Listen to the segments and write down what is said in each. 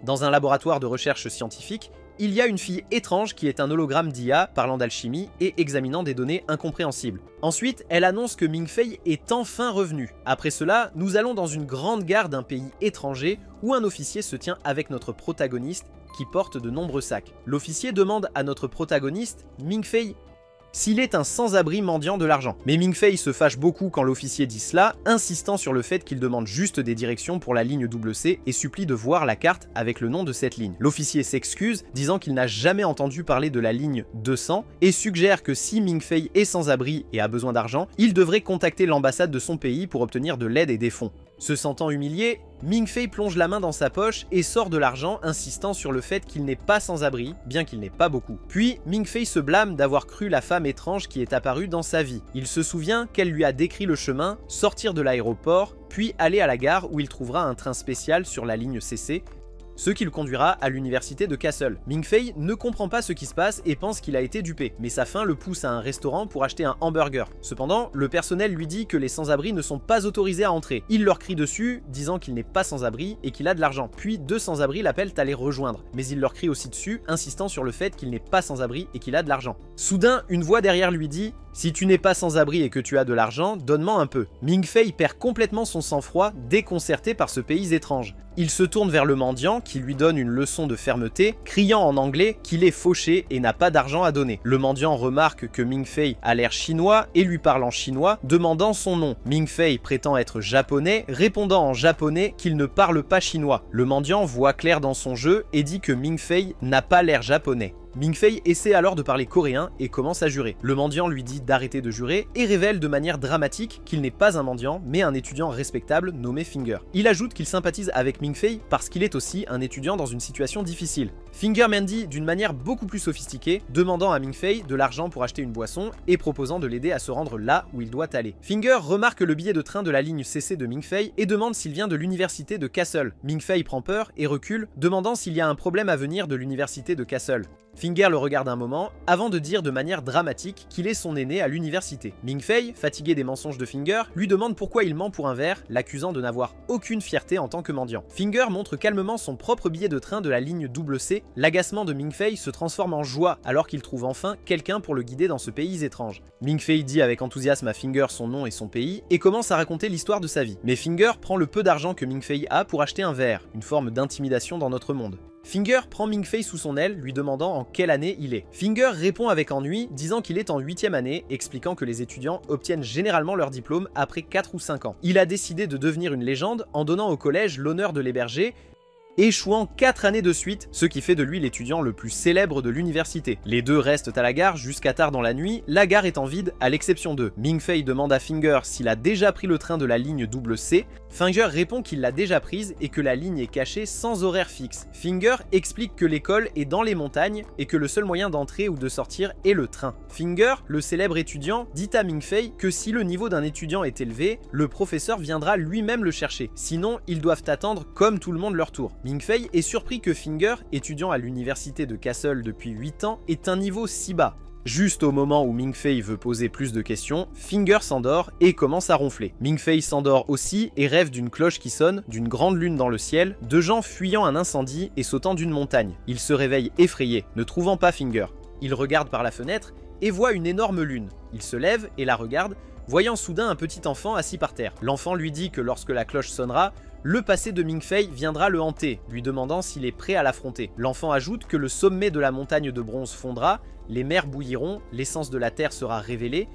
Dans un laboratoire de recherche scientifique, il y a une fille étrange qui est un hologramme d'IA parlant d'alchimie et examinant des données incompréhensibles. Ensuite, elle annonce que Ming Fei est enfin revenue. Après cela, nous allons dans une grande gare d'un pays étranger où un officier se tient avec notre protagoniste qui porte de nombreux sacs. L'officier demande à notre protagoniste, Ming Fei, s'il est un sans-abri mendiant de l'argent. Mais Ming Fei se fâche beaucoup quand l'officier dit cela, insistant sur le fait qu'il demande juste des directions pour la ligne WC et supplie de voir la carte avec le nom de cette ligne. L'officier s'excuse, disant qu'il n'a jamais entendu parler de la ligne 200 et suggère que si Ming Fei est sans-abri et a besoin d'argent, il devrait contacter l'ambassade de son pays pour obtenir de l'aide et des fonds. Se sentant humilié, Ming Fei plonge la main dans sa poche et sort de l'argent, insistant sur le fait qu'il n'est pas sans abri, bien qu'il n'ait pas beaucoup. Puis, Ming Fei se blâme d'avoir cru la femme étrange qui est apparue dans sa vie. Il se souvient qu'elle lui a décrit le chemin, sortir de l'aéroport, puis aller à la gare où il trouvera un train spécial sur la ligne CC, ce qui le conduira à l'université de Kassel. Ming Fei ne comprend pas ce qui se passe et pense qu'il a été dupé, mais sa faim le pousse à un restaurant pour acheter un hamburger. Cependant, le personnel lui dit que les sans-abri ne sont pas autorisés à entrer. Il leur crie dessus, disant qu'il n'est pas sans-abri et qu'il a de l'argent. Puis deux sans-abri l'appellent à les rejoindre, mais il leur crie aussi dessus, insistant sur le fait qu'il n'est pas sans-abri et qu'il a de l'argent. Soudain, une voix derrière lui dit « Si tu n'es pas sans-abri et que tu as de l'argent, donne-moi un peu. » Ming Fei perd complètement son sang-froid, déconcerté par ce pays étrange. Il se tourne vers le mendiant qui lui donne une leçon de fermeté, criant en anglais qu'il est fauché et n'a pas d'argent à donner. Le mendiant remarque que Ming Fei a l'air chinois et lui parle en chinois, demandant son nom. Ming Fei prétend être japonais, répondant en japonais qu'il ne parle pas chinois. Le mendiant voit clair dans son jeu et dit que Ming Fei n'a pas l'air japonais. Ming Fei essaie alors de parler coréen et commence à jurer. Le mendiant lui dit d'arrêter de jurer et révèle de manière dramatique qu'il n'est pas un mendiant mais un étudiant respectable nommé Finger. Il ajoute qu'il sympathise avec Ming Fei parce qu'il est aussi un étudiant dans une situation difficile. Finger mendie d'une manière beaucoup plus sophistiquée, demandant à Ming Fei de l'argent pour acheter une boisson et proposant de l'aider à se rendre là où il doit aller. Finger remarque le billet de train de la ligne CC de Ming Fei et demande s'il vient de l'université de Kassel. Ming Fei prend peur et recule, demandant s'il y a un problème à venir de l'université de Kassel. Finger le regarde un moment, avant de dire de manière dramatique qu'il est son aîné à l'université. Ming Fei, fatigué des mensonges de Finger, lui demande pourquoi il ment pour un verre, l'accusant de n'avoir aucune fierté en tant que mendiant. Finger montre calmement son propre billet de train de la ligne WC, l'agacement de Ming Fei se transforme en joie alors qu'il trouve enfin quelqu'un pour le guider dans ce pays étrange. Ming Fei dit avec enthousiasme à Finger son nom et son pays, et commence à raconter l'histoire de sa vie. Mais Finger prend le peu d'argent que Ming Fei a pour acheter un verre, une forme d'intimidation dans notre monde. Finger prend Ming Fei sous son aile, lui demandant en quelle année il est. Finger répond avec ennui, disant qu'il est en 8e année, expliquant que les étudiants obtiennent généralement leur diplôme après 4 ou 5 ans. Il a décidé de devenir une légende en donnant au collège l'honneur de l'héberger, échouant 4 années de suite, ce qui fait de lui l'étudiant le plus célèbre de l'université. Les deux restent à la gare jusqu'à tard dans la nuit, la gare étant vide à l'exception d'eux. Ming Fei demande à Finger s'il a déjà pris le train de la ligne WC. Finger répond qu'il l'a déjà prise et que la ligne est cachée sans horaire fixe. Finger explique que l'école est dans les montagnes et que le seul moyen d'entrer ou de sortir est le train. Finger, le célèbre étudiant, dit à Ming Fei que si le niveau d'un étudiant est élevé, le professeur viendra lui-même le chercher. Sinon, ils doivent attendre comme tout le monde leur tour. Ming Fei est surpris que Finger, étudiant à l'université de Kassel depuis 8 ans, ait un niveau si bas. Juste au moment où Ming Fei veut poser plus de questions, Finger s'endort et commence à ronfler. Ming Fei s'endort aussi et rêve d'une cloche qui sonne, d'une grande lune dans le ciel, de gens fuyant un incendie et sautant d'une montagne. Il se réveille effrayé, ne trouvant pas Finger. Il regarde par la fenêtre et voit une énorme lune. Il se lève et la regarde, voyant soudain un petit enfant assis par terre. L'enfant lui dit que lorsque la cloche sonnera, le passé de Ming Fei viendra le hanter, lui demandant s'il est prêt à l'affronter. L'enfant ajoute que le sommet de la montagne de bronze fondra, les mers bouilliront, l'essence de la terre sera révélée,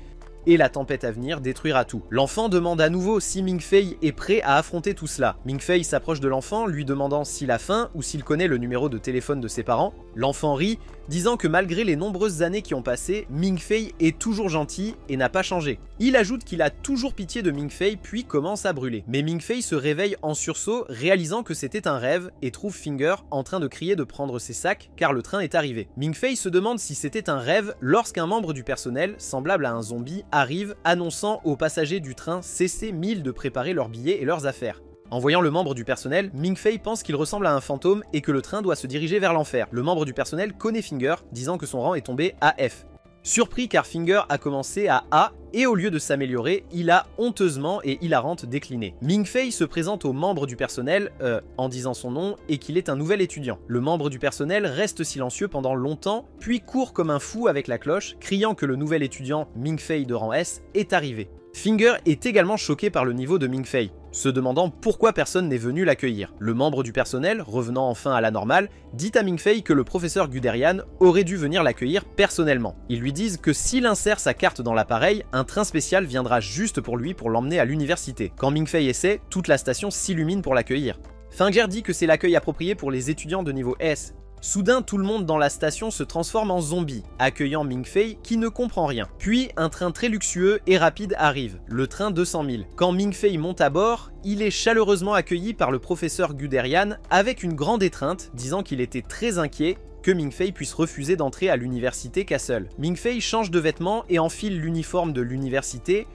et la tempête à venir détruira tout. L'enfant demande à nouveau si Ming Fei est prêt à affronter tout cela. Ming Fei s'approche de l'enfant, lui demandant s'il a faim ou s'il connaît le numéro de téléphone de ses parents. L'enfant rit, disant que malgré les nombreuses années qui ont passé, Ming Fei est toujours gentil et n'a pas changé. Il ajoute qu'il a toujours pitié de Ming Fei puis commence à brûler. Mais Ming Fei se réveille en sursaut, réalisant que c'était un rêve et trouve Finger en train de crier de prendre ses sacs car le train est arrivé. Ming Fei se demande si c'était un rêve lorsqu'un membre du personnel, semblable à un zombie, arrive annonçant aux passagers du train CC1000 de préparer leurs billets et leurs affaires. En voyant le membre du personnel, Ming Fei pense qu'il ressemble à un fantôme et que le train doit se diriger vers l'enfer. Le membre du personnel connaît Finger, disant que son rang est tombé à F. Surpris car Finger a commencé à A et au lieu de s'améliorer, il a honteusement et hilarante décliné. Ming-Fei se présente aux membres du personnel en disant son nom et qu'il est un nouvel étudiant. Le membre du personnel reste silencieux pendant longtemps, puis court comme un fou avec la cloche, criant que le nouvel étudiant Ming-Fei de rang S est arrivé. Finger est également choqué par le niveau de Ming-Fei, se demandant pourquoi personne n'est venu l'accueillir. Le membre du personnel, revenant enfin à la normale, dit à Ming-Fei que le professeur Guderian aurait dû venir l'accueillir personnellement. Ils lui disent que s'il insère sa carte dans l'appareil, un train spécial viendra juste pour lui pour l'emmener à l'université. Quand Ming-Fei essaie, toute la station s'illumine pour l'accueillir. Finger dit que c'est l'accueil approprié pour les étudiants de niveau S. Soudain, tout le monde dans la station se transforme en zombie, accueillant Ming-Fei qui ne comprend rien. Puis, un train très luxueux et rapide arrive, le train 200 000. Quand Ming-Fei monte à bord, il est chaleureusement accueilli par le professeur Guderian avec une grande étreinte, disant qu'il était très inquiet que Ming-Fei puisse refuser d'entrer à l'université Castle. Ming-Fei change de vêtements et enfile l'uniforme de l'université,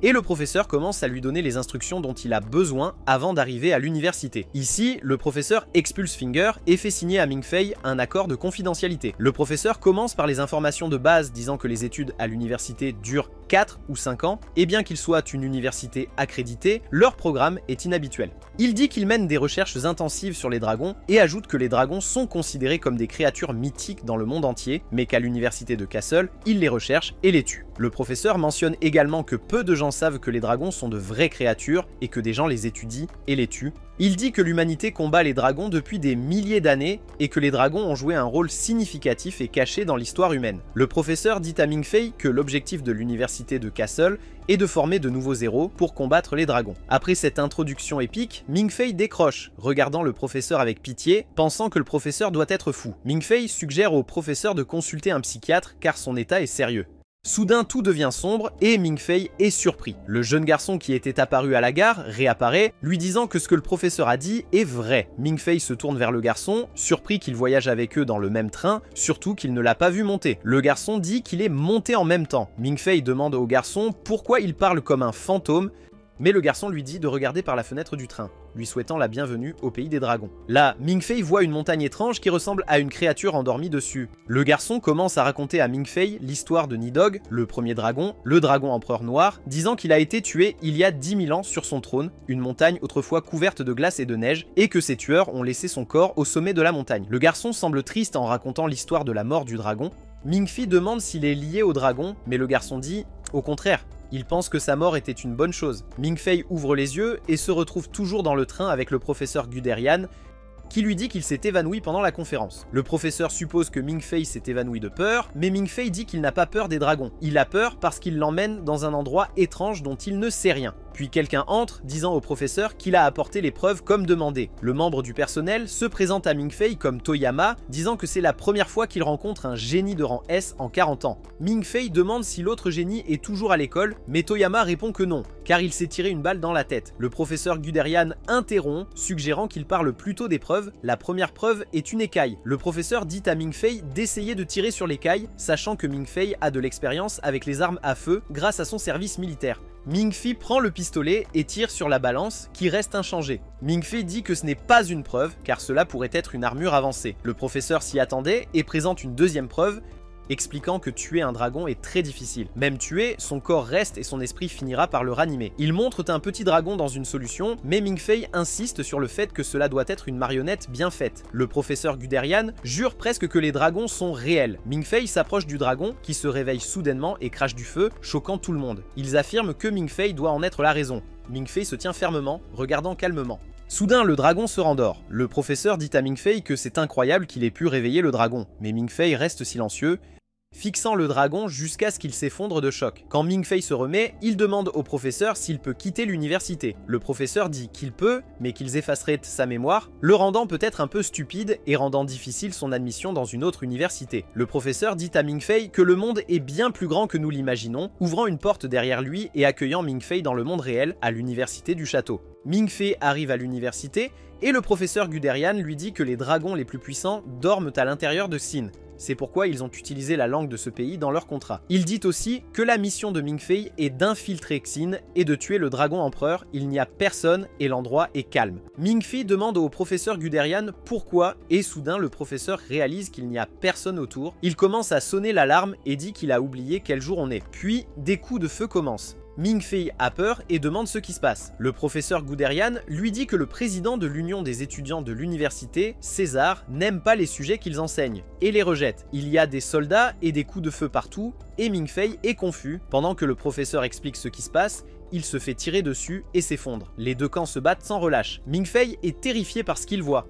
et le professeur commence à lui donner les instructions dont il a besoin avant d'arriver à l'université. Ici, le professeur expulse Finger et fait signer à Ming-Fei un accord de confidentialité. Le professeur commence par les informations de base disant que les études à l'université durent 4 ou 5 ans, et bien qu'ils soient une université accréditée, leur programme est inhabituel. Il dit qu'il mène des recherches intensives sur les dragons et ajoute que les dragons sont considérés comme des créatures mythiques dans le monde entier, mais qu'à l'université de Castle, il les recherche et les tue. Le professeur mentionne également que peu de gens savent que les dragons sont de vraies créatures et que des gens les étudient et les tuent. Il dit que l'humanité combat les dragons depuis des milliers d'années et que les dragons ont joué un rôle significatif et caché dans l'histoire humaine. Le professeur dit à Ming-Fei que l'objectif de l'université de Castle est de former de nouveaux héros pour combattre les dragons. Après cette introduction épique, Ming-Fei décroche, regardant le professeur avec pitié, pensant que le professeur doit être fou. Ming-Fei suggère au professeur de consulter un psychiatre car son état est sérieux. Soudain, tout devient sombre et Ming-Fei est surpris. Le jeune garçon qui était apparu à la gare réapparaît, lui disant que ce que le professeur a dit est vrai. Ming-Fei se tourne vers le garçon, surpris qu'il voyage avec eux dans le même train, surtout qu'il ne l'a pas vu monter. Le garçon dit qu'il est monté en même temps. Ming-Fei demande au garçon pourquoi il parle comme un fantôme, mais le garçon lui dit de regarder par la fenêtre du train, lui souhaitant la bienvenue au pays des dragons. Là, Ming-Fei voit une montagne étrange qui ressemble à une créature endormie dessus. Le garçon commence à raconter à Ming-Fei l'histoire de Nidhogg, le premier dragon, le dragon empereur noir, disant qu'il a été tué il y a 10 000 ans sur son trône, une montagne autrefois couverte de glace et de neige, et que ses tueurs ont laissé son corps au sommet de la montagne. Le garçon semble triste en racontant l'histoire de la mort du dragon. Ming-Fei demande s'il est lié au dragon, mais le garçon dit « au contraire ». Il pense que sa mort était une bonne chose. Ming-Fei ouvre les yeux et se retrouve toujours dans le train avec le professeur Guderian, qui lui dit qu'il s'est évanoui pendant la conférence. Le professeur suppose que Ming-Fei s'est évanoui de peur, mais Ming-Fei dit qu'il n'a pas peur des dragons. Il a peur parce qu'il l'emmène dans un endroit étrange dont il ne sait rien. Puis quelqu'un entre, disant au professeur qu'il a apporté les preuves comme demandé. Le membre du personnel se présente à Ming-Fei comme Toyama, disant que c'est la première fois qu'il rencontre un génie de rang S en 40 ans. Ming-Fei demande si l'autre génie est toujours à l'école, mais Toyama répond que non, car il s'est tiré une balle dans la tête. Le professeur Guderian interrompt, suggérant qu'il parle plutôt des preuves. La première preuve est une écaille. Le professeur dit à Ming-Fei d'essayer de tirer sur l'écaille, sachant que Ming-Fei a de l'expérience avec les armes à feu grâce à son service militaire. Ming-Fei prend le pistolet et tire sur la balance, qui reste inchangée. Ming-Fei dit que ce n'est pas une preuve, car cela pourrait être une armure avancée. Le professeur s'y attendait et présente une deuxième preuve, expliquant que tuer un dragon est très difficile. Même tué, son corps reste et son esprit finira par le ranimer. Il montre un petit dragon dans une solution, mais Ming-Fei insiste sur le fait que cela doit être une marionnette bien faite. Le professeur Guderian jure presque que les dragons sont réels. Ming-Fei s'approche du dragon, qui se réveille soudainement et crache du feu, choquant tout le monde. Ils affirment que Ming-Fei doit en être la raison. Ming-Fei se tient fermement, regardant calmement. Soudain, le dragon se rendort. Le professeur dit à Ming-Fei que c'est incroyable qu'il ait pu réveiller le dragon, mais Ming-Fei reste silencieux, fixant le dragon jusqu'à ce qu'il s'effondre de choc. Quand Ming-Fei se remet, il demande au professeur s'il peut quitter l'université. Le professeur dit qu'il peut, mais qu'ils effaceraient sa mémoire, le rendant peut-être un peu stupide et rendant difficile son admission dans une autre université. Le professeur dit à Ming-Fei que le monde est bien plus grand que nous l'imaginons, ouvrant une porte derrière lui et accueillant Ming-Fei dans le monde réel, à l'université du château. Ming-Fei arrive à l'université et le professeur Guderian lui dit que les dragons les plus puissants dorment à l'intérieur de Sin. c'est pourquoi ils ont utilisé la langue de ce pays dans leur contrat. Il dit aussi que la mission de Ming Fei est d'infiltrer Xin et de tuer le dragon empereur, il n'y a personne et l'endroit est calme. Ming Fei demande au professeur Guderian pourquoi et soudain le professeur réalise qu'il n'y a personne autour. Il commence à sonner l'alarme et dit qu'il a oublié quel jour on est. Puis des coups de feu commencent. Ming Fei a peur et demande ce qui se passe. Le professeur Guderian lui dit que le président de l'union des étudiants de l'université, César, n'aime pas les sujets qu'ils enseignent et les rejette. Il y a des soldats et des coups de feu partout et Ming Fei est confus. Pendant que le professeur explique ce qui se passe, il se fait tirer dessus et s'effondre. Les deux camps se battent sans relâche. Ming Fei est terrifié par ce qu'il voit.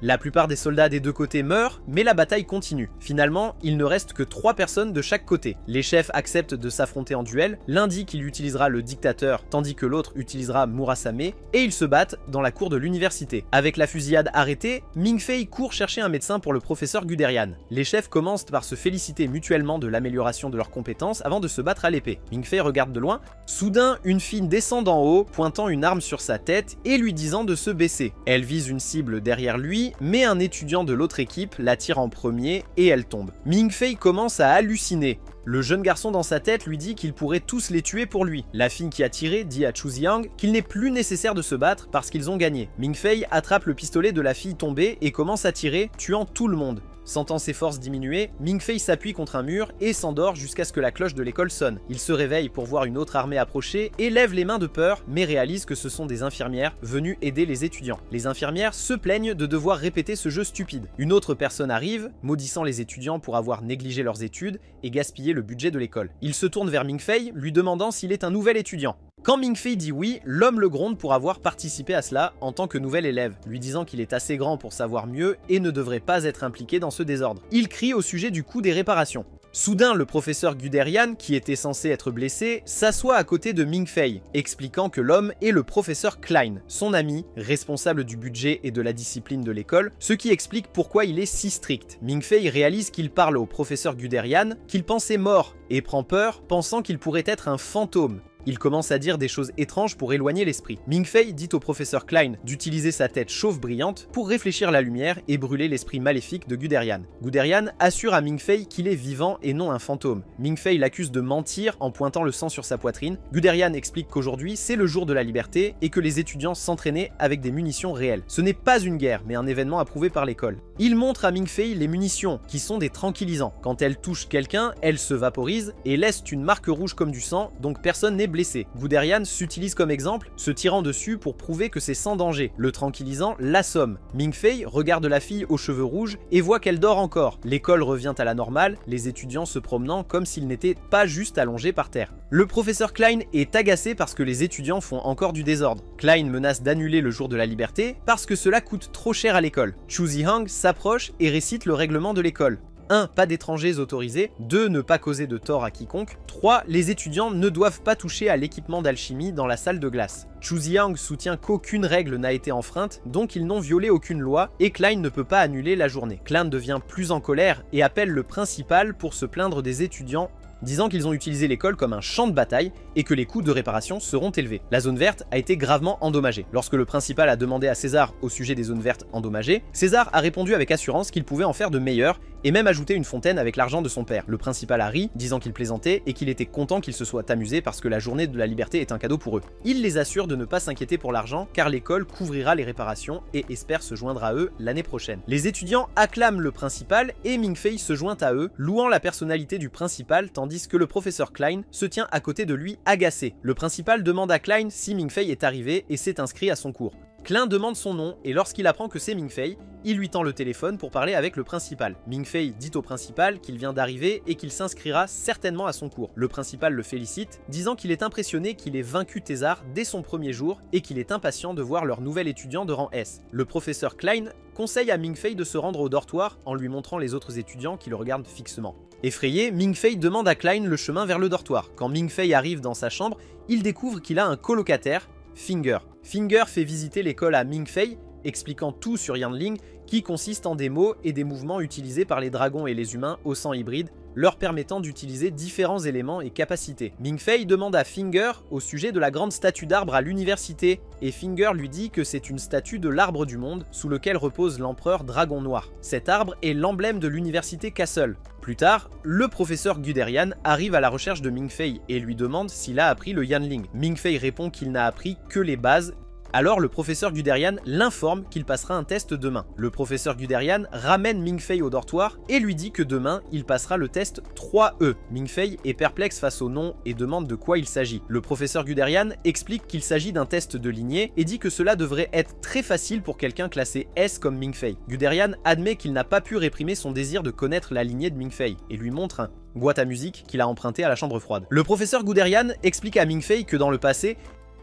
La plupart des soldats des deux côtés meurent, mais la bataille continue. Finalement, il ne reste que 3 personnes de chaque côté. Les chefs acceptent de s'affronter en duel, l'un dit qu'il utilisera le dictateur, tandis que l'autre utilisera Murasame, et ils se battent dans la cour de l'université. Avec la fusillade arrêtée, Ming Fei court chercher un médecin pour le professeur Guderian. Les chefs commencent par se féliciter mutuellement de l'amélioration de leurs compétences avant de se battre à l'épée. Ming Fei regarde de loin. Soudain, une fille descend d'en haut, pointant une arme sur sa tête et lui disant de se baisser. Elle vise une cible derrière lui, mais un étudiant de l'autre équipe la tire en premier et elle tombe. Ming Fei commence à halluciner. Le jeune garçon dans sa tête lui dit qu'il pourrait tous les tuer pour lui. La fille qui a tiré dit à Chu Ziang qu'il n'est plus nécessaire de se battre parce qu'ils ont gagné. Ming Fei attrape le pistolet de la fille tombée et commence à tirer, tuant tout le monde. Sentant ses forces diminuer, Ming Fei s'appuie contre un mur et s'endort jusqu'à ce que la cloche de l'école sonne. Il se réveille pour voir une autre armée approcher et lève les mains de peur, mais réalise que ce sont des infirmières venues aider les étudiants. Les infirmières se plaignent de devoir répéter ce jeu stupide. Une autre personne arrive, maudissant les étudiants pour avoir négligé leurs études et gaspillé le budget de l'école. Il se tourne vers Ming Fei, lui demandant s'il est un nouvel étudiant. Quand Ming Fei dit oui, l'homme le gronde pour avoir participé à cela en tant que nouvel élève, lui disant qu'il est assez grand pour savoir mieux et ne devrait pas être impliqué dans ce désordre. Il crie au sujet du coût des réparations. Soudain, le professeur Guderian, qui était censé être blessé, s'assoit à côté de Ming Fei, expliquant que l'homme est le professeur Klein, son ami, responsable du budget et de la discipline de l'école, ce qui explique pourquoi il est si strict. Ming Fei réalise qu'il parle au professeur Guderian, qu'il pensait mort, et prend peur, pensant qu'il pourrait être un fantôme. Il commence à dire des choses étranges pour éloigner l'esprit. Ming Fei dit au professeur Klein d'utiliser sa tête chauve brillante pour réfléchir la lumière et brûler l'esprit maléfique de Guderian. Guderian assure à Ming Fei qu'il est vivant et non un fantôme. Ming Fei l'accuse de mentir en pointant le sang sur sa poitrine. Guderian explique qu'aujourd'hui c'est le jour de la liberté et que les étudiants s'entraînaient avec des munitions réelles. Ce n'est pas une guerre mais un événement approuvé par l'école. Il montre à Ming Fei les munitions qui sont des tranquillisants. Quand elles touchent quelqu'un, elles se vaporisent et laissent une marque rouge comme du sang, donc personne n'est blessé. Guderian s'utilise comme exemple, se tirant dessus pour prouver que c'est sans danger. Le tranquillisant l'assomme. Ming Fei regarde la fille aux cheveux rouges et voit qu'elle dort encore. L'école revient à la normale, les étudiants se promenant comme s'ils n'étaient pas juste allongés par terre. Le professeur Klein est agacé parce que les étudiants font encore du désordre. Klein menace d'annuler le jour de la liberté parce que cela coûte trop cher à l'école. Chu Zihang s'approche et récite le règlement de l'école. 1. Pas d'étrangers autorisés. 2. Ne pas causer de tort à quiconque. 3. Les étudiants ne doivent pas toucher à l'équipement d'alchimie dans la salle de glace. Chu Zihang soutient qu'aucune règle n'a été enfreinte, donc ils n'ont violé aucune loi et Klein ne peut pas annuler la journée. Klein devient plus en colère et appelle le principal pour se plaindre des étudiants, disant qu'ils ont utilisé l'école comme un champ de bataille et que les coûts de réparation seront élevés. La zone verte a été gravement endommagée. Lorsque le principal a demandé à César au sujet des zones vertes endommagées, César a répondu avec assurance qu'il pouvait en faire de meilleures et même ajouter une fontaine avec l'argent de son père. Le principal a ri, disant qu'il plaisantait et qu'il était content qu'ils se soient amusés parce que la journée de la liberté est un cadeau pour eux. Il les assure de ne pas s'inquiéter pour l'argent car l'école couvrira les réparations et espère se joindre à eux l'année prochaine. Les étudiants acclament le principal et Ming Fei se joint à eux, louant la personnalité du principal tandis que le professeur Klein se tient à côté de lui agacé. Le principal demande à Klein si Ming Fei est arrivé et s'est inscrit à son cours. Klein demande son nom et lorsqu'il apprend que c'est Ming Fei, il lui tend le téléphone pour parler avec le principal. Ming Fei dit au principal qu'il vient d'arriver et qu'il s'inscrira certainement à son cours. Le principal le félicite, disant qu'il est impressionné qu'il ait vaincu Thésard dès son premier jour et qu'il est impatient de voir leur nouvel étudiant de rang S. Le professeur Klein conseille à Ming Fei de se rendre au dortoir en lui montrant les autres étudiants qui le regardent fixement. Effrayé, Ming Fei demande à Klein le chemin vers le dortoir. Quand Ming Fei arrive dans sa chambre, il découvre qu'il a un colocataire, Finger. Finger fait visiter l'école à Ming Fei, expliquant tout sur Yanling, qui consiste en des mots et des mouvements utilisés par les dragons et les humains au sang hybride, leur permettant d'utiliser différents éléments et capacités. Ming Fei demande à Finger au sujet de la grande statue d'arbre à l'université, et Finger lui dit que c'est une statue de l'arbre du monde, sous lequel repose l'empereur Dragon Noir. Cet arbre est l'emblème de l'université Castle. Plus tard, le professeur Guderian arrive à la recherche de Ming Fei et lui demande s'il a appris le Yanling. Ming Fei répond qu'il n'a appris que les bases. Alors le professeur Guderian l'informe qu'il passera un test demain. Le professeur Guderian ramène Ming Fei au dortoir et lui dit que demain il passera le test 3E. Ming Fei est perplexe face au nom et demande de quoi il s'agit. Le professeur Guderian explique qu'il s'agit d'un test de lignée et dit que cela devrait être très facile pour quelqu'un classé S comme Ming Fei. Guderian admet qu'il n'a pas pu réprimer son désir de connaître la lignée de Ming Fei et lui montre un boîte à musique qu'il a emprunté à la chambre froide. Le professeur Guderian explique à Ming Fei que dans le passé,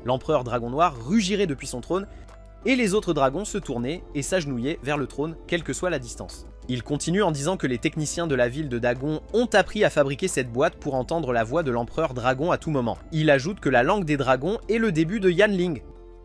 l'empereur Dragon Noir rugirait depuis son trône et les autres dragons se tournaient et s'agenouillaient vers le trône, quelle que soit la distance. Il continue en disant que les techniciens de la ville de Dagon ont appris à fabriquer cette boîte pour entendre la voix de l'empereur dragon à tout moment. Il ajoute que la langue des dragons est le début de Yanling,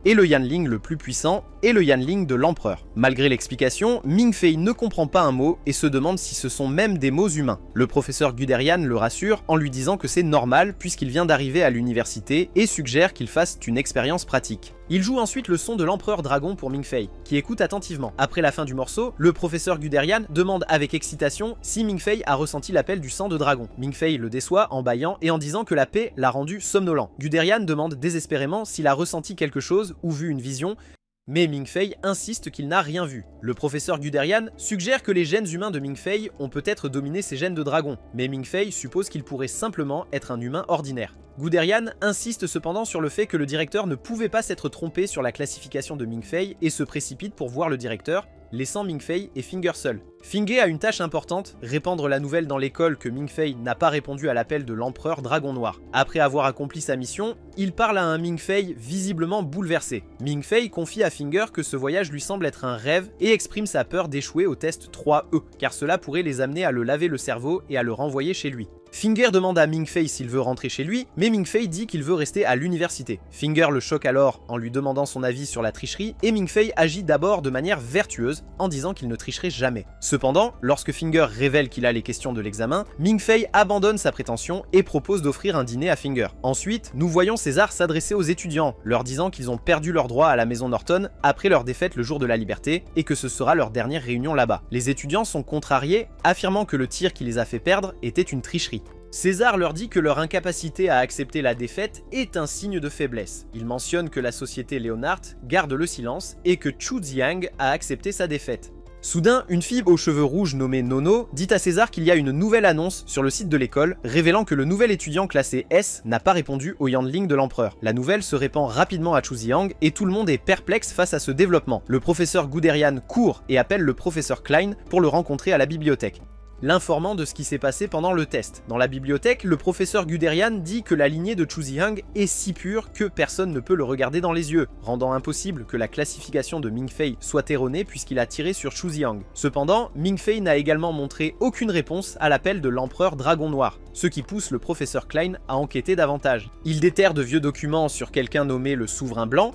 et le Yanling le plus puissant est le Yanling de l'empereur. Malgré l'explication, Ming Fei ne comprend pas un mot et se demande si ce sont même des mots humains. Le professeur Guderian le rassure en lui disant que c'est normal puisqu'il vient d'arriver à l'université et suggère qu'il fasse une expérience pratique. Il joue ensuite le son de l'empereur dragon pour Ming Fei, qui écoute attentivement. Après la fin du morceau, le professeur Guderian demande avec excitation si Ming Fei a ressenti l'appel du sang de dragon. Ming Fei le déçoit en bâillant et en disant que la paix l'a rendu somnolent. Guderian demande désespérément s'il a ressenti quelque chose ou vu une vision, mais Ming Fei insiste qu'il n'a rien vu. Le professeur Guderian suggère que les gènes humains de Ming Fei ont peut-être dominé ses gènes de dragon, mais Ming Fei suppose qu'il pourrait simplement être un humain ordinaire. Guderian insiste cependant sur le fait que le directeur ne pouvait pas s'être trompé sur la classification de Ming Fei et se précipite pour voir le directeur, laissant Ming Fei et Finger seuls. Finger a une tâche importante, répandre la nouvelle dans l'école que Ming Fei n'a pas répondu à l'appel de l'empereur Dragon Noir. Après avoir accompli sa mission, il parle à un Ming Fei visiblement bouleversé. Ming Fei confie à Finger que ce voyage lui semble être un rêve et exprime sa peur d'échouer au test 3E, car cela pourrait les amener à le laver le cerveau et à le renvoyer chez lui. Finger demande à Ming Fei s'il veut rentrer chez lui, mais Ming Fei dit qu'il veut rester à l'université. Finger le choque alors en lui demandant son avis sur la tricherie, et Ming Fei agit d'abord de manière vertueuse en disant qu'il ne tricherait jamais. Cependant, lorsque Finger révèle qu'il a les questions de l'examen, Ming Fei abandonne sa prétention et propose d'offrir un dîner à Finger. Ensuite, nous voyons César s'adresser aux étudiants, leur disant qu'ils ont perdu leur droit à la maison Norton après leur défaite le jour de la liberté, et que ce sera leur dernière réunion là-bas. Les étudiants sont contrariés, affirmant que le tir qui les a fait perdre était une tricherie. César leur dit que leur incapacité à accepter la défaite est un signe de faiblesse. Il mentionne que la société Leonhardt garde le silence et que Chu Ziang a accepté sa défaite. Soudain, une fille aux cheveux rouges nommée Nono dit à César qu'il y a une nouvelle annonce sur le site de l'école, révélant que le nouvel étudiant classé S n'a pas répondu au Yanling de l'empereur. La nouvelle se répand rapidement à Chu Ziang et tout le monde est perplexe face à ce développement. Le professeur Guderian court et appelle le professeur Klein pour le rencontrer à la bibliothèque, l'informant de ce qui s'est passé pendant le test. Dans la bibliothèque, le professeur Guderian dit que la lignée de Chu Ziang est si pure que personne ne peut le regarder dans les yeux, rendant impossible que la classification de Ming Fei soit erronée puisqu'il a tiré sur Chu Ziang. Cependant, Ming Fei n'a également montré aucune réponse à l'appel de l'empereur Dragon Noir, ce qui pousse le professeur Klein à enquêter davantage. Il déterre de vieux documents sur quelqu'un nommé le Souverain Blanc,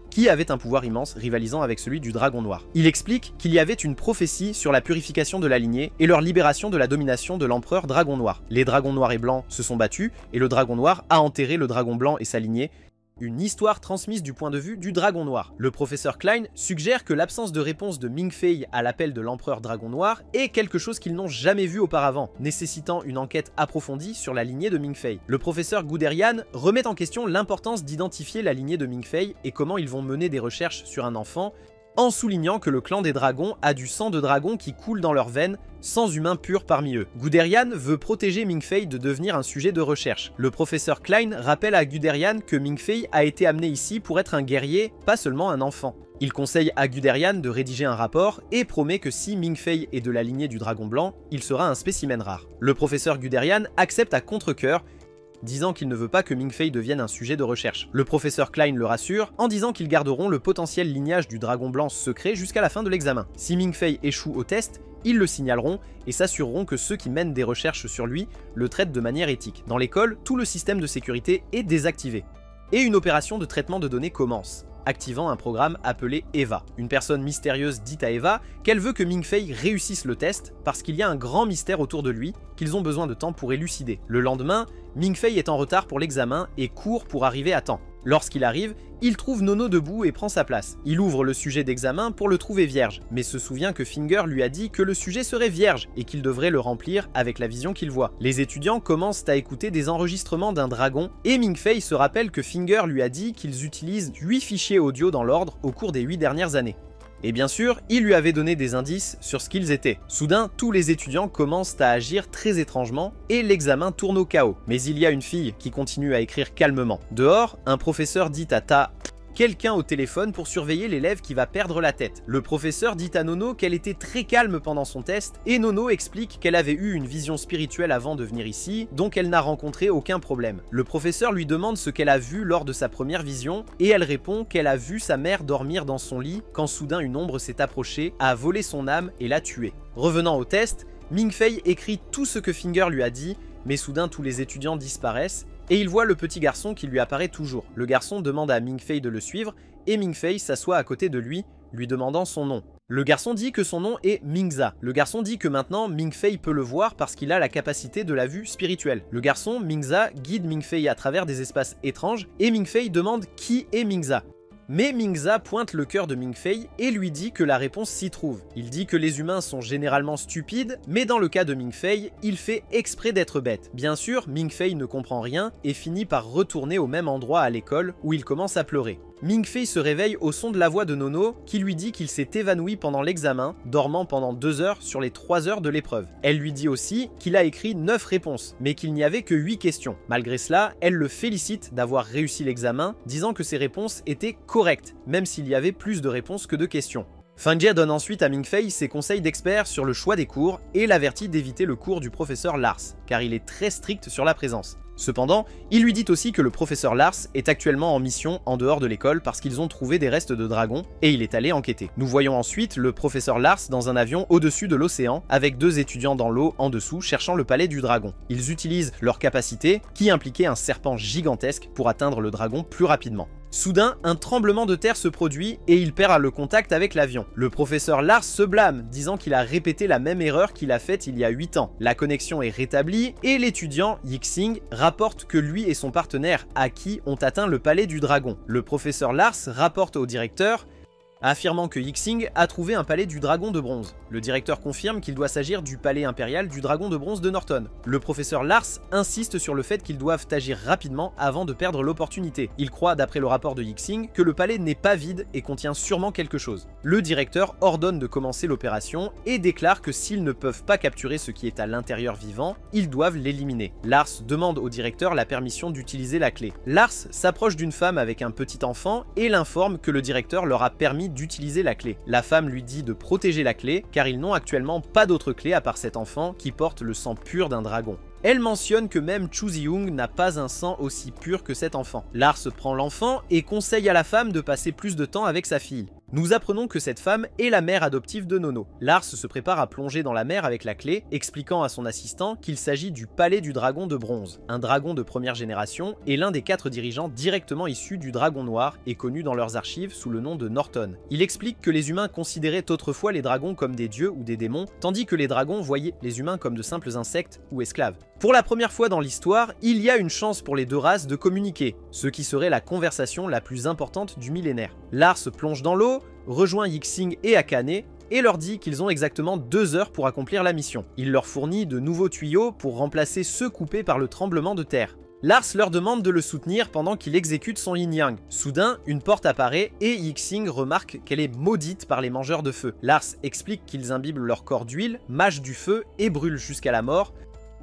qui avait un pouvoir immense rivalisant avec celui du Dragon Noir. Il explique qu'il y avait une prophétie sur la purification de la lignée et leur libération de la domination de l'empereur Dragon Noir. Les dragons noirs et blancs se sont battus et le Dragon Noir a enterré le Dragon Blanc et sa lignée. Une histoire transmise du point de vue du Dragon Noir. Le professeur Klein suggère que l'absence de réponse de Ming Fei à l'appel de l'empereur Dragon Noir est quelque chose qu'ils n'ont jamais vu auparavant, nécessitant une enquête approfondie sur la lignée de Ming Fei. Le professeur Guderian remet en question l'importance d'identifier la lignée de Ming Fei et comment ils vont mener des recherches sur un enfant, en soulignant que le clan des dragons a du sang de dragon qui coule dans leurs veines, sans humains purs parmi eux. Guderian veut protéger Ming Fei de devenir un sujet de recherche. Le professeur Klein rappelle à Guderian que Ming Fei a été amené ici pour être un guerrier, pas seulement un enfant. Il conseille à Guderian de rédiger un rapport et promet que si Ming Fei est de la lignée du Dragon Blanc, il sera un spécimen rare. Le professeur Guderian accepte à contre-cœur, disant qu'il ne veut pas que Ming Fei devienne un sujet de recherche. Le professeur Klein le rassure en disant qu'ils garderont le potentiel lignage du Dragon Blanc secret jusqu'à la fin de l'examen. Si Ming Fei échoue au test, ils le signaleront et s'assureront que ceux qui mènent des recherches sur lui le traitent de manière éthique. Dans l'école, tout le système de sécurité est désactivé, et une opération de traitement de données commence. activant un programme appelé Eva. Une personne mystérieuse dit à Eva qu'elle veut que Ming-Fei réussisse le test parce qu'il y a un grand mystère autour de lui qu'ils ont besoin de temps pour élucider. Le lendemain, Ming-Fei est en retard pour l'examen et court pour arriver à temps. Lorsqu'il arrive, il trouve Nono debout et prend sa place. Il ouvre le sujet d'examen pour le trouver vierge, mais se souvient que Finger lui a dit que le sujet serait vierge et qu'il devrait le remplir avec la vision qu'il voit. Les étudiants commencent à écouter des enregistrements d'un dragon et Ming-Fei se rappelle que Finger lui a dit qu'ils utilisent 8 fichiers audio dans l'ordre au cours des 8 dernières années. Et bien sûr, il lui avait donné des indices sur ce qu'ils étaient. Soudain, tous les étudiants commencent à agir très étrangement et l'examen tourne au chaos. Mais il y a une fille qui continue à écrire calmement. Dehors, un professeur dit à Ta quelqu'un au téléphone pour surveiller l'élève qui va perdre la tête. Le professeur dit à Nono qu'elle était très calme pendant son test et Nono explique qu'elle avait eu une vision spirituelle avant de venir ici, donc elle n'a rencontré aucun problème. Le professeur lui demande ce qu'elle a vu lors de sa première vision et elle répond qu'elle a vu sa mère dormir dans son lit quand soudain une ombre s'est approchée, a volé son âme et l'a tuée. Revenant au test, Ming-Fei écrit tout ce que Finger lui a dit, mais soudain tous les étudiants disparaissent et il voit le petit garçon qui lui apparaît toujours. Le garçon demande à Ming-Fei de le suivre et Ming-Fei s'assoit à côté de lui demandant son nom. Le garçon dit que son nom est Mingza. Le garçon dit que maintenant Ming-Fei peut le voir parce qu'il a la capacité de la vue spirituelle. Le garçon, Mingza, guide Ming-Fei à travers des espaces étranges et Ming-Fei demande qui est Mingza. Mais Mingza pointe le cœur de Ming-Fei et lui dit que la réponse s'y trouve. Il dit que les humains sont généralement stupides, mais dans le cas de Ming-Fei, il fait exprès d'être bête. Bien sûr, Ming-Fei ne comprend rien et finit par retourner au même endroit à l'école où il commence à pleurer. Ming-Fei se réveille au son de la voix de Nono qui lui dit qu'il s'est évanoui pendant l'examen, dormant pendant 2 heures sur les 3 heures de l'épreuve. Elle lui dit aussi qu'il a écrit 9 réponses, mais qu'il n'y avait que 8 questions. Malgré cela, elle le félicite d'avoir réussi l'examen, disant que ses réponses étaient correctes, même s'il y avait plus de réponses que de questions. Fangjie donne ensuite à Ming-Fei ses conseils d'expert sur le choix des cours et l'avertit d'éviter le cours du professeur Lars, car il est très strict sur la présence. Cependant, il lui dit aussi que le professeur Lars est actuellement en mission en dehors de l'école parce qu'ils ont trouvé des restes de dragons et il est allé enquêter. Nous voyons ensuite le professeur Lars dans un avion au-dessus de l'océan avec 2 étudiants dans l'eau en dessous cherchant le palais du dragon. Ils utilisent leur capacité qui impliquait un serpent gigantesque pour atteindre le dragon plus rapidement. Soudain, un tremblement de terre se produit et il perd le contact avec l'avion. Le professeur Lars se blâme, disant qu'il a répété la même erreur qu'il a faite il y a 8 ans. La connexion est rétablie et l'étudiant, Yixing, rapporte que lui et son partenaire Aki ont atteint le palais du dragon. Le professeur Lars rapporte au directeur affirmant que Yixing a trouvé un palais du dragon de bronze. Le directeur confirme qu'il doit s'agir du palais impérial du dragon de bronze de Norton. Le professeur Lars insiste sur le fait qu'ils doivent agir rapidement avant de perdre l'opportunité. Il croit, d'après le rapport de Yixing, que le palais n'est pas vide et contient sûrement quelque chose. Le directeur ordonne de commencer l'opération et déclare que s'ils ne peuvent pas capturer ce qui est à l'intérieur vivant, ils doivent l'éliminer. Lars demande au directeur la permission d'utiliser la clé. Lars s'approche d'une femme avec un petit enfant et l'informe que le directeur leur a permis d'utiliser la clé. La femme lui dit de protéger la clé car ils n'ont actuellement pas d'autre clé à part cet enfant qui porte le sang pur d'un dragon. Elle mentionne que même Chu Ziyoung n'a pas un sang aussi pur que cet enfant. Lars prend l'enfant et conseille à la femme de passer plus de temps avec sa fille. Nous apprenons que cette femme est la mère adoptive de Nono. Lars se prépare à plonger dans la mer avec la clé, expliquant à son assistant qu'il s'agit du palais du dragon de bronze, un dragon de première génération et l'un des 4 dirigeants directement issus du dragon noir et connu dans leurs archives sous le nom de Norton. Il explique que les humains considéraient autrefois les dragons comme des dieux ou des démons, tandis que les dragons voyaient les humains comme de simples insectes ou esclaves. Pour la première fois dans l'histoire, il y a une chance pour les 2 races de communiquer, ce qui serait la conversation la plus importante du millénaire. Lars plonge dans l'eau, rejoint Yixing et Akane et leur dit qu'ils ont exactement 2 heures pour accomplir la mission. Il leur fournit de nouveaux tuyaux pour remplacer ceux coupés par le tremblement de terre. Lars leur demande de le soutenir pendant qu'il exécute son yin-yang. Soudain, une porte apparaît et Yixing remarque qu'elle est maudite par les mangeurs de feu. Lars explique qu'ils imbibent leur corps d'huile, mâchent du feu et brûlent jusqu'à la mort,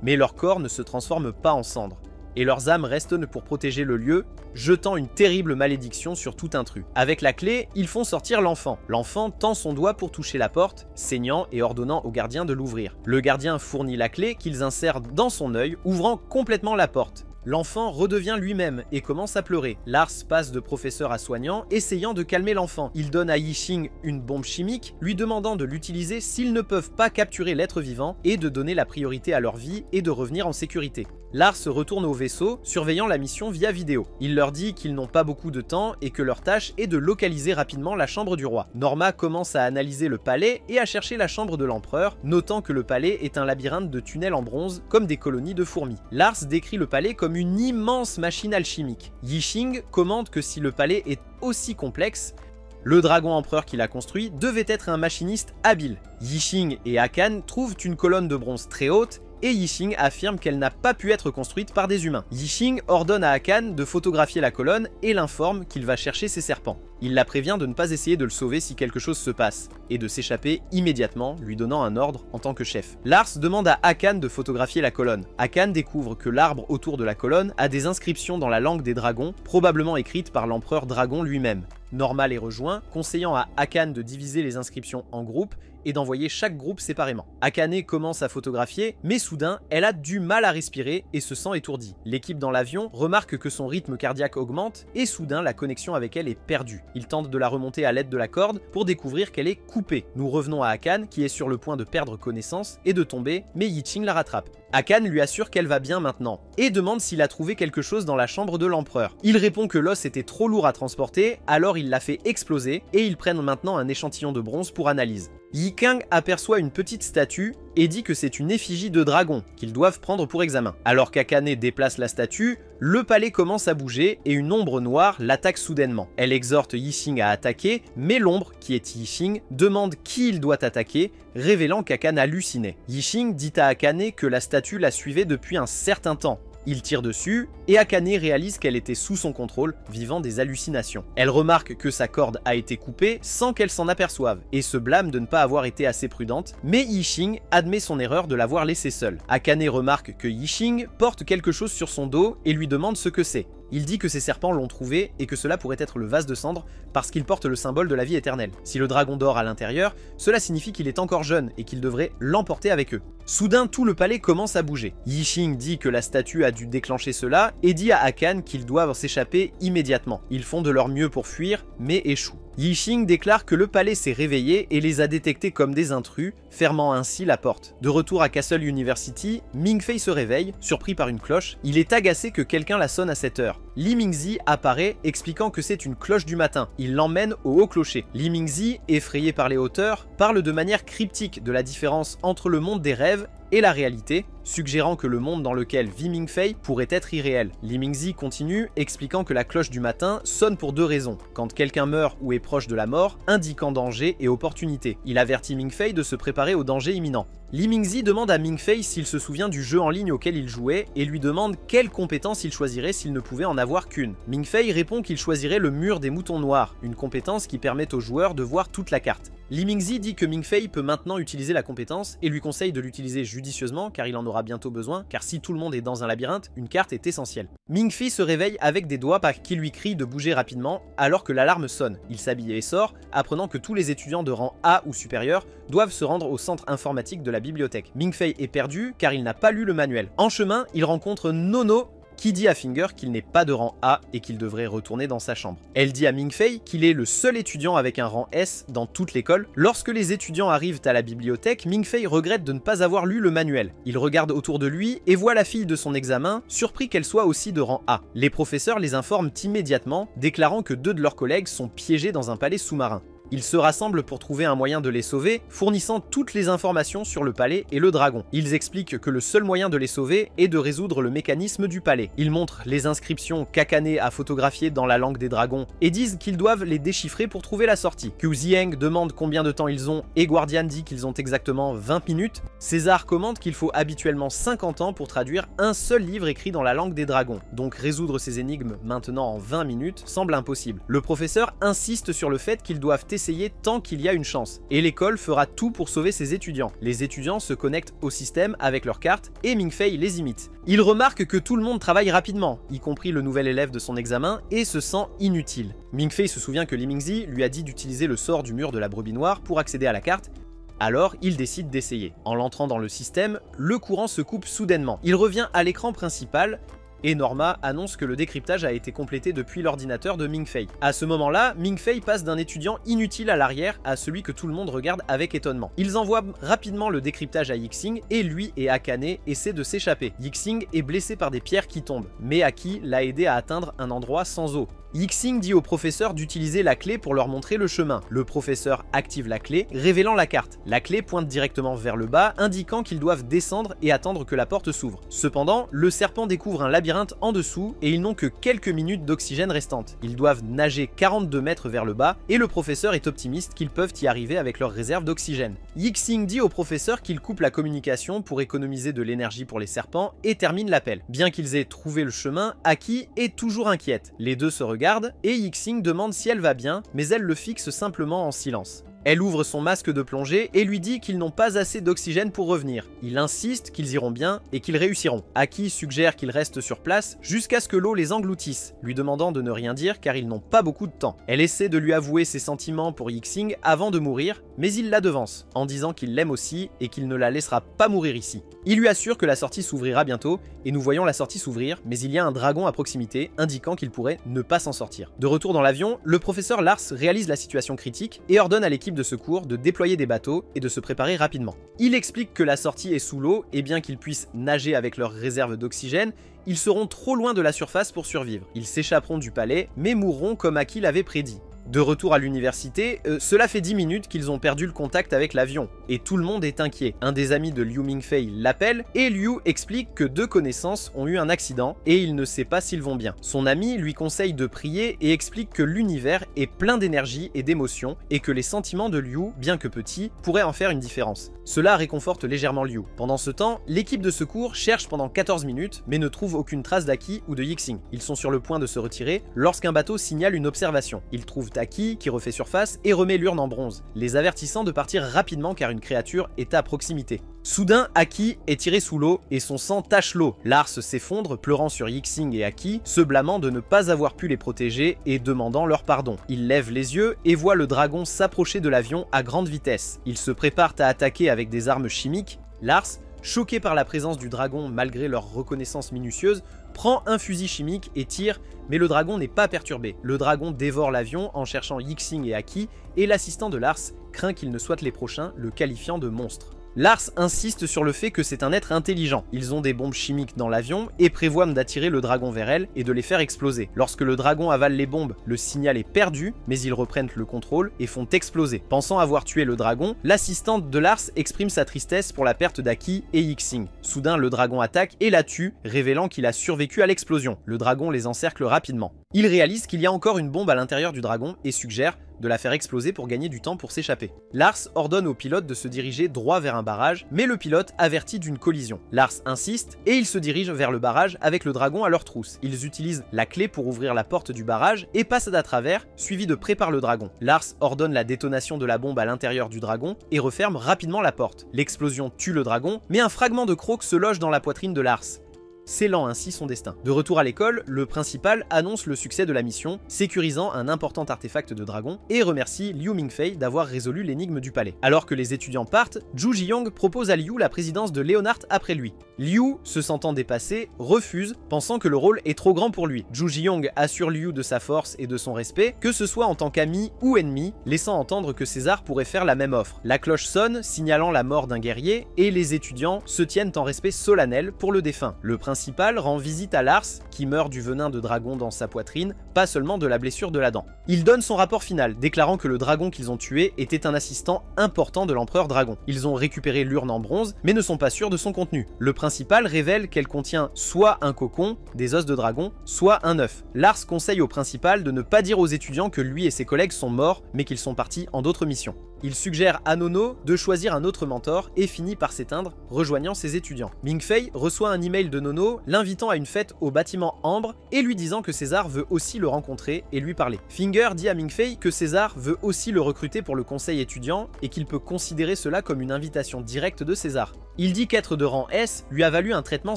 mais leur corps ne se transforme pas en cendres. Et leurs âmes restent pour protéger le lieu, jetant une terrible malédiction sur tout intrus. Avec la clé, ils font sortir l'enfant. L'enfant tend son doigt pour toucher la porte, saignant et ordonnant au gardien de l'ouvrir. Le gardien fournit la clé qu'ils insèrent dans son œil, ouvrant complètement la porte. L'enfant redevient lui-même et commence à pleurer. Lars passe de professeur à soignant, essayant de calmer l'enfant. Il donne à Yixing une bombe chimique, lui demandant de l'utiliser s'ils ne peuvent pas capturer l'être vivant et de donner la priorité à leur vie et de revenir en sécurité. Lars retourne au vaisseau, surveillant la mission via vidéo. Il leur dit qu'ils n'ont pas beaucoup de temps et que leur tâche est de localiser rapidement la chambre du roi. Norma commence à analyser le palais et à chercher la chambre de l'empereur, notant que le palais est un labyrinthe de tunnels en bronze, comme des colonies de fourmis. Lars décrit le palais comme une immense machine alchimique. Yixing commente que si le palais est aussi complexe, le dragon empereur qui l'a construit devait être un machiniste habile. Yixing et Hakan trouvent une colonne de bronze très haute et Yixing affirme qu'elle n'a pas pu être construite par des humains. Yixing ordonne à Hakan de photographier la colonne et l'informe qu'il va chercher ses serpents. Il la prévient de ne pas essayer de le sauver si quelque chose se passe, et de s'échapper immédiatement, lui donnant un ordre en tant que chef. Lars demande à Hakan de photographier la colonne. Hakan découvre que l'arbre autour de la colonne a des inscriptions dans la langue des dragons, probablement écrites par l'empereur dragon lui-même. Norma les rejoint, conseillant à Hakan de diviser les inscriptions en groupes et d'envoyer chaque groupe séparément. Akane commence à photographier, mais soudain, elle a du mal à respirer et se sent étourdie. L'équipe dans l'avion remarque que son rythme cardiaque augmente et soudain la connexion avec elle est perdue. Ils tentent de la remonter à l'aide de la corde pour découvrir qu'elle est coupée. Nous revenons à Hakan qui est sur le point de perdre connaissance et de tomber, mais Yixing la rattrape. Hakan lui assure qu'elle va bien maintenant et demande s'il a trouvé quelque chose dans la chambre de l'empereur. Il répond que l'os était trop lourd à transporter, alors il l'a fait exploser et ils prennent maintenant un échantillon de bronze pour analyse. Yixing aperçoit une petite statue et dit que c'est une effigie de dragon qu'ils doivent prendre pour examen. Alors qu'Akane déplace la statue, le palais commence à bouger et une ombre noire l'attaque soudainement. Elle exhorte Yixing à attaquer, mais l'ombre, qui est Yixing, demande qui il doit attaquer, révélant qu'Akane hallucinait. Yixing dit à Akane que la statue la suivait depuis un certain temps. Il tire dessus, et Akane réalise qu'elle était sous son contrôle, vivant des hallucinations. Elle remarque que sa corde a été coupée sans qu'elle s'en aperçoive, et se blâme de ne pas avoir été assez prudente, mais Yixing admet son erreur de l'avoir laissée seule. Akane remarque que Yixing porte quelque chose sur son dos et lui demande ce que c'est. Il dit que ses serpents l'ont trouvé et que cela pourrait être le vase de cendre parce qu'il porte le symbole de la vie éternelle. Si le dragon dort à l'intérieur, cela signifie qu'il est encore jeune et qu'il devrait l'emporter avec eux. Soudain, tout le palais commence à bouger. Yixing dit que la statue a dû déclencher cela et dit à Hakan qu'ils doivent s'échapper immédiatement. Ils font de leur mieux pour fuir, mais échouent. Yixing déclare que le palais s'est réveillé et les a détectés comme des intrus, fermant ainsi la porte. De retour à Castle University, Ming-Fei se réveille, surpris par une cloche. Il est agacé que quelqu'un la sonne à cette heure. Li Mingzi apparaît, expliquant que c'est une cloche du matin. Il l'emmène au haut clocher. Li Mingzi, effrayé par les hauteurs, parle de manière cryptique de la différence entre le monde des rêves et la réalité, suggérant que le monde dans lequel vit Ming-Fei pourrait être irréel. Li Mingzi continue, expliquant que la cloche du matin sonne pour deux raisons. Quand quelqu'un meurt ou est proche de la mort, indiquant danger et opportunité. Il avertit Ming-Fei de se préparer au danger imminent. Li Mingzi demande à Ming-Fei s'il se souvient du jeu en ligne auquel il jouait et lui demande quelle compétence il choisirait s'il ne pouvait en avoir qu'une. Ming-Fei répond qu'il choisirait le mur des moutons noirs, une compétence qui permet aux joueurs de voir toute la carte. Li Mingzi dit que Ming-Fei peut maintenant utiliser la compétence et lui conseille de l'utiliser judicieusement car il en aura bientôt besoin, car si tout le monde est dans un labyrinthe, une carte est essentielle. Ming-Fei se réveille avec des doigts qui lui crient de bouger rapidement alors que l'alarme sonne. Il s'habille et sort, apprenant que tous les étudiants de rang A ou supérieur doivent se rendre au centre informatique de la bibliothèque. Ming-Fei est perdu car il n'a pas lu le manuel. En chemin, il rencontre Nono qui dit à Finger qu'il n'est pas de rang A et qu'il devrait retourner dans sa chambre. Elle dit à Ming-Fei qu'il est le seul étudiant avec un rang S dans toute l'école. Lorsque les étudiants arrivent à la bibliothèque, Ming-Fei regrette de ne pas avoir lu le manuel. Il regarde autour de lui et voit la fille de son examen, surpris qu'elle soit aussi de rang A. Les professeurs les informent immédiatement, déclarant que deux de leurs collègues sont piégés dans un palais sous-marin. Ils se rassemblent pour trouver un moyen de les sauver, fournissant toutes les informations sur le palais et le dragon. Ils expliquent que le seul moyen de les sauver est de résoudre le mécanisme du palais. Ils montrent les inscriptions qu'Akane a photographiées dans la langue des dragons et disent qu'ils doivent les déchiffrer pour trouver la sortie. Que Zieng demande combien de temps ils ont et Guardian dit qu'ils ont exactement 20 minutes. César commente qu'il faut habituellement 50 ans pour traduire un seul livre écrit dans la langue des dragons. Donc résoudre ces énigmes maintenant en 20 minutes semble impossible. Le professeur insiste sur le fait qu'ils doivent essayer tant qu'il y a une chance, et l'école fera tout pour sauver ses étudiants. Les étudiants se connectent au système avec leurs cartes et Ming-Fei les imite. Il remarque que tout le monde travaille rapidement, y compris le nouvel élève de son examen, et se sent inutile. Ming-Fei se souvient que Li Mingzi lui a dit d'utiliser le sort du mur de la brebis noire pour accéder à la carte, alors il décide d'essayer. En l'entrant dans le système, le courant se coupe soudainement. Il revient à l'écran principal et Norma annonce que le décryptage a été complété depuis l'ordinateur de Ming-Fei. À ce moment-là, Ming-Fei passe d'un étudiant inutile à l'arrière à celui que tout le monde regarde avec étonnement. Ils envoient rapidement le décryptage à Yixing et lui et Akane essaient de s'échapper. Yixing est blessé par des pierres qui tombent, mais Aki l'a aidé à atteindre un endroit sans eau. Yixing dit au professeur d'utiliser la clé pour leur montrer le chemin. Le professeur active la clé, révélant la carte. La clé pointe directement vers le bas, indiquant qu'ils doivent descendre et attendre que la porte s'ouvre. Cependant, le serpent découvre un labyrinthe en dessous et ils n'ont que quelques minutes d'oxygène restantes. Ils doivent nager 42 mètres vers le bas et le professeur est optimiste qu'ils peuvent y arriver avec leur réserve d'oxygène. Yixing dit au professeur qu'il coupe la communication pour économiser de l'énergie pour les serpents et termine l'appel. Bien qu'ils aient trouvé le chemin, Aki est toujours inquiète. Les deux se regardent et Yixing demande si elle va bien, mais elle le fixe simplement en silence. Elle ouvre son masque de plongée et lui dit qu'ils n'ont pas assez d'oxygène pour revenir. Il insiste qu'ils iront bien et qu'ils réussiront. Aki suggère qu'ils restent sur place jusqu'à ce que l'eau les engloutisse, lui demandant de ne rien dire car ils n'ont pas beaucoup de temps. Elle essaie de lui avouer ses sentiments pour Yixing avant de mourir, mais il la devance, en disant qu'il l'aime aussi et qu'il ne la laissera pas mourir ici. Il lui assure que la sortie s'ouvrira bientôt, et nous voyons la sortie s'ouvrir, mais il y a un dragon à proximité, indiquant qu'il pourrait ne pas s'en sortir. De retour dans l'avion, le professeur Lars réalise la situation critique et ordonne à l'équipe de secours de déployer des bateaux et de se préparer rapidement. Il explique que la sortie est sous l'eau, et bien qu'ils puissent nager avec leurs réserves d'oxygène, ils seront trop loin de la surface pour survivre. Ils s'échapperont du palais, mais mourront comme Aki l'avait prédit. De retour à l'université, cela fait 10 minutes qu'ils ont perdu le contact avec l'avion, et tout le monde est inquiet. Un des amis de Liu Ming-Fei l'appelle, et Liu explique que deux connaissances ont eu un accident, et il ne sait pas s'ils vont bien. Son ami lui conseille de prier et explique que l'univers est plein d'énergie et d'émotions, et que les sentiments de Liu, bien que petits, pourraient en faire une différence. Cela réconforte légèrement Liu. Pendant ce temps, l'équipe de secours cherche pendant 14 minutes, mais ne trouve aucune trace d'Aki ou de Yixing. Ils sont sur le point de se retirer, lorsqu'un bateau signale une observation. Ils trouvent Aki qui refait surface et remet l'urne en bronze, les avertissant de partir rapidement car une créature est à proximité. Soudain, Aki est tiré sous l'eau et son sang tache l'eau. Lars s'effondre, pleurant sur Yixing et Aki, se blâmant de ne pas avoir pu les protéger et demandant leur pardon. Il lève les yeux et voit le dragon s'approcher de l'avion à grande vitesse. Ils se préparent à attaquer avec des armes chimiques. Lars, choqué par la présence du dragon malgré leur reconnaissance minutieuse, prend un fusil chimique et tire, mais le dragon n'est pas perturbé. Le dragon dévore l'avion en cherchant Yixing et Aki, et l'assistant de Lars craint qu'ils ne soient les prochains, le qualifiant de monstre. Lars insiste sur le fait que c'est un être intelligent. Ils ont des bombes chimiques dans l'avion et prévoient d'attirer le dragon vers elle et de les faire exploser. Lorsque le dragon avale les bombes, le signal est perdu, mais ils reprennent le contrôle et font exploser. Pensant avoir tué le dragon, l'assistante de Lars exprime sa tristesse pour la perte d'Aki et Yixing. Soudain, le dragon attaque et la tue, révélant qu'il a survécu à l'explosion. Le dragon les encercle rapidement. Il réalise qu'il y a encore une bombe à l'intérieur du dragon et suggère de la faire exploser pour gagner du temps pour s'échapper. Lars ordonne au pilote de se diriger droit vers un barrage, mais le pilote avertit d'une collision. Lars insiste et ils se dirigent vers le barrage avec le dragon à leur trousse. Ils utilisent la clé pour ouvrir la porte du barrage et passent à travers, suivi de prépare le dragon. Lars ordonne la détonation de la bombe à l'intérieur du dragon et referme rapidement la porte. L'explosion tue le dragon, mais un fragment de croc se loge dans la poitrine de Lars, scellant ainsi son destin. De retour à l'école, le principal annonce le succès de la mission, sécurisant un important artefact de dragon, et remercie Liu Ming-Fei d'avoir résolu l'énigme du palais. Alors que les étudiants partent, Zhu Ziyong propose à Liu la présidence de Leonhardt après lui. Liu, se sentant dépassé, refuse, pensant que le rôle est trop grand pour lui. Zhu Ziyong assure Liu de sa force et de son respect, que ce soit en tant qu'ami ou ennemi, laissant entendre que César pourrait faire la même offre. La cloche sonne, signalant la mort d'un guerrier, et les étudiants se tiennent en respect solennel pour le défunt. Le principal rend visite à Lars, qui meurt du venin de dragon dans sa poitrine, pas seulement de la blessure de la dent. Il donne son rapport final, déclarant que le dragon qu'ils ont tué était un assistant important de l'empereur dragon. Ils ont récupéré l'urne en bronze, mais ne sont pas sûrs de son contenu. Le principal révèle qu'elle contient soit un cocon, des os de dragon, soit un œuf. Lars conseille au principal de ne pas dire aux étudiants que lui et ses collègues sont morts, mais qu'ils sont partis en d'autres missions. Il suggère à Nono de choisir un autre mentor et finit par s'éteindre, rejoignant ses étudiants. Ming-Fei reçoit un email de Nono l'invitant à une fête au bâtiment Ambre et lui disant que César veut aussi le rencontrer et lui parler. Finger dit à Ming-Fei que César veut aussi le recruter pour le conseil étudiant et qu'il peut considérer cela comme une invitation directe de César. Il dit qu'être de rang S lui a valu un traitement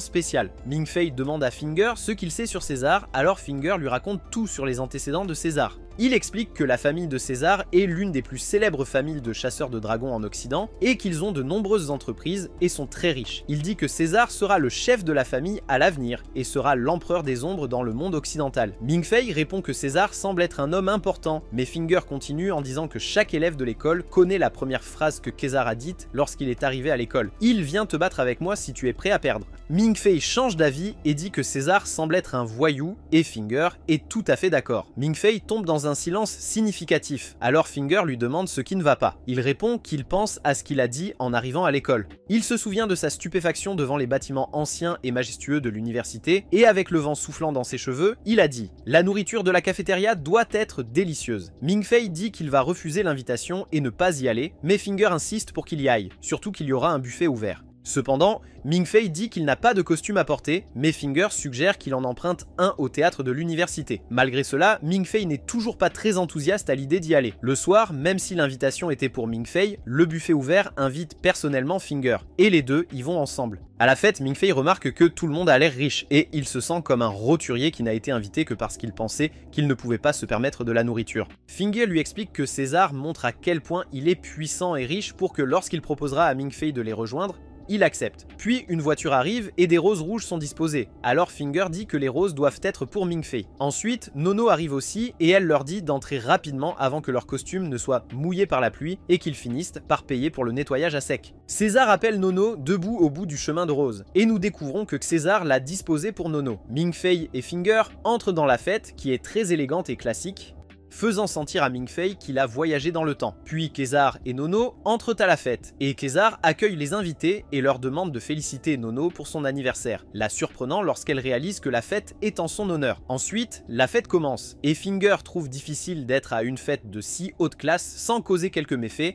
spécial. Ming-Fei demande à Finger ce qu'il sait sur César, alors Finger lui raconte tout sur les antécédents de César. Il explique que la famille de César est l'une des plus célèbres familles de chasseurs de dragons en Occident et qu'ils ont de nombreuses entreprises et sont très riches. Il dit que César sera le chef de la famille à l'avenir et sera l'empereur des ombres dans le monde occidental. Ming Fei répond que César semble être un homme important, mais Finger continue en disant que chaque élève de l'école connaît la première phrase que César a dite lorsqu'il est arrivé à l'école. Il vient te battre avec moi si tu es prêt à perdre. Ming Fei change d'avis et dit que César semble être un voyou et Finger est tout à fait d'accord. Ming Fei tombe dans un silence significatif, alors Finger lui demande ce qui ne va pas. Il répond qu'il pense à ce qu'il a dit en arrivant à l'école. Il se souvient de sa stupéfaction devant les bâtiments anciens et majestueux de l'université et avec le vent soufflant dans ses cheveux, il a dit « La nourriture de la cafétéria doit être délicieuse ». Ming Fei dit qu'il va refuser l'invitation et ne pas y aller, mais Finger insiste pour qu'il y aille, surtout qu'il y aura un buffet ouvert. Cependant, Ming Fei dit qu'il n'a pas de costume à porter, mais Finger suggère qu'il en emprunte un au théâtre de l'université. Malgré cela, Ming Fei n'est toujours pas très enthousiaste à l'idée d'y aller. Le soir, même si l'invitation était pour Ming Fei, le buffet ouvert invite personnellement Finger, et les deux y vont ensemble. À la fête, Ming Fei remarque que tout le monde a l'air riche, et il se sent comme un roturier qui n'a été invité que parce qu'il pensait qu'il ne pouvait pas se permettre de la nourriture. Finger lui explique que César montre à quel point il est puissant et riche pour que lorsqu'il proposera à Ming Fei de les rejoindre, il accepte. Puis une voiture arrive et des roses rouges sont disposées. Alors Finger dit que les roses doivent être pour Ming Fei. Ensuite, Nono arrive aussi et elle leur dit d'entrer rapidement avant que leur costume ne soit mouillé par la pluie et qu'ils finissent par payer pour le nettoyage à sec. César appelle Nono debout au bout du chemin de rose et nous découvrons que César l'a disposé pour Nono. Ming Fei et Finger entrent dans la fête qui est très élégante et classique, faisant sentir à Ming Fei qu'il a voyagé dans le temps. Puis César et Nono entrent à la fête, et César accueille les invités et leur demande de féliciter Nono pour son anniversaire, la surprenant lorsqu'elle réalise que la fête est en son honneur. Ensuite, la fête commence, et Finger trouve difficile d'être à une fête de si haute classe sans causer quelques méfaits.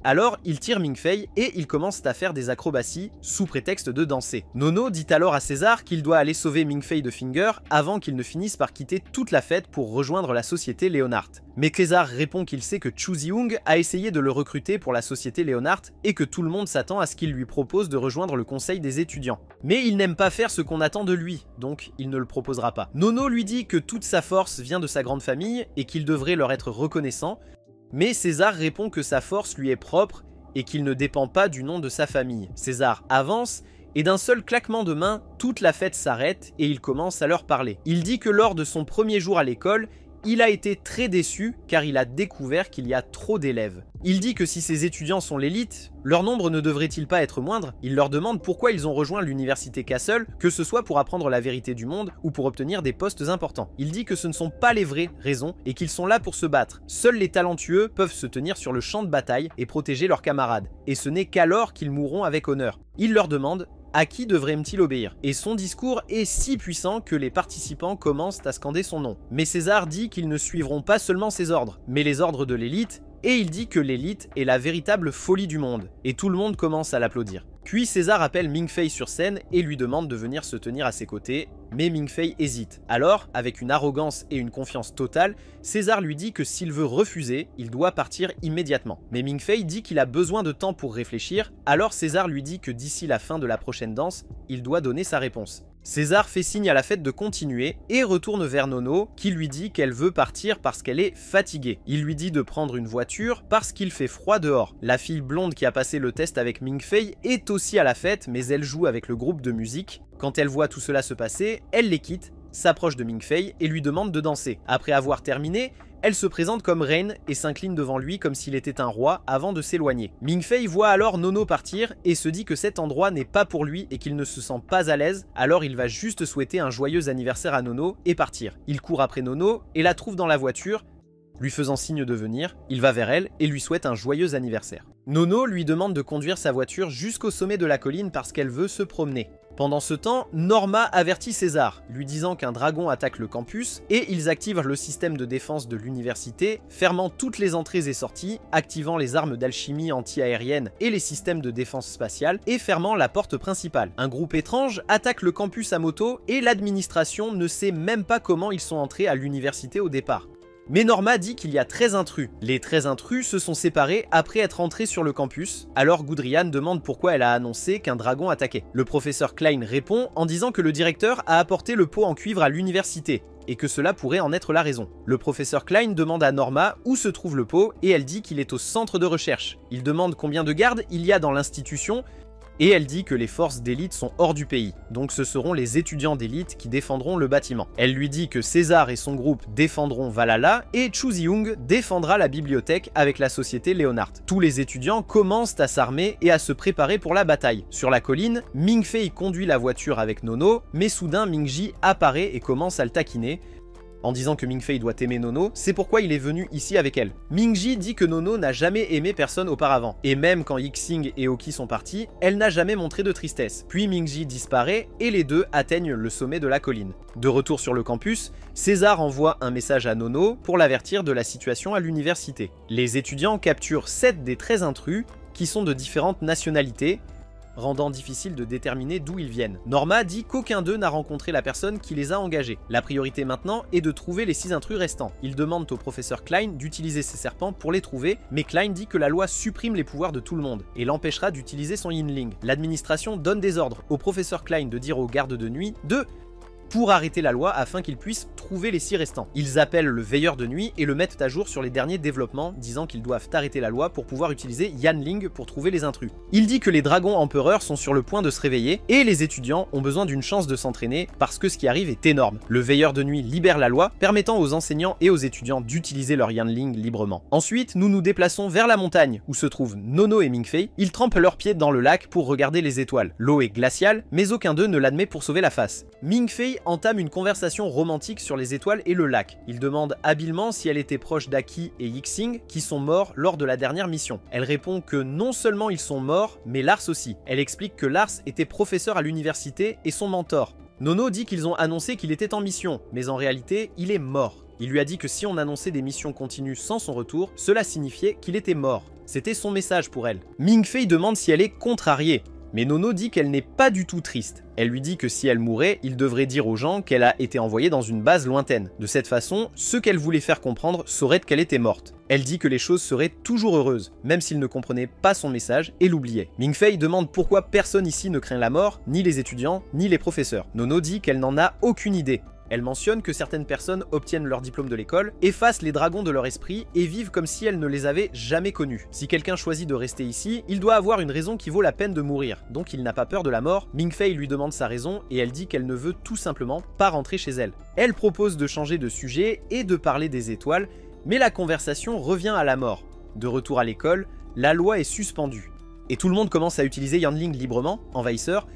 Alors, il tire Ming Fei et ils commencent à faire des acrobaties sous prétexte de danser. Nono dit alors à César qu'il doit aller sauver Ming Fei de Finger avant qu'il ne finisse par quitter toute la fête pour rejoindre la société Leonhardt. Mais César répond qu'il sait que Chu Ziyoung a essayé de le recruter pour la société Leonhardt et que tout le monde s'attend à ce qu'il lui propose de rejoindre le conseil des étudiants. Mais il n'aime pas faire ce qu'on attend de lui, donc il ne le proposera pas. Nono lui dit que toute sa force vient de sa grande famille et qu'il devrait leur être reconnaissant, mais César répond que sa force lui est propre et qu'il ne dépend pas du nom de sa famille. César avance et d'un seul claquement de main, toute la fête s'arrête et il commence à leur parler. Il dit que lors de son premier jour à l'école, il a été très déçu car il a découvert qu'il y a trop d'élèves. Il dit que si ces étudiants sont l'élite, leur nombre ne devrait-il pas être moindre? Il leur demande pourquoi ils ont rejoint l'université Castle, que ce soit pour apprendre la vérité du monde ou pour obtenir des postes importants. Il dit que ce ne sont pas les vraies raisons et qu'ils sont là pour se battre. Seuls les talentueux peuvent se tenir sur le champ de bataille et protéger leurs camarades, et ce n'est qu'alors qu'ils mourront avec honneur. Il leur demande à qui devrait-il obéir? Et son discours est si puissant que les participants commencent à scander son nom. Mais César dit qu'ils ne suivront pas seulement ses ordres, mais les ordres de l'élite, et il dit que l'élite est la véritable folie du monde, et tout le monde commence à l'applaudir. Puis César appelle Ming Fei sur scène et lui demande de venir se tenir à ses côtés, mais Ming Fei hésite. Alors, avec une arrogance et une confiance totale, César lui dit que s'il veut refuser, il doit partir immédiatement. Mais Ming Fei dit qu'il a besoin de temps pour réfléchir, alors César lui dit que d'ici la fin de la prochaine danse, il doit donner sa réponse. César fait signe à la fête de continuer et retourne vers Nono qui lui dit qu'elle veut partir parce qu'elle est fatiguée. Il lui dit de prendre une voiture parce qu'il fait froid dehors. La fille blonde qui a passé le test avec Ming Fei est aussi à la fête mais elle joue avec le groupe de musique. Quand elle voit tout cela se passer, elle les quitte, s'approche de Ming Fei et lui demande de danser. Après avoir terminé, elle se présente comme reine et s'incline devant lui comme s'il était un roi avant de s'éloigner. Ming Fei voit alors Nono partir et se dit que cet endroit n'est pas pour lui et qu'il ne se sent pas à l'aise, alors il va juste souhaiter un joyeux anniversaire à Nono et partir. Il court après Nono et la trouve dans la voiture, lui faisant signe de venir, il va vers elle et lui souhaite un joyeux anniversaire. Nono lui demande de conduire sa voiture jusqu'au sommet de la colline parce qu'elle veut se promener. Pendant ce temps, Norma avertit César, lui disant qu'un dragon attaque le campus et ils activent le système de défense de l'université, fermant toutes les entrées et sorties, activant les armes d'alchimie anti-aérienne et les systèmes de défense spatiale et fermant la porte principale. Un groupe étrange attaque le campus à moto et l'administration ne sait même pas comment ils sont entrés à l'université au départ. Mais Norma dit qu'il y a 13 intrus. Les 13 intrus se sont séparés après être entrés sur le campus, alors Gudrian demande pourquoi elle a annoncé qu'un dragon attaquait. Le professeur Klein répond en disant que le directeur a apporté le pot en cuivre à l'université, et que cela pourrait en être la raison. Le professeur Klein demande à Norma où se trouve le pot et elle dit qu'il est au centre de recherche. Il demande combien de gardes il y a dans l'institution et elle dit que les forces d'élite sont hors du pays, donc ce seront les étudiants d'élite qui défendront le bâtiment. Elle lui dit que César et son groupe défendront Valhalla et Chu Zi-young défendra la bibliothèque avec la société Leonhardt. Tous les étudiants commencent à s'armer et à se préparer pour la bataille. Sur la colline, Ming-Fei conduit la voiture avec Nono, mais soudain Ming-Ji apparaît et commence à le taquiner, en disant que Ming-Fei doit aimer Nono, c'est pourquoi il est venu ici avec elle. Ming-Ji dit que Nono n'a jamais aimé personne auparavant, et même quand Yixing et Oki sont partis, elle n'a jamais montré de tristesse. Puis Ming-Ji disparaît, et les deux atteignent le sommet de la colline. De retour sur le campus, César envoie un message à Nono pour l'avertir de la situation à l'université. Les étudiants capturent 7 des 13 intrus, qui sont de différentes nationalités, rendant difficile de déterminer d'où ils viennent. Norma dit qu'aucun d'eux n'a rencontré la personne qui les a engagés. La priorité maintenant est de trouver les 6 intrus restants. Ils demandent au professeur Klein d'utiliser ses serpents pour les trouver, mais Klein dit que la loi supprime les pouvoirs de tout le monde et l'empêchera d'utiliser son Yinling. L'administration donne des ordres au professeur Klein de dire aux gardes de nuit pour arrêter la loi afin qu'ils puissent trouver les 6 restants. Ils appellent le veilleur de nuit et le mettent à jour sur les derniers développements, disant qu'ils doivent arrêter la loi pour pouvoir utiliser Yanling pour trouver les intrus. Il dit que les dragons empereurs sont sur le point de se réveiller et les étudiants ont besoin d'une chance de s'entraîner parce que ce qui arrive est énorme. Le veilleur de nuit libère la loi, permettant aux enseignants et aux étudiants d'utiliser leur Yanling librement. Ensuite, nous nous déplaçons vers la montagne où se trouvent Nono et Ming-Fei. Ils trempent leurs pieds dans le lac pour regarder les étoiles. L'eau est glaciale, mais aucun d'eux ne l'admet pour sauver la face. Ming-Fei entame une conversation romantique sur les étoiles et le lac. Il demande habilement si elle était proche d'Aki et Yixing, qui sont morts lors de la dernière mission. Elle répond que non seulement ils sont morts, mais Lars aussi. Elle explique que Lars était professeur à l'université et son mentor. Nono dit qu'ils ont annoncé qu'il était en mission, mais en réalité, il est mort. Il lui a dit que si on annonçait des missions continues sans son retour, cela signifiait qu'il était mort. C'était son message pour elle. Ming-Fei demande si elle est contrariée. Mais Nono dit qu'elle n'est pas du tout triste. Elle lui dit que si elle mourait, il devrait dire aux gens qu'elle a été envoyée dans une base lointaine. De cette façon, ceux qu'elle voulait faire comprendre sauraient qu'elle était morte. Elle dit que les choses seraient toujours heureuses, même s'ils ne comprenaient pas son message et l'oubliaient. Ming-Fei demande pourquoi personne ici ne craint la mort, ni les étudiants, ni les professeurs. Nono dit qu'elle n'en a aucune idée. Elle mentionne que certaines personnes obtiennent leur diplôme de l'école, effacent les dragons de leur esprit et vivent comme si elles ne les avaient jamais connus. Si quelqu'un choisit de rester ici, il doit avoir une raison qui vaut la peine de mourir, donc il n'a pas peur de la mort. Ming-Fei lui demande sa raison et elle dit qu'elle ne veut tout simplement pas rentrer chez elle. Elle propose de changer de sujet et de parler des étoiles, mais la conversation revient à la mort. De retour à l'école, la loi est suspendue. Et tout le monde commence à utiliser Yanling librement, envahisseurs,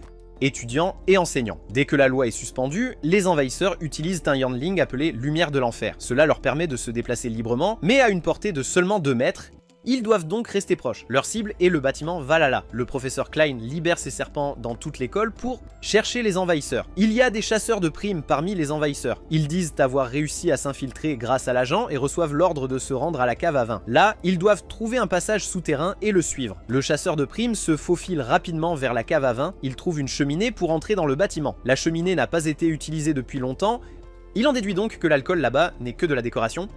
étudiants et enseignants. Dès que la loi est suspendue, les envahisseurs utilisent un Yanling appelé Lumière de l'Enfer. Cela leur permet de se déplacer librement, mais à une portée de seulement 2 mètres. Ils doivent donc rester proches. Leur cible est le bâtiment Valhalla. Le professeur Klein libère ses serpents dans toute l'école pour chercher les envahisseurs. Il y a des chasseurs de primes parmi les envahisseurs. Ils disent avoir réussi à s'infiltrer grâce à l'agent et reçoivent l'ordre de se rendre à la cave à vin. Là, ils doivent trouver un passage souterrain et le suivre. Le chasseur de primes se faufile rapidement vers la cave à vin. Il trouve une cheminée pour entrer dans le bâtiment. La cheminée n'a pas été utilisée depuis longtemps. Il en déduit donc que l'alcool là-bas n'est que de la décoration,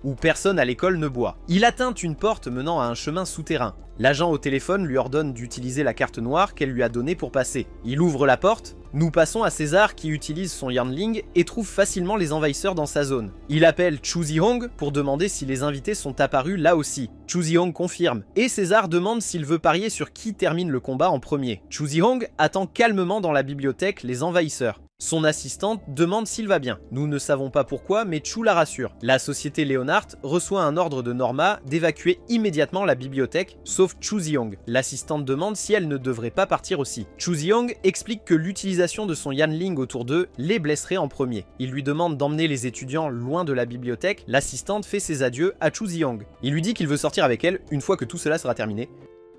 où personne à l'école ne boit. Il atteint une porte menant à un chemin souterrain. L'agent au téléphone lui ordonne d'utiliser la carte noire qu'elle lui a donnée pour passer. Il ouvre la porte. Nous passons à César qui utilise son Yanling et trouve facilement les envahisseurs dans sa zone. Il appelle Chu Zi-young pour demander si les invités sont apparus là aussi. Chu Zi-young confirme, et César demande s'il veut parier sur qui termine le combat en premier. Chu Zi-young attend calmement dans la bibliothèque les envahisseurs. Son assistante demande s'il va bien. Nous ne savons pas pourquoi, mais Chu la rassure. La société Leonhardt reçoit un ordre de Norma d'évacuer immédiatement la bibliothèque, sauf Chu Zi-young. L'assistante demande si elle ne devrait pas partir aussi. Chu Zi-young explique que l'utilisation de son Yanling autour d'eux les blesserait en premier. Il lui demande d'emmener les étudiants loin de la bibliothèque. L'assistante fait ses adieux à Chu Zi-young. Il lui dit qu'il veut sortir avec elle une fois que tout cela sera terminé.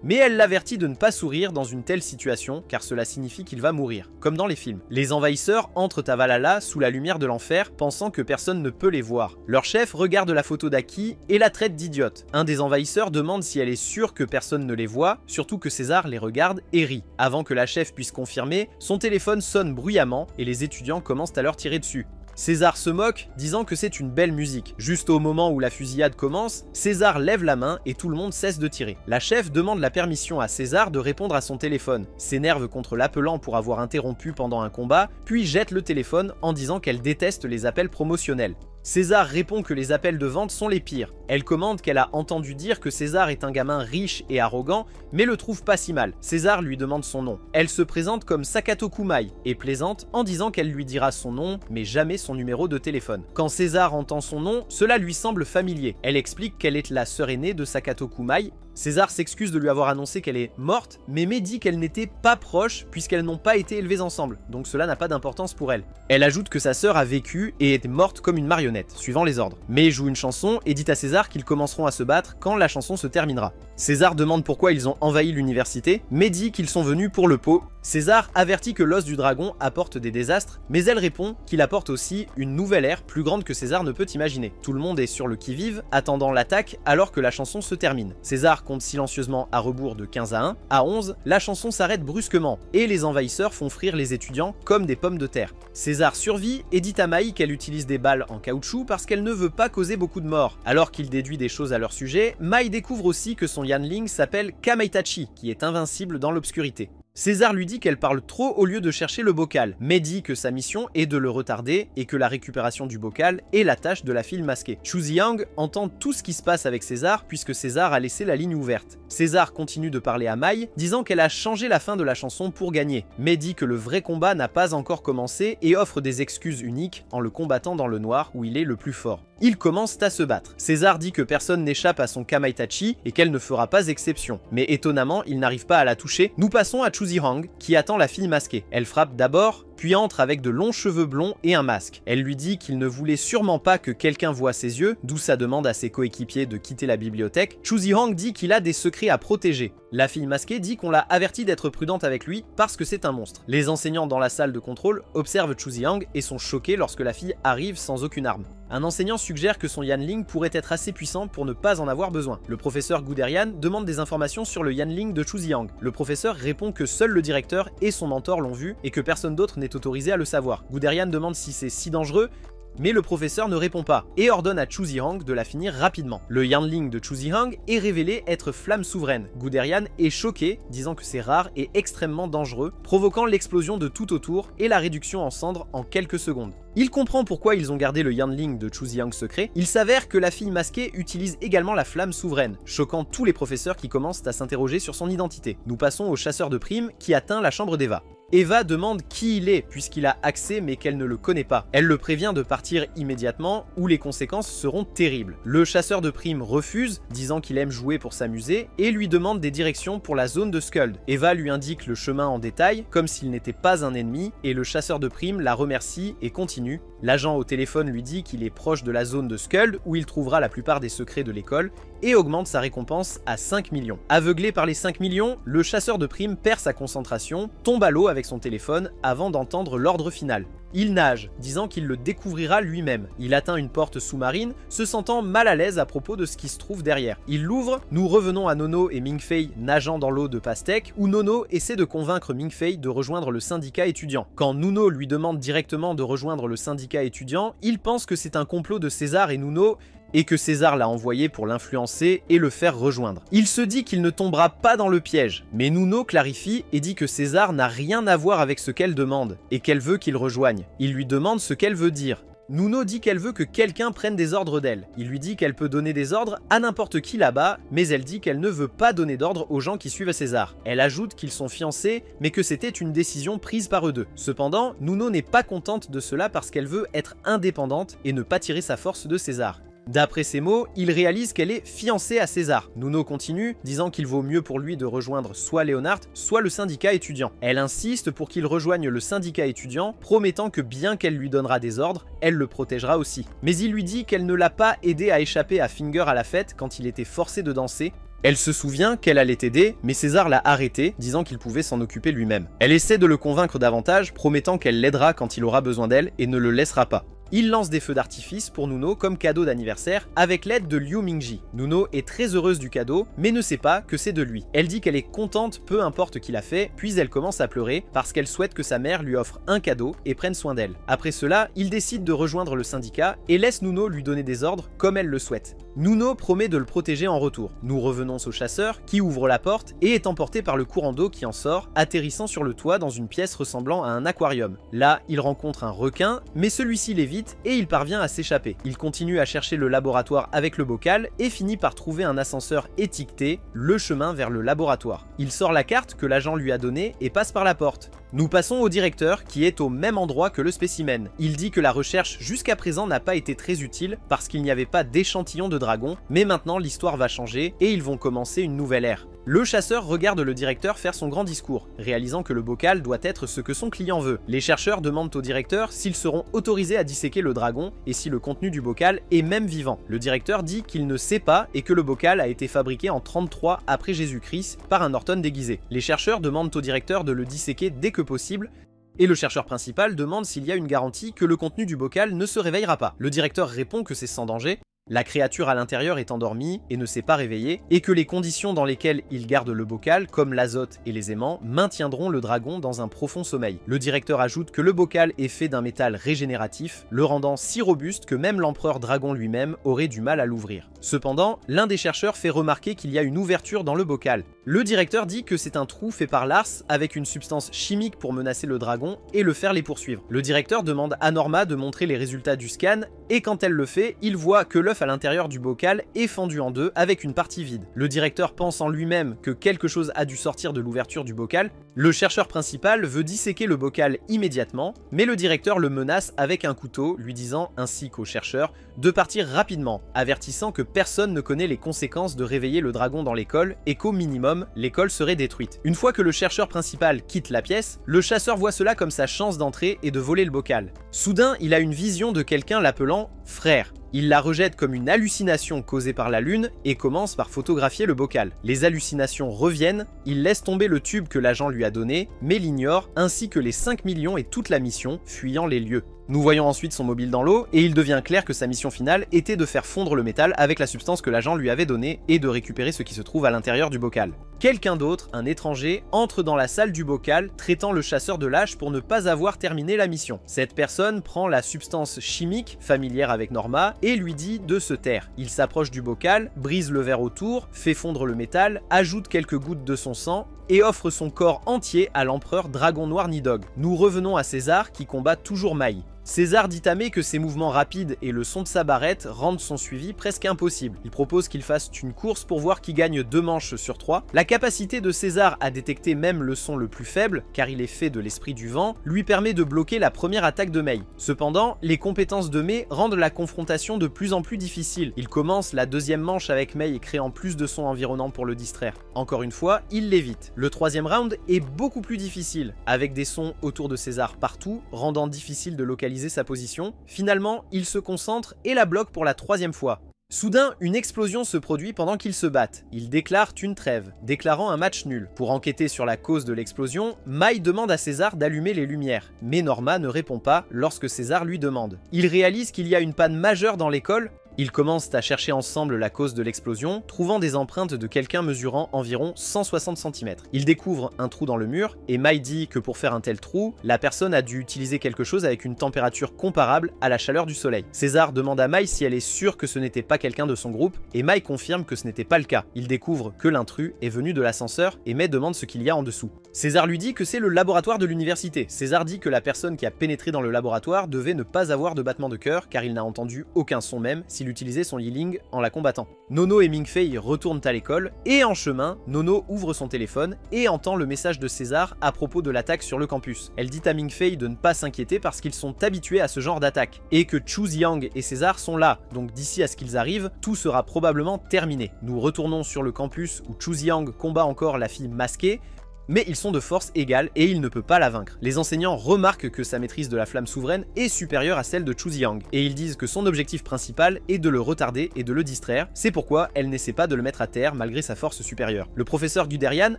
Mais elle l'avertit de ne pas sourire dans une telle situation, car cela signifie qu'il va mourir, comme dans les films. Les envahisseurs entrent à Valhalla sous la lumière de l'enfer, pensant que personne ne peut les voir. Leur chef regarde la photo d'Aki et la traite d'idiote. Un des envahisseurs demande si elle est sûre que personne ne les voit, surtout que César les regarde et rit. Avant que la chef puisse confirmer, son téléphone sonne bruyamment et les étudiants commencent à leur tirer dessus. César se moque, disant que c'est une belle musique. Juste au moment où la fusillade commence, César lève la main et tout le monde cesse de tirer. La chef demande la permission à César de répondre à son téléphone, s'énerve contre l'appelant pour avoir interrompu pendant un combat, puis jette le téléphone en disant qu'elle déteste les appels promotionnels. César répond que les appels de vente sont les pires. Elle commande qu'elle a entendu dire que César est un gamin riche et arrogant, mais le trouve pas si mal. César lui demande son nom. Elle se présente comme Sakato Kumai et plaisante en disant qu'elle lui dira son nom, mais jamais son numéro de téléphone. Quand César entend son nom, cela lui semble familier. Elle explique qu'elle est la sœur aînée de Sakato Kumai. César s'excuse de lui avoir annoncé qu'elle est morte, mais Mai dit qu'elle n'était pas proche puisqu'elles n'ont pas été élevées ensemble, donc cela n'a pas d'importance pour elle. Elle ajoute que sa sœur a vécu et est morte comme une marionnette, suivant les ordres. Mai joue une chanson et dit à César qu'ils commenceront à se battre quand la chanson se terminera. César demande pourquoi ils ont envahi l'université, Mai dit qu'ils sont venus pour le pot. César avertit que l'os du dragon apporte des désastres, mais elle répond qu'il apporte aussi une nouvelle ère plus grande que César ne peut imaginer. Tout le monde est sur le qui-vive, attendant l'attaque alors que la chanson se termine. César compte silencieusement à rebours de 15 à 1. À 11, la chanson s'arrête brusquement, et les envahisseurs font frire les étudiants comme des pommes de terre. César survit et dit à Mai qu'elle utilise des balles en caoutchouc parce qu'elle ne veut pas causer beaucoup de morts. Alors qu'il déduit des choses à leur sujet, Mai découvre aussi que son Yanling s'appelle Kamaitachi, qui est invincible dans l'obscurité. César lui dit qu'elle parle trop au lieu de chercher le bocal, mais dit que sa mission est de le retarder et que la récupération du bocal est la tâche de la fille masquée. Chu Ziyang entend tout ce qui se passe avec César puisque César a laissé la ligne ouverte. César continue de parler à Mai, disant qu'elle a changé la fin de la chanson pour gagner, mais dit que le vrai combat n'a pas encore commencé et offre des excuses uniques en le combattant dans le noir où il est le plus fort. Ils commencent à se battre. César dit que personne n'échappe à son Kamaitachi et qu'elle ne fera pas exception, mais étonnamment, il n'arrive pas à la toucher. Nous passons à Chu Ziyang qui attend la fille masquée. Elle frappe d'abord, puis entre avec de longs cheveux blonds et un masque. Elle lui dit qu'il ne voulait sûrement pas que quelqu'un voie ses yeux, d'où sa demande à ses coéquipiers de quitter la bibliothèque. Chu Ziyang dit qu'il a des secrets à protéger. La fille masquée dit qu'on l'a averti d'être prudente avec lui parce que c'est un monstre. Les enseignants dans la salle de contrôle observent Chu Ziyang et sont choqués lorsque la fille arrive sans aucune arme. Un enseignant suggère que son Yanling pourrait être assez puissant pour ne pas en avoir besoin. Le professeur Guderian demande des informations sur le Yanling de Chu Ziyang. Le professeur répond que seul le directeur et son mentor l'ont vu et que personne d'autre n'est autorisé à le savoir. Guderian demande si c'est si dangereux, mais le professeur ne répond pas et ordonne à Chu Ziyang de la finir rapidement. Le Yanling de Chu Ziyang est révélé être flamme souveraine. Guderian est choqué, disant que c'est rare et extrêmement dangereux, provoquant l'explosion de tout autour et la réduction en cendres en quelques secondes. Il comprend pourquoi ils ont gardé le Yanling de Chu Ziyang secret. Il s'avère que la fille masquée utilise également la flamme souveraine, choquant tous les professeurs qui commencent à s'interroger sur son identité. Nous passons au chasseur de primes qui atteint la chambre d'Eva. Eva demande qui il est puisqu'il a accès mais qu'elle ne le connaît pas. Elle le prévient de partir immédiatement ou les conséquences seront terribles. Le chasseur de primes refuse, disant qu'il aime jouer pour s'amuser et lui demande des directions pour la zone de Skuld. Eva lui indique le chemin en détail comme s'il n'était pas un ennemi et le chasseur de primes la remercie et continue. L'agent au téléphone lui dit qu'il est proche de la zone de Skuld où il trouvera la plupart des secrets de l'école et augmente sa récompense à 5 millions. Aveuglé par les 5 millions, le chasseur de primes perd sa concentration, tombe à l'eau avec son téléphone avant d'entendre l'ordre final. Il nage, disant qu'il le découvrira lui-même. Il atteint une porte sous-marine, se sentant mal à l'aise à propos de ce qui se trouve derrière. Il l'ouvre, nous revenons à Nono et Ming-Fei nageant dans l'eau de pastèque, où Nono essaie de convaincre Ming-Fei de rejoindre le syndicat étudiant. Quand Nuno lui demande directement de rejoindre le syndicat étudiant, il pense que c'est un complot de César et Nuno, et que César l'a envoyé pour l'influencer et le faire rejoindre. Il se dit qu'il ne tombera pas dans le piège, mais Nuno clarifie et dit que César n'a rien à voir avec ce qu'elle demande, et qu'elle veut qu'il rejoigne. Il lui demande ce qu'elle veut dire. Nuno dit qu'elle veut que quelqu'un prenne des ordres d'elle. Il lui dit qu'elle peut donner des ordres à n'importe qui là-bas, mais elle dit qu'elle ne veut pas donner d'ordre aux gens qui suivent César. Elle ajoute qu'ils sont fiancés, mais que c'était une décision prise par eux deux. Cependant, Nuno n'est pas contente de cela parce qu'elle veut être indépendante et ne pas tirer sa force de César. D'après ses mots, il réalise qu'elle est fiancée à César. Nuno continue, disant qu'il vaut mieux pour lui de rejoindre soit Leonard, soit le syndicat étudiant. Elle insiste pour qu'il rejoigne le syndicat étudiant, promettant que bien qu'elle lui donnera des ordres, elle le protégera aussi. Mais il lui dit qu'elle ne l'a pas aidé à échapper à Finger à la fête quand il était forcé de danser. Elle se souvient qu'elle allait aider, mais César l'a arrêté, disant qu'il pouvait s'en occuper lui-même. Elle essaie de le convaincre davantage, promettant qu'elle l'aidera quand il aura besoin d'elle et ne le laissera pas. Il lance des feux d'artifice pour Nuno comme cadeau d'anniversaire avec l'aide de Liu Mingji. Nuno est très heureuse du cadeau, mais ne sait pas que c'est de lui. Elle dit qu'elle est contente peu importe qui l'a fait, puis elle commence à pleurer parce qu'elle souhaite que sa mère lui offre un cadeau et prenne soin d'elle. Après cela, il décide de rejoindre le syndicat et laisse Nuno lui donner des ordres comme elle le souhaite. Nuno promet de le protéger en retour. Nous revenons au chasseur qui ouvre la porte et est emporté par le courant d'eau qui en sort, atterrissant sur le toit dans une pièce ressemblant à un aquarium. Là, il rencontre un requin, mais celui-ci l'évite et il parvient à s'échapper. Il continue à chercher le laboratoire avec le bocal et finit par trouver un ascenseur étiqueté, le chemin vers le laboratoire. Il sort la carte que l'agent lui a donnée et passe par la porte. Nous passons au directeur qui est au même endroit que le spécimen. Il dit que la recherche jusqu'à présent n'a pas été très utile parce qu'il n'y avait pas d'échantillon de dragon, mais maintenant l'histoire va changer et ils vont commencer une nouvelle ère. Le chasseur regarde le directeur faire son grand discours, réalisant que le bocal doit être ce que son client veut. Les chercheurs demandent au directeur s'ils seront autorisés à disséquer le dragon et si le contenu du bocal est même vivant. Le directeur dit qu'il ne sait pas et que le bocal a été fabriqué en 33 après Jésus-Christ par un Norton déguisé. Les chercheurs demandent au directeur de le disséquer dès que possible, et le chercheur principal demande s'il y a une garantie que le contenu du bocal ne se réveillera pas. Le directeur répond que c'est sans danger, la créature à l'intérieur est endormie et ne s'est pas réveillée, et que les conditions dans lesquelles il garde le bocal, comme l'azote et les aimants, maintiendront le dragon dans un profond sommeil. Le directeur ajoute que le bocal est fait d'un métal régénératif, le rendant si robuste que même l'empereur dragon lui-même aurait du mal à l'ouvrir. Cependant, l'un des chercheurs fait remarquer qu'il y a une ouverture dans le bocal. Le directeur dit que c'est un trou fait par Lars avec une substance chimique pour menacer le dragon et le faire les poursuivre. Le directeur demande à Norma de montrer les résultats du scan, et quand elle le fait, il voit que l'œuf à l'intérieur du bocal est fendu en deux avec une partie vide. Le directeur pense en lui-même que quelque chose a dû sortir de l'ouverture du bocal. Le chercheur principal veut disséquer le bocal immédiatement, mais le directeur le menace avec un couteau, lui disant, ainsi qu'au chercheur, de partir rapidement, avertissant que personne ne connaît les conséquences de réveiller le dragon dans l'école et qu'au minimum, l'école serait détruite. Une fois que le chercheur principal quitte la pièce, le chasseur voit cela comme sa chance d'entrer et de voler le bocal. Soudain, il a une vision de quelqu'un l'appelant « frère ». Il la rejette comme une hallucination causée par la lune et commence par photographier le bocal. Les hallucinations reviennent, il laisse tomber le tube que l'agent lui a donné, mais l'ignore, ainsi que les 5 millions et toute la mission, fuyant les lieux. Nous voyons ensuite son mobile dans l'eau, et il devient clair que sa mission finale était de faire fondre le métal avec la substance que l'agent lui avait donnée et de récupérer ce qui se trouve à l'intérieur du bocal. Quelqu'un d'autre, un étranger, entre dans la salle du bocal, traitant le chasseur de lâche pour ne pas avoir terminé la mission. Cette personne prend la substance chimique, familière avec Norma, et lui dit de se taire. Il s'approche du bocal, brise le verre autour, fait fondre le métal, ajoute quelques gouttes de son sang, et offre son corps entier à l'empereur Dragon Noir Nidhogg. Nous revenons à César qui combat toujours Mai. César dit à Mai que ses mouvements rapides et le son de sa barrette rendent son suivi presque impossible. Il propose qu'il fasse une course pour voir qui gagne 2 manches sur 3. La capacité de César à détecter même le son le plus faible, car il est fait de l'esprit du vent, lui permet de bloquer la première attaque de Mai. Cependant, les compétences de Mai rendent la confrontation de plus en plus difficile. Il commence la 2e manche avec Mai créant plus de sons environnants pour le distraire. Encore une fois, il l'évite. Le 3e round est beaucoup plus difficile, avec des sons autour de César partout, rendant difficile de localiser sa position. Finalement, il se concentre et la bloque pour la 3e fois. Soudain, une explosion se produit pendant qu'ils se battent. Ils déclarent une trêve, déclarant un match nul. Pour enquêter sur la cause de l'explosion, Mai demande à César d'allumer les lumières, mais Norma ne répond pas lorsque César lui demande. Il réalise qu'il y a une panne majeure dans l'école. Ils commencent à chercher ensemble la cause de l'explosion, trouvant des empreintes de quelqu'un mesurant environ 160 cm. Ils découvrent un trou dans le mur, et Mai dit que pour faire un tel trou, la personne a dû utiliser quelque chose avec une température comparable à la chaleur du soleil. César demande à Mai si elle est sûre que ce n'était pas quelqu'un de son groupe, et Mai confirme que ce n'était pas le cas. Il découvre que l'intrus est venu de l'ascenseur, et Mai demande ce qu'il y a en dessous. César lui dit que c'est le laboratoire de l'université. César dit que la personne qui a pénétré dans le laboratoire devait ne pas avoir de battement de cœur, car il n'a entendu aucun son même s'il utilisait son Yiling en la combattant. Nono et Ming-Fei retournent à l'école, et en chemin, Nono ouvre son téléphone et entend le message de César à propos de l'attaque sur le campus. Elle dit à Ming-Fei de ne pas s'inquiéter parce qu'ils sont habitués à ce genre d'attaque, et que Chu Xiang et César sont là, donc d'ici à ce qu'ils arrivent, tout sera probablement terminé. Nous retournons sur le campus où Chu Xiang combat encore la fille masquée, mais ils sont de force égale et il ne peut pas la vaincre. Les enseignants remarquent que sa maîtrise de la flamme souveraine est supérieure à celle de Chu Xiang, et ils disent que son objectif principal est de le retarder et de le distraire, c'est pourquoi elle n'essaie pas de le mettre à terre malgré sa force supérieure. Le professeur Guderian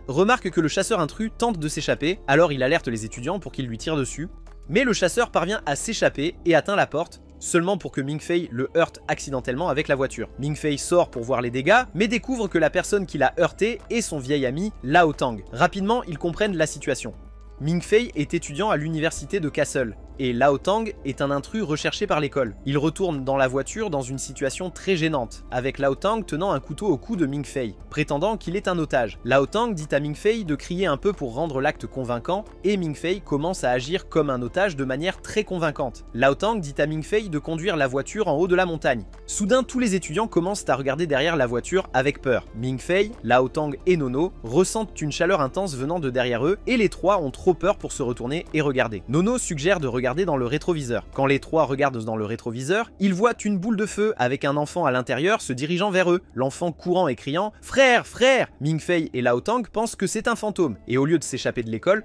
remarque que le chasseur intrus tente de s'échapper, alors il alerte les étudiants pour qu'ils lui tirent dessus, mais le chasseur parvient à s'échapper et atteint la porte, seulement pour que Ming-Fei le heurte accidentellement avec la voiture. Ming-Fei sort pour voir les dégâts, mais découvre que la personne qui l'a heurté est son vieil ami, Lao Tang. Rapidement, ils comprennent la situation. Ming-Fei est étudiant à l'université de Kassel, et Lao Tang est un intrus recherché par l'école. Il retourne dans la voiture dans une situation très gênante, avec Lao Tang tenant un couteau au cou de Ming-Fei, prétendant qu'il est un otage. Lao Tang dit à Ming-Fei de crier un peu pour rendre l'acte convaincant, et Ming-Fei commence à agir comme un otage de manière très convaincante. Lao Tang dit à Ming-Fei de conduire la voiture en haut de la montagne. Soudain, tous les étudiants commencent à regarder derrière la voiture avec peur. Ming-Fei, Lao Tang et Nono ressentent une chaleur intense venant de derrière eux, et les trois ont trop peur pour se retourner et regarder. Nono suggère de regarder dans le rétroviseur. Quand les trois regardent dans le rétroviseur, ils voient une boule de feu avec un enfant à l'intérieur se dirigeant vers eux. L'enfant courant et criant « Frère, frère !» Ming-Fei et Lao Tang pensent que c'est un fantôme, et au lieu de s'échapper de l'école,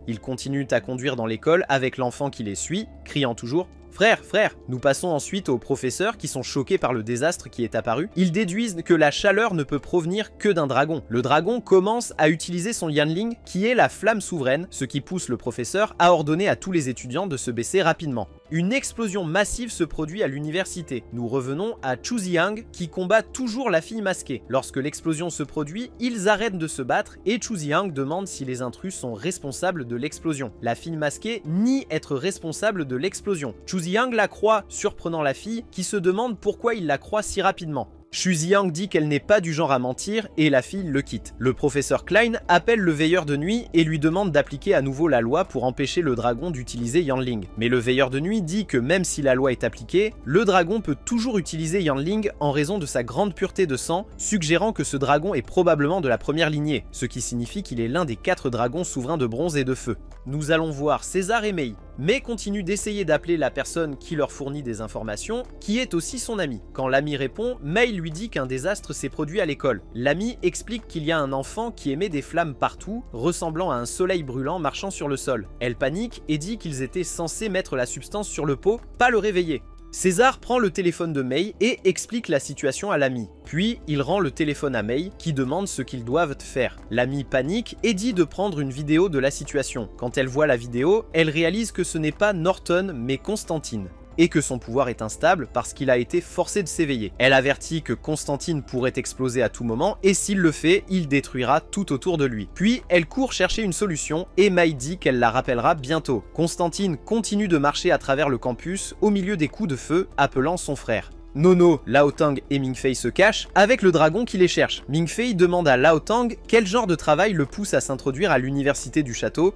ils continuent à conduire dans l'école avec l'enfant qui les suit, criant toujours « Frère, frère !» Nous passons ensuite aux professeurs qui sont choqués par le désastre qui est apparu. Ils déduisent que la chaleur ne peut provenir que d'un dragon. Le dragon commence à utiliser son Yanling qui est la flamme souveraine, ce qui pousse le professeur à ordonner à tous les étudiants de se baisser rapidement. Une explosion massive se produit à l'université. Nous revenons à Chu Ziyang qui combat toujours la fille masquée. Lorsque l'explosion se produit, ils arrêtent de se battre et Chu Ziyang demande si les intrus sont responsables de l'explosion. La fille masquée nie être responsable de l'explosion. Chu Ziyang la croit, surprenant la fille qui se demande pourquoi il la croit si rapidement. Chu Ziyang dit qu'elle n'est pas du genre à mentir et la fille le quitte. Le professeur Klein appelle le veilleur de nuit et lui demande d'appliquer à nouveau la loi pour empêcher le dragon d'utiliser Yanling. Mais le veilleur de nuit dit que même si la loi est appliquée, le dragon peut toujours utiliser Yanling en raison de sa grande pureté de sang, suggérant que ce dragon est probablement de la première lignée, ce qui signifie qu'il est l'un des 4 dragons souverains de bronze et de feu. Nous allons voir César et Mei, mais continuent d'essayer d'appeler la personne qui leur fournit des informations, qui est aussi son ami. Quand l'ami répond, Mei lui dit qu'un désastre s'est produit à l'école. L'ami explique qu'il y a un enfant qui émet des flammes partout, ressemblant à un soleil brûlant marchant sur le sol. Elle panique et dit qu'ils étaient censés mettre la substance sur le pot, pas le réveiller. César prend le téléphone de Mei et explique la situation à l'ami. Puis, il rend le téléphone à Mei qui demande ce qu'ils doivent faire. L'ami panique et dit de prendre une vidéo de la situation. Quand elle voit la vidéo, elle réalise que ce n'est pas Norton mais Constantine, et que son pouvoir est instable parce qu'il a été forcé de s'éveiller. Elle avertit que Constantine pourrait exploser à tout moment et s'il le fait, il détruira tout autour de lui. Puis elle court chercher une solution et Mei dit qu'elle la rappellera bientôt. Constantine continue de marcher à travers le campus au milieu des coups de feu, appelant son frère. Nono, Lao Tang et Ming-Fei se cachent avec le dragon qui les cherche. Ming-Fei demande à Lao Tang quel genre de travail le pousse à s'introduire à l'université du château,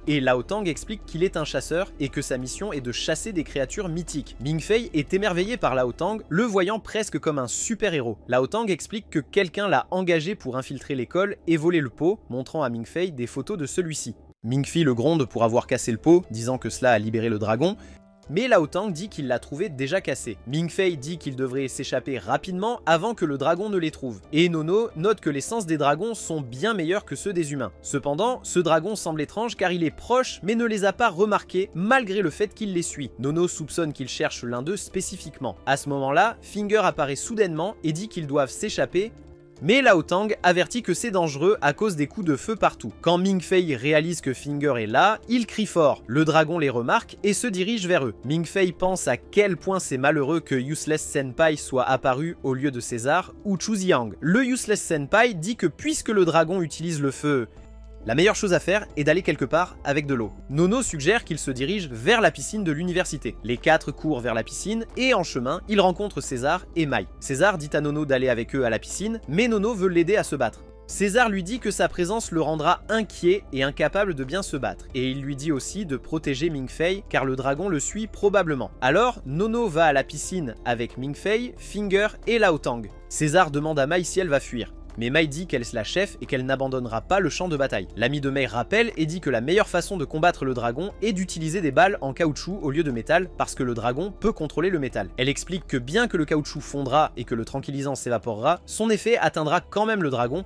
et Lao Tang explique qu'il est un chasseur et que sa mission est de chasser des créatures mythiques. Ming-Fei est émerveillé par Lao Tang, le voyant presque comme un super-héros. Lao Tang explique que quelqu'un l'a engagé pour infiltrer l'école et voler le pot, montrant à Ming-Fei des photos de celui-ci. Ming-Fei le gronde pour avoir cassé le pot, disant que cela a libéré le dragon, mais Lao Tang dit qu'il l'a trouvé déjà cassé. Ming-Fei dit qu'il devrait s'échapper rapidement avant que le dragon ne les trouve. Et Nono note que les sens des dragons sont bien meilleurs que ceux des humains. Cependant, ce dragon semble étrange car il est proche mais ne les a pas remarqués malgré le fait qu'il les suit. Nono soupçonne qu'il cherche l'un d'eux spécifiquement. À ce moment-là, Finger apparaît soudainement et dit qu'ils doivent s'échapper, mais Lao Tang avertit que c'est dangereux à cause des coups de feu partout. Quand Ming-Fei réalise que Finger est là, il crie fort. Le dragon les remarque et se dirige vers eux. Ming-Fei pense à quel point c'est malheureux que Useless Senpai soit apparu au lieu de César ou Chu Ziyang. Le Useless Senpai dit que puisque le dragon utilise le feu, la meilleure chose à faire est d'aller quelque part avec de l'eau. Nono suggère qu'il se dirige vers la piscine de l'université. Les 4 courent vers la piscine et en chemin, ils rencontrent César et Mei. César dit à Nono d'aller avec eux à la piscine, mais Nono veut l'aider à se battre. César lui dit que sa présence le rendra inquiet et incapable de bien se battre, et il lui dit aussi de protéger Ming-Fei car le dragon le suit probablement. Alors, Nono va à la piscine avec Ming-Fei, Finger et Lao Tang. César demande à Mei si elle va fuir. Mais Mei dit qu'elle est la chef et qu'elle n'abandonnera pas le champ de bataille. L'ami de Mei rappelle et dit que la meilleure façon de combattre le dragon est d'utiliser des balles en caoutchouc au lieu de métal parce que le dragon peut contrôler le métal. Elle explique que bien que le caoutchouc fondra et que le tranquillisant s'évaporera, son effet atteindra quand même le dragon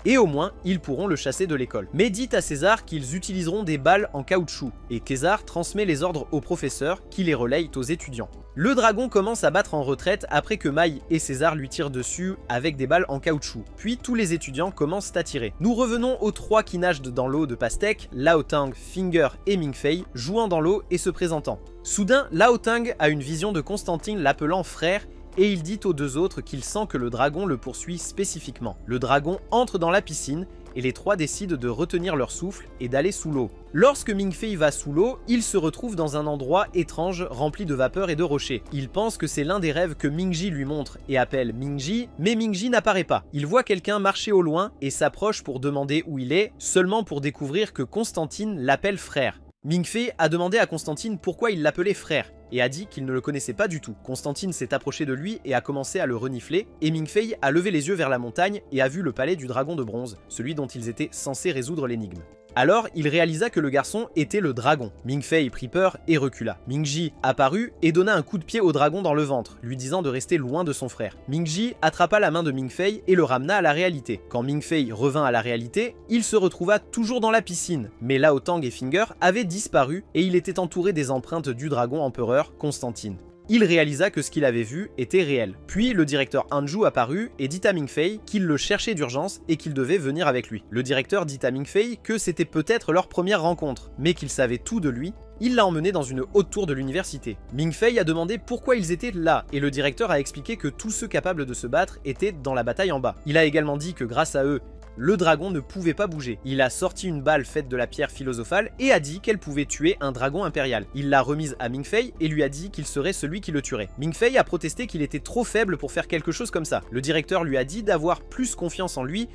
et au moins ils pourront le chasser de l'école. Mais dites à César qu'ils utiliseront des balles en caoutchouc, et César transmet les ordres au professeur qui les relaye aux étudiants. Le dragon commence à battre en retraite après que Mai et César lui tirent dessus avec des balles en caoutchouc. Puis tous les étudiants commencent à tirer. Nous revenons aux 3 qui nagent dans l'eau de pastèque, Lao Tang, Finger et Ming Fei, jouant dans l'eau et se présentant. Soudain, Lao Tang a une vision de Constantine l'appelant frère, et il dit aux 2 autres qu'il sent que le dragon le poursuit spécifiquement. Le dragon entre dans la piscine, et les 3 décident de retenir leur souffle et d'aller sous l'eau. Lorsque Ming Fei va sous l'eau, il se retrouve dans un endroit étrange rempli de vapeur et de rochers. Il pense que c'est l'un des rêves que Mingji lui montre et appelle Mingji, mais Mingji n'apparaît pas. Il voit quelqu'un marcher au loin et s'approche pour demander où il est, seulement pour découvrir que Constantine l'appelle frère. Ming Fei a demandé à Constantine pourquoi il l'appelait frère, et a dit qu'il ne le connaissait pas du tout. Constantine s'est approché de lui et a commencé à le renifler, et Ming Fei a levé les yeux vers la montagne et a vu le palais du dragon de bronze, celui dont ils étaient censés résoudre l'énigme. Alors, il réalisa que le garçon était le dragon. Ming Fei prit peur et recula. Mingji apparut et donna un coup de pied au dragon dans le ventre, lui disant de rester loin de son frère. Mingji attrapa la main de Ming Fei et le ramena à la réalité. Quand Ming Fei revint à la réalité, il se retrouva toujours dans la piscine, mais Lao Tang et Finger avaient disparu et il était entouré des empreintes du dragon empereur, Constantine. Il réalisa que ce qu'il avait vu était réel. Puis le directeur Hanju apparut et dit à Ming Fei qu'il le cherchait d'urgence et qu'il devait venir avec lui. Le directeur dit à Ming Fei que c'était peut-être leur première rencontre, mais qu'il savait tout de lui. Il l'a emmené dans une haute tour de l'université. Ming Fei a demandé pourquoi ils étaient là, et le directeur a expliqué que tous ceux capables de se battre étaient dans la bataille en bas. Il a également dit que grâce à eux, le dragon ne pouvait pas bouger. Il a sorti une balle faite de la pierre philosophale et a dit qu'elle pouvait tuer un dragon impérial. Il l'a remise à Ming Fei et lui a dit qu'il serait celui qui le tuerait. Ming Fei a protesté qu'il était trop faible pour faire quelque chose comme ça. Le directeur lui a dit d'avoir plus confiance en lui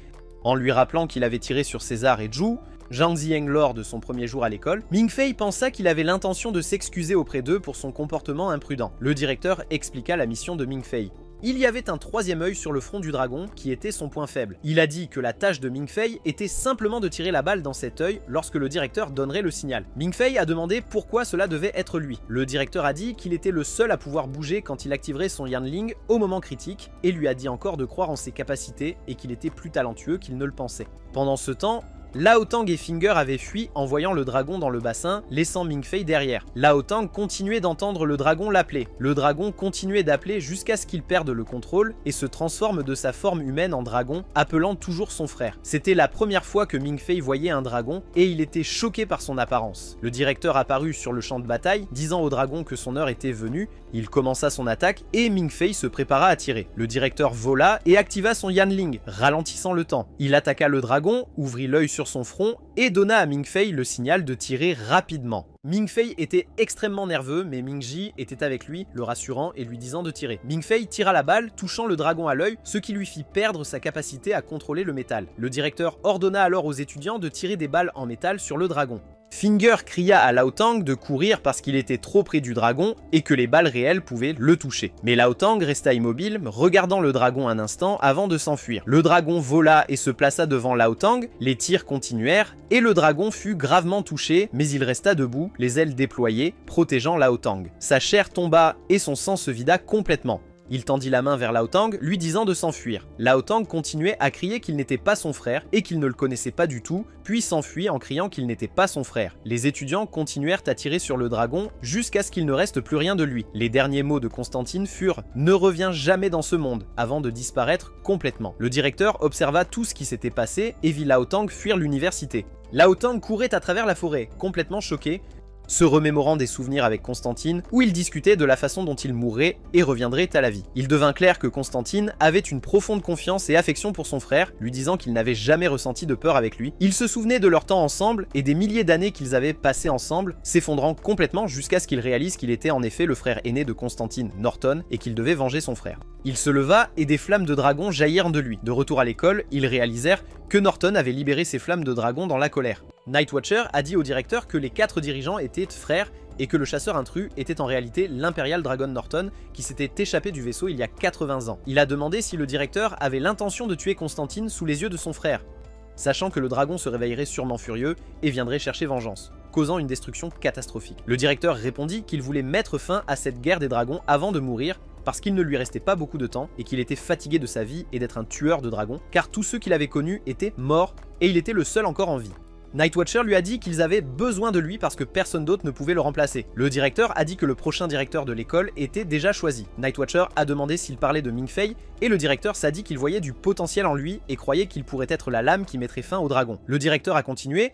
rappelant qu'il avait tiré sur César et Zhu, Zhang Zieng lors de son premier jour à l'école. Ming Fei pensa qu'il avait l'intention de s'excuser auprès d'eux pour son comportement imprudent. Le directeur expliqua la mission de Ming Fei. Il y avait un 3e œil sur le front du dragon qui était son point faible. Il a dit que la tâche de Ming Fei était simplement de tirer la balle dans cet œil lorsque le directeur donnerait le signal. Ming Fei a demandé pourquoi cela devait être lui. Le directeur a dit qu'il était le seul à pouvoir bouger quand il activerait son Yanling au moment critique et lui a dit encore de croire en ses capacités et qu'il était plus talentueux qu'il ne le pensait. Pendant ce temps, Lao Tang et Finger avaient fui en voyant le dragon dans le bassin, laissant Ming Fei derrière. Lao Tang continuait d'entendre le dragon l'appeler. Le dragon continuait d'appeler jusqu'à ce qu'il perde le contrôle et se transforme de sa forme humaine en dragon, appelant toujours son frère. C'était la première fois que Ming Fei voyait un dragon et il était choqué par son apparence. Le directeur apparut sur le champ de bataille, disant au dragon que son heure était venue. Il commença son attaque et Ming Fei se prépara à tirer. Le directeur vola et activa son Yanling, ralentissant le temps. Il attaqua le dragon, ouvrit l'œil sur son front et donna à Ming Fei le signal de tirer rapidement. Ming Fei était extrêmement nerveux, mais Mingji était avec lui, le rassurant et lui disant de tirer. Ming Fei tira la balle, touchant le dragon à l'œil, ce qui lui fit perdre sa capacité à contrôler le métal. Le directeur ordonna alors aux étudiants de tirer des balles en métal sur le dragon. Finger cria à Lao Tang de courir parce qu'il était trop près du dragon et que les balles réelles pouvaient le toucher. Mais Lao Tang resta immobile, regardant le dragon un instant avant de s'enfuir. Le dragon vola et se plaça devant Lao Tang, les tirs continuèrent et le dragon fut gravement touché, mais il resta debout, les ailes déployées, protégeant Lao Tang. Sa chair tomba et son sang se vida complètement. Il tendit la main vers Lao Tang, lui disant de s'enfuir. Lao Tang continuait à crier qu'il n'était pas son frère et qu'il ne le connaissait pas du tout, puis s'enfuit en criant qu'il n'était pas son frère. Les étudiants continuèrent à tirer sur le dragon jusqu'à ce qu'il ne reste plus rien de lui. Les derniers mots de Constantine furent « Ne reviens jamais dans ce monde » avant de disparaître complètement. Le directeur observa tout ce qui s'était passé et vit Lao Tang fuir l'université. Lao Tang courait à travers la forêt, complètement choqué, se remémorant des souvenirs avec Constantine, où il discutait de la façon dont il mourrait et reviendrait à la vie. Il devint clair que Constantine avait une profonde confiance et affection pour son frère, lui disant qu'il n'avait jamais ressenti de peur avec lui. Il se souvenait de leur temps ensemble et des milliers d'années qu'ils avaient passées ensemble, s'effondrant complètement jusqu'à ce qu'il réalise qu'il était en effet le frère aîné de Constantine, Norton, et qu'il devait venger son frère. Il se leva et des flammes de dragon jaillirent de lui. De retour à l'école, ils réalisèrent que Norton avait libéré ses flammes de dragon dans la colère. Nightwatcher a dit au directeur que les 4 dirigeants étaient frères et que le chasseur intrus était en réalité l'Imperial Dragon Norton qui s'était échappé du vaisseau il y a 80 ans. Il a demandé si le directeur avait l'intention de tuer Constantine sous les yeux de son frère, sachant que le dragon se réveillerait sûrement furieux et viendrait chercher vengeance, causant une destruction catastrophique. Le directeur répondit qu'il voulait mettre fin à cette guerre des dragons avant de mourir parce qu'il ne lui restait pas beaucoup de temps et qu'il était fatigué de sa vie et d'être un tueur de dragons, car tous ceux qu'il avait connus étaient morts et il était le seul encore en vie. Nightwatcher lui a dit qu'ils avaient besoin de lui parce que personne d'autre ne pouvait le remplacer. Le directeur a dit que le prochain directeur de l'école était déjà choisi. Nightwatcher a demandé s'il parlait de Ming Fei et le directeur s'est dit qu'il voyait du potentiel en lui et croyait qu'il pourrait être la lame qui mettrait fin au dragon. Le directeur a continué,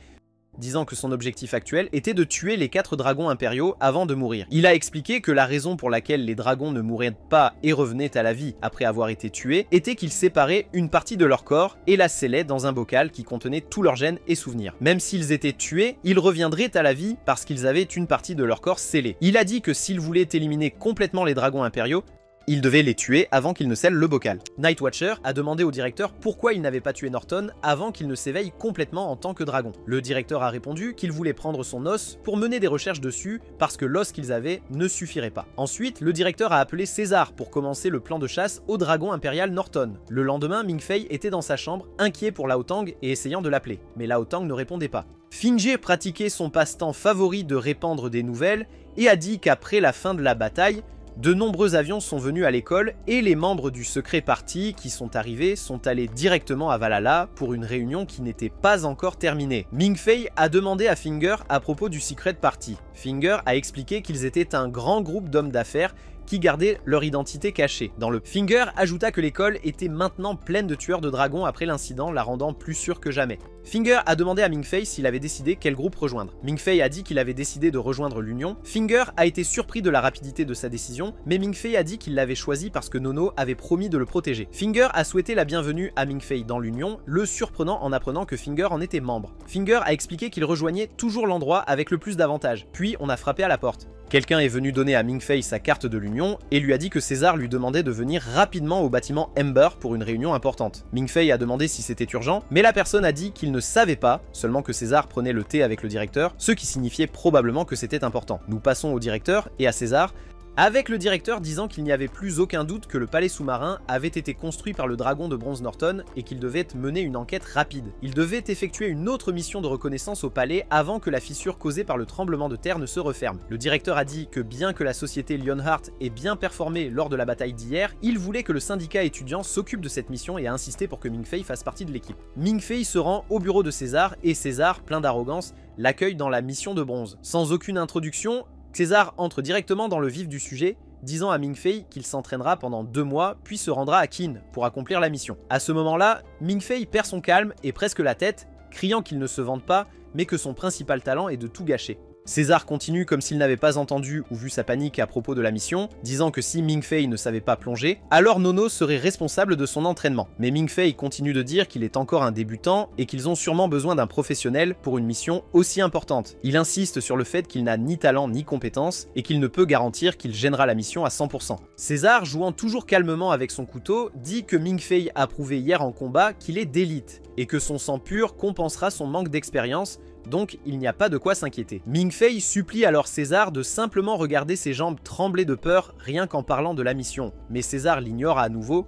disant que son objectif actuel était de tuer les 4 dragons impériaux avant de mourir. Il a expliqué que la raison pour laquelle les dragons ne mouraient pas et revenaient à la vie après avoir été tués était qu'ils séparaient une partie de leur corps et la scellaient dans un bocal qui contenait tous leurs gènes et souvenirs. Même s'ils étaient tués, ils reviendraient à la vie parce qu'ils avaient une partie de leur corps scellée. Il a dit que s'il voulait éliminer complètement les dragons impériaux, il devait les tuer avant qu'ils ne scellent le bocal. Nightwatcher a demandé au directeur pourquoi il n'avait pas tué Norton avant qu'il ne s'éveille complètement en tant que dragon. Le directeur a répondu qu'il voulait prendre son os pour mener des recherches dessus parce que l'os qu'ils avaient ne suffirait pas. Ensuite, le directeur a appelé César pour commencer le plan de chasse au dragon impérial Norton. Le lendemain, Ming Fei était dans sa chambre, inquiet pour Lao Tang et essayant de l'appeler, mais Lao Tang ne répondait pas. Fingé pratiquait son passe-temps favori de répandre des nouvelles et a dit qu'après la fin de la bataille, de nombreux avions sont venus à l'école et les membres du Secret Party qui sont arrivés sont allés directement à Valhalla pour une réunion qui n'était pas encore terminée. Ming Fei a demandé à Finger à propos du Secret Party. Finger a expliqué qu'ils étaient un grand groupe d'hommes d'affaires qui gardaient leur identité cachée. Dans le Finger ajouta que l'école était maintenant pleine de tueurs de dragons après l'incident, la rendant plus sûre que jamais. Finger a demandé à Ming Fei s'il avait décidé quel groupe rejoindre. Ming Fei a dit qu'il avait décidé de rejoindre l'Union. Finger a été surpris de la rapidité de sa décision, mais Ming Fei a dit qu'il l'avait choisi parce que Nono avait promis de le protéger. Finger a souhaité la bienvenue à Ming Fei dans l'Union, le surprenant en apprenant que Finger en était membre. Finger a expliqué qu'il rejoignait toujours l'endroit avec le plus d'avantages. Puis on a frappé à la porte. Quelqu'un est venu donner à Ming Fei sa carte de l'Union et lui a dit que César lui demandait de venir rapidement au bâtiment Ember pour une réunion importante. Ming Fei a demandé si c'était urgent, mais la personne a dit qu'il ne savait pas, seulement que César prenait le thé avec le directeur, ce qui signifiait probablement que c'était important. Nous passons au directeur et à César, avec le directeur disant qu'il n'y avait plus aucun doute que le palais sous-marin avait été construit par le dragon de bronze Norton et qu'il devait mener une enquête rapide. Il devait effectuer une autre mission de reconnaissance au palais avant que la fissure causée par le tremblement de terre ne se referme. Le directeur a dit que bien que la société Lionheart ait bien performé lors de la bataille d'hier, il voulait que le syndicat étudiant s'occupe de cette mission et a insisté pour que Ming Fei fasse partie de l'équipe. Ming Fei se rend au bureau de César et César, plein d'arrogance, l'accueille dans la mission de bronze. Sans aucune introduction, César entre directement dans le vif du sujet, disant à Ming Fei qu'il s'entraînera pendant 2 mois, puis se rendra à Qin pour accomplir la mission. À ce moment-là, Ming Fei perd son calme et presque la tête, criant qu'il ne se vante pas, mais que son principal talent est de tout gâcher. César continue comme s'il n'avait pas entendu ou vu sa panique à propos de la mission, disant que si Ming Fei ne savait pas plonger, alors Nono serait responsable de son entraînement. Mais Ming Fei continue de dire qu'il est encore un débutant et qu'ils ont sûrement besoin d'un professionnel pour une mission aussi importante. Il insiste sur le fait qu'il n'a ni talent ni compétences et qu'il ne peut garantir qu'il gênera la mission à 100%. César, jouant toujours calmement avec son couteau, dit que Ming Fei a prouvé hier en combat qu'il est d'élite et que son sang pur compensera son manque d'expérience, donc il n'y a pas de quoi s'inquiéter. Ming Fei supplie alors César de simplement regarder ses jambes trembler de peur rien qu'en parlant de la mission, mais César l'ignore à nouveau,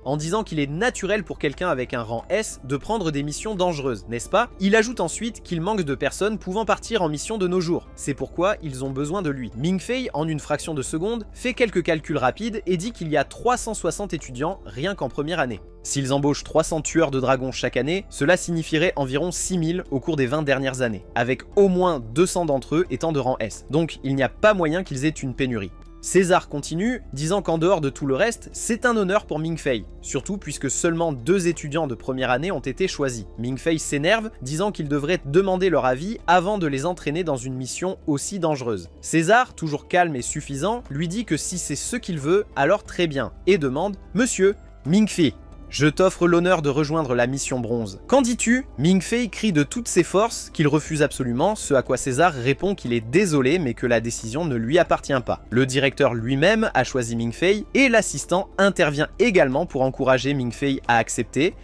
en disant qu'il est naturel pour quelqu'un avec un rang S de prendre des missions dangereuses, n'est-ce pas? Il ajoute ensuite qu'il manque de personnes pouvant partir en mission de nos jours, c'est pourquoi ils ont besoin de lui. Ming Fei, en une fraction de seconde, fait quelques calculs rapides et dit qu'il y a 360 étudiants rien qu'en première année. S'ils embauchent 300 tueurs de dragons chaque année, cela signifierait environ 6000 au cours des 20 dernières années, avec au moins 200 d'entre eux étant de rang S, donc il n'y a pas moyen qu'ils aient une pénurie. César continue, disant qu'en dehors de tout le reste, c'est un honneur pour Ming Fei, surtout puisque seulement 2 étudiants de première année ont été choisis. Ming Fei s'énerve, disant qu'ils devraient demander leur avis avant de les entraîner dans une mission aussi dangereuse. César, toujours calme et suffisant, lui dit que si c'est ce qu'il veut, alors très bien, et demande « Monsieur, Ming Fei, je t'offre l'honneur de rejoindre la mission bronze. Qu'en dis-tu » Ming Fei crie de toutes ses forces qu'il refuse absolument, ce à quoi César répond qu'il est désolé mais que la décision ne lui appartient pas. Le directeur lui-même a choisi Ming Fei et l'assistant intervient également pour encourager Ming Fei à accepter,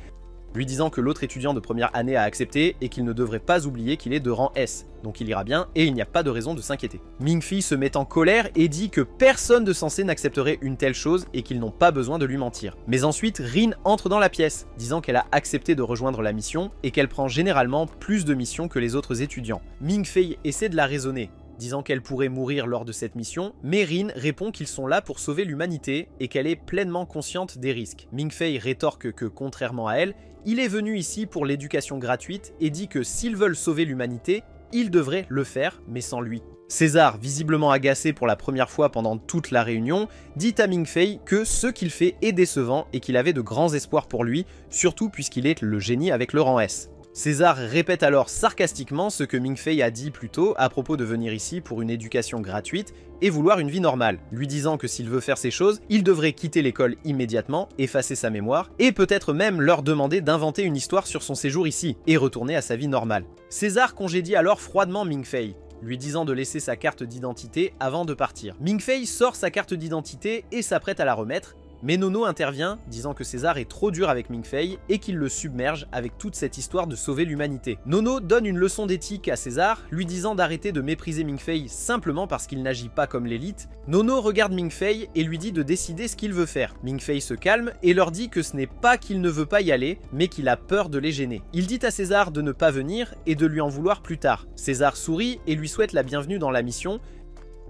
lui disant que l'autre étudiant de première année a accepté et qu'il ne devrait pas oublier qu'il est de rang S, donc il ira bien et il n'y a pas de raison de s'inquiéter. Ming Fei se met en colère et dit que personne de censé n'accepterait une telle chose et qu'ils n'ont pas besoin de lui mentir. Mais ensuite, Rin entre dans la pièce, disant qu'elle a accepté de rejoindre la mission et qu'elle prend généralement plus de missions que les autres étudiants. Ming Fei essaie de la raisonner, disant qu'elle pourrait mourir lors de cette mission, mais Rin répond qu'ils sont là pour sauver l'humanité et qu'elle est pleinement consciente des risques. Ming Fei rétorque que, contrairement à elle, il est venu ici pour l'éducation gratuite et dit que s'ils veulent sauver l'humanité, ils devraient le faire, mais sans lui. César, visiblement agacé pour la première fois pendant toute la réunion, dit à Ming Fei que ce qu'il fait est décevant et qu'il avait de grands espoirs pour lui, surtout puisqu'il est le génie avec le rang S. César répète alors sarcastiquement ce que Ming Fei a dit plus tôt à propos de venir ici pour une éducation gratuite et vouloir une vie normale, lui disant que s'il veut faire ces choses, il devrait quitter l'école immédiatement, effacer sa mémoire, et peut-être même leur demander d'inventer une histoire sur son séjour ici, et retourner à sa vie normale. César congédie alors froidement Ming Fei, lui disant de laisser sa carte d'identité avant de partir. Ming Fei sort sa carte d'identité et s'apprête à la remettre, mais Nono intervient, disant que César est trop dur avec Ming Fei et qu'il le submerge avec toute cette histoire de sauver l'humanité. Nono donne une leçon d'éthique à César, lui disant d'arrêter de mépriser Ming Fei simplement parce qu'il n'agit pas comme l'élite. Nono regarde Ming Fei et lui dit de décider ce qu'il veut faire. Ming Fei se calme et leur dit que ce n'est pas qu'il ne veut pas y aller, mais qu'il a peur de les gêner. Il dit à César de ne pas venir et de lui en vouloir plus tard. César sourit et lui souhaite la bienvenue dans la mission,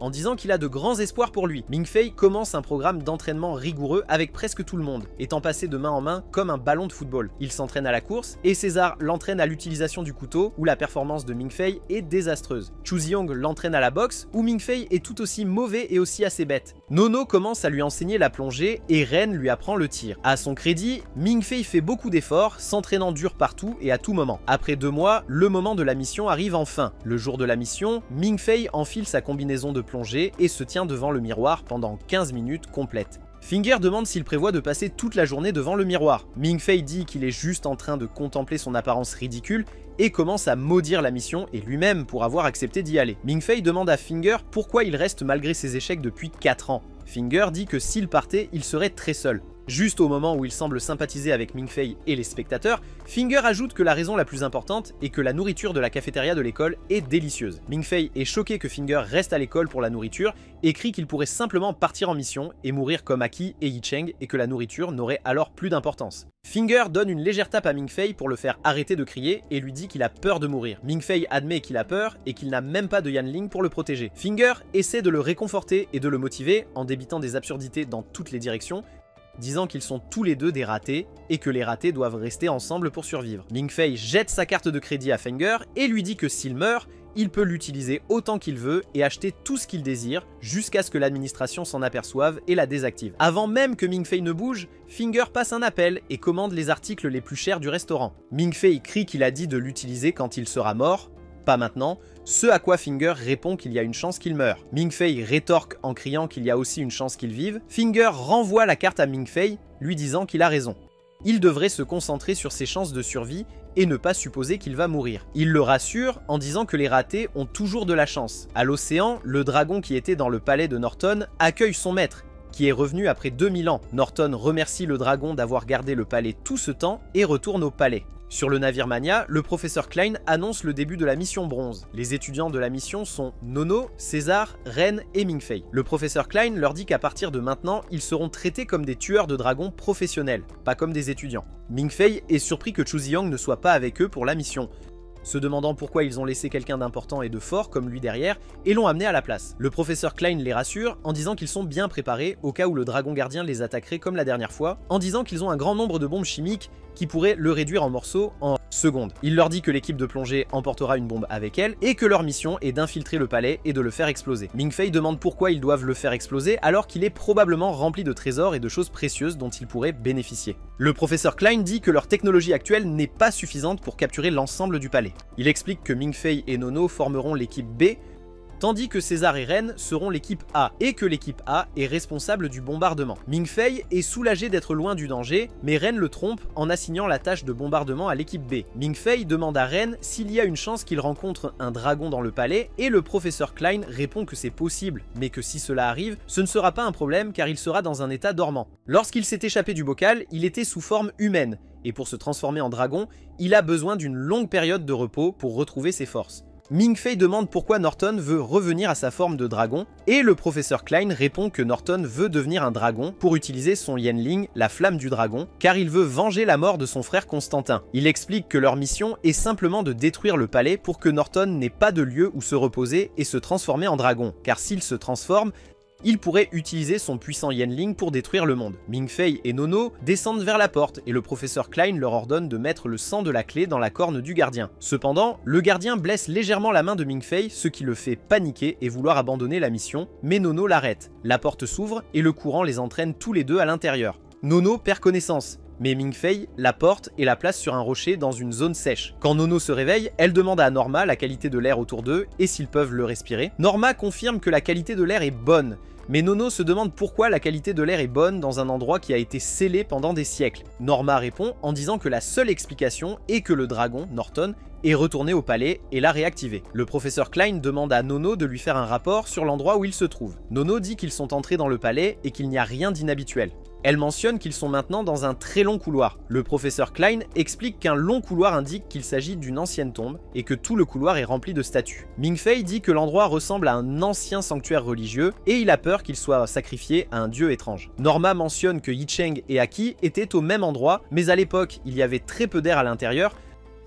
en disant qu'il a de grands espoirs pour lui. Ming Fei commence un programme d'entraînement rigoureux avec presque tout le monde, étant passé de main en main comme un ballon de football. Il s'entraîne à la course, et César l'entraîne à l'utilisation du couteau, où la performance de Ming Fei est désastreuse. Chu Ziyong l'entraîne à la boxe, où Ming Fei est tout aussi mauvais et aussi assez bête. Nono commence à lui enseigner la plongée, et Ren lui apprend le tir. À son crédit, Ming Fei fait beaucoup d'efforts, s'entraînant dur partout et à tout moment. Après 2 mois, le moment de la mission arrive enfin. Le jour de la mission, Ming Fei enfile sa combinaison de plongée et se tient devant le miroir pendant 15 minutes complètes. Finger demande s'il prévoit de passer toute la journée devant le miroir. Ming Fei dit qu'il est juste en train de contempler son apparence ridicule et commence à maudire la mission et lui-même pour avoir accepté d'y aller. Ming Fei demande à Finger pourquoi il reste malgré ses échecs depuis 4 ans. Finger dit que s'il partait, il serait très seul. Juste au moment où il semble sympathiser avec Ming Fei et les spectateurs, Finger ajoute que la raison la plus importante est que la nourriture de la cafétéria de l'école est délicieuse. Ming Fei est choqué que Finger reste à l'école pour la nourriture et crie qu'il pourrait simplement partir en mission et mourir comme Aki et Yi Cheng et que la nourriture n'aurait alors plus d'importance. Finger donne une légère tape à Ming Fei pour le faire arrêter de crier et lui dit qu'il a peur de mourir. Ming Fei admet qu'il a peur et qu'il n'a même pas de Yanling pour le protéger. Finger essaie de le réconforter et de le motiver en débitant des absurdités dans toutes les directions, disant qu'ils sont tous les deux des ratés et que les ratés doivent rester ensemble pour survivre. Ming Fei jette sa carte de crédit à Finger et lui dit que s'il meurt, il peut l'utiliser autant qu'il veut et acheter tout ce qu'il désire jusqu'à ce que l'administration s'en aperçoive et la désactive. Avant même que Ming Fei ne bouge, Finger passe un appel et commande les articles les plus chers du restaurant. Ming Fei crie qu'il a dit de l'utiliser quand il sera mort, pas maintenant, ce à quoi Finger répond qu'il y a une chance qu'il meure. Ming Fei rétorque en criant qu'il y a aussi une chance qu'il vive. Finger renvoie la carte à Ming Fei, lui disant qu'il a raison. Il devrait se concentrer sur ses chances de survie et ne pas supposer qu'il va mourir. Il le rassure en disant que les ratés ont toujours de la chance. À l'océan, le dragon qui était dans le palais de Norton accueille son maître, qui est revenu après 2000 ans. Norton remercie le dragon d'avoir gardé le palais tout ce temps et retourne au palais. Sur le navire Mania, le professeur Klein annonce le début de la mission bronze. Les étudiants de la mission sont Nono, César, Ren et Ming Fei. Le professeur Klein leur dit qu'à partir de maintenant, ils seront traités comme des tueurs de dragons professionnels, pas comme des étudiants. Ming Fei est surpris que Chu Ziyong ne soit pas avec eux pour la mission, se demandant pourquoi ils ont laissé quelqu'un d'important et de fort comme lui derrière et l'ont amené à la place. Le professeur Klein les rassure en disant qu'ils sont bien préparés au cas où le dragon gardien les attaquerait comme la dernière fois, en disant qu'ils ont un grand nombre de bombes chimiques qui pourraient le réduire en morceaux en secondes. Il leur dit que l'équipe de plongée emportera une bombe avec elle et que leur mission est d'infiltrer le palais et de le faire exploser. Ming Fei demande pourquoi ils doivent le faire exploser alors qu'il est probablement rempli de trésors et de choses précieuses dont ils pourraient bénéficier. Le professeur Klein dit que leur technologie actuelle n'est pas suffisante pour capturer l'ensemble du palais. Il explique que Ming Fei et Nono formeront l'équipe B, tandis que César et Ren seront l'équipe A, et que l'équipe A est responsable du bombardement. Ming Fei est soulagé d'être loin du danger, mais Ren le trompe en assignant la tâche de bombardement à l'équipe B. Ming Fei demande à Ren s'il y a une chance qu'il rencontre un dragon dans le palais, et le professeur Klein répond que c'est possible, mais que si cela arrive, ce ne sera pas un problème car il sera dans un état dormant. Lorsqu'il s'est échappé du bocal, il était sous forme humaine, et pour se transformer en dragon, il a besoin d'une longue période de repos pour retrouver ses forces. Ming-Fei demande pourquoi Norton veut revenir à sa forme de dragon, et le professeur Klein répond que Norton veut devenir un dragon pour utiliser son Yanling, la flamme du dragon, car il veut venger la mort de son frère Constantin. Il explique que leur mission est simplement de détruire le palais pour que Norton n'ait pas de lieu où se reposer et se transformer en dragon, car s'il se transforme, il pourrait utiliser son puissant Yanling pour détruire le monde. Ming-Fei et Nono descendent vers la porte et le professeur Klein leur ordonne de mettre le sang de la clé dans la corne du gardien. Cependant, le gardien blesse légèrement la main de Ming-Fei, ce qui le fait paniquer et vouloir abandonner la mission, mais Nono l'arrête. La porte s'ouvre et le courant les entraîne tous les deux à l'intérieur. Nono perd connaissance, mais Ming-Fei la porte et la place sur un rocher dans une zone sèche. Quand Nono se réveille, elle demande à Norma la qualité de l'air autour d'eux et s'ils peuvent le respirer. Norma confirme que la qualité de l'air est bonne, mais Nono se demande pourquoi la qualité de l'air est bonne dans un endroit qui a été scellé pendant des siècles. Norma répond en disant que la seule explication est que le dragon, Norton, est retourné au palais et l'a réactivé. Le professeur Klein demande à Nono de lui faire un rapport sur l'endroit où il se trouve. Nono dit qu'ils sont entrés dans le palais et qu'il n'y a rien d'inhabituel. Elle mentionne qu'ils sont maintenant dans un très long couloir. Le professeur Klein explique qu'un long couloir indique qu'il s'agit d'une ancienne tombe et que tout le couloir est rempli de statues. Ming-Fei dit que l'endroit ressemble à un ancien sanctuaire religieux et il a peur qu'il soit sacrifié à un dieu étrange. Norma mentionne que Yicheng et Aki étaient au même endroit, mais à l'époque il y avait très peu d'air à l'intérieur.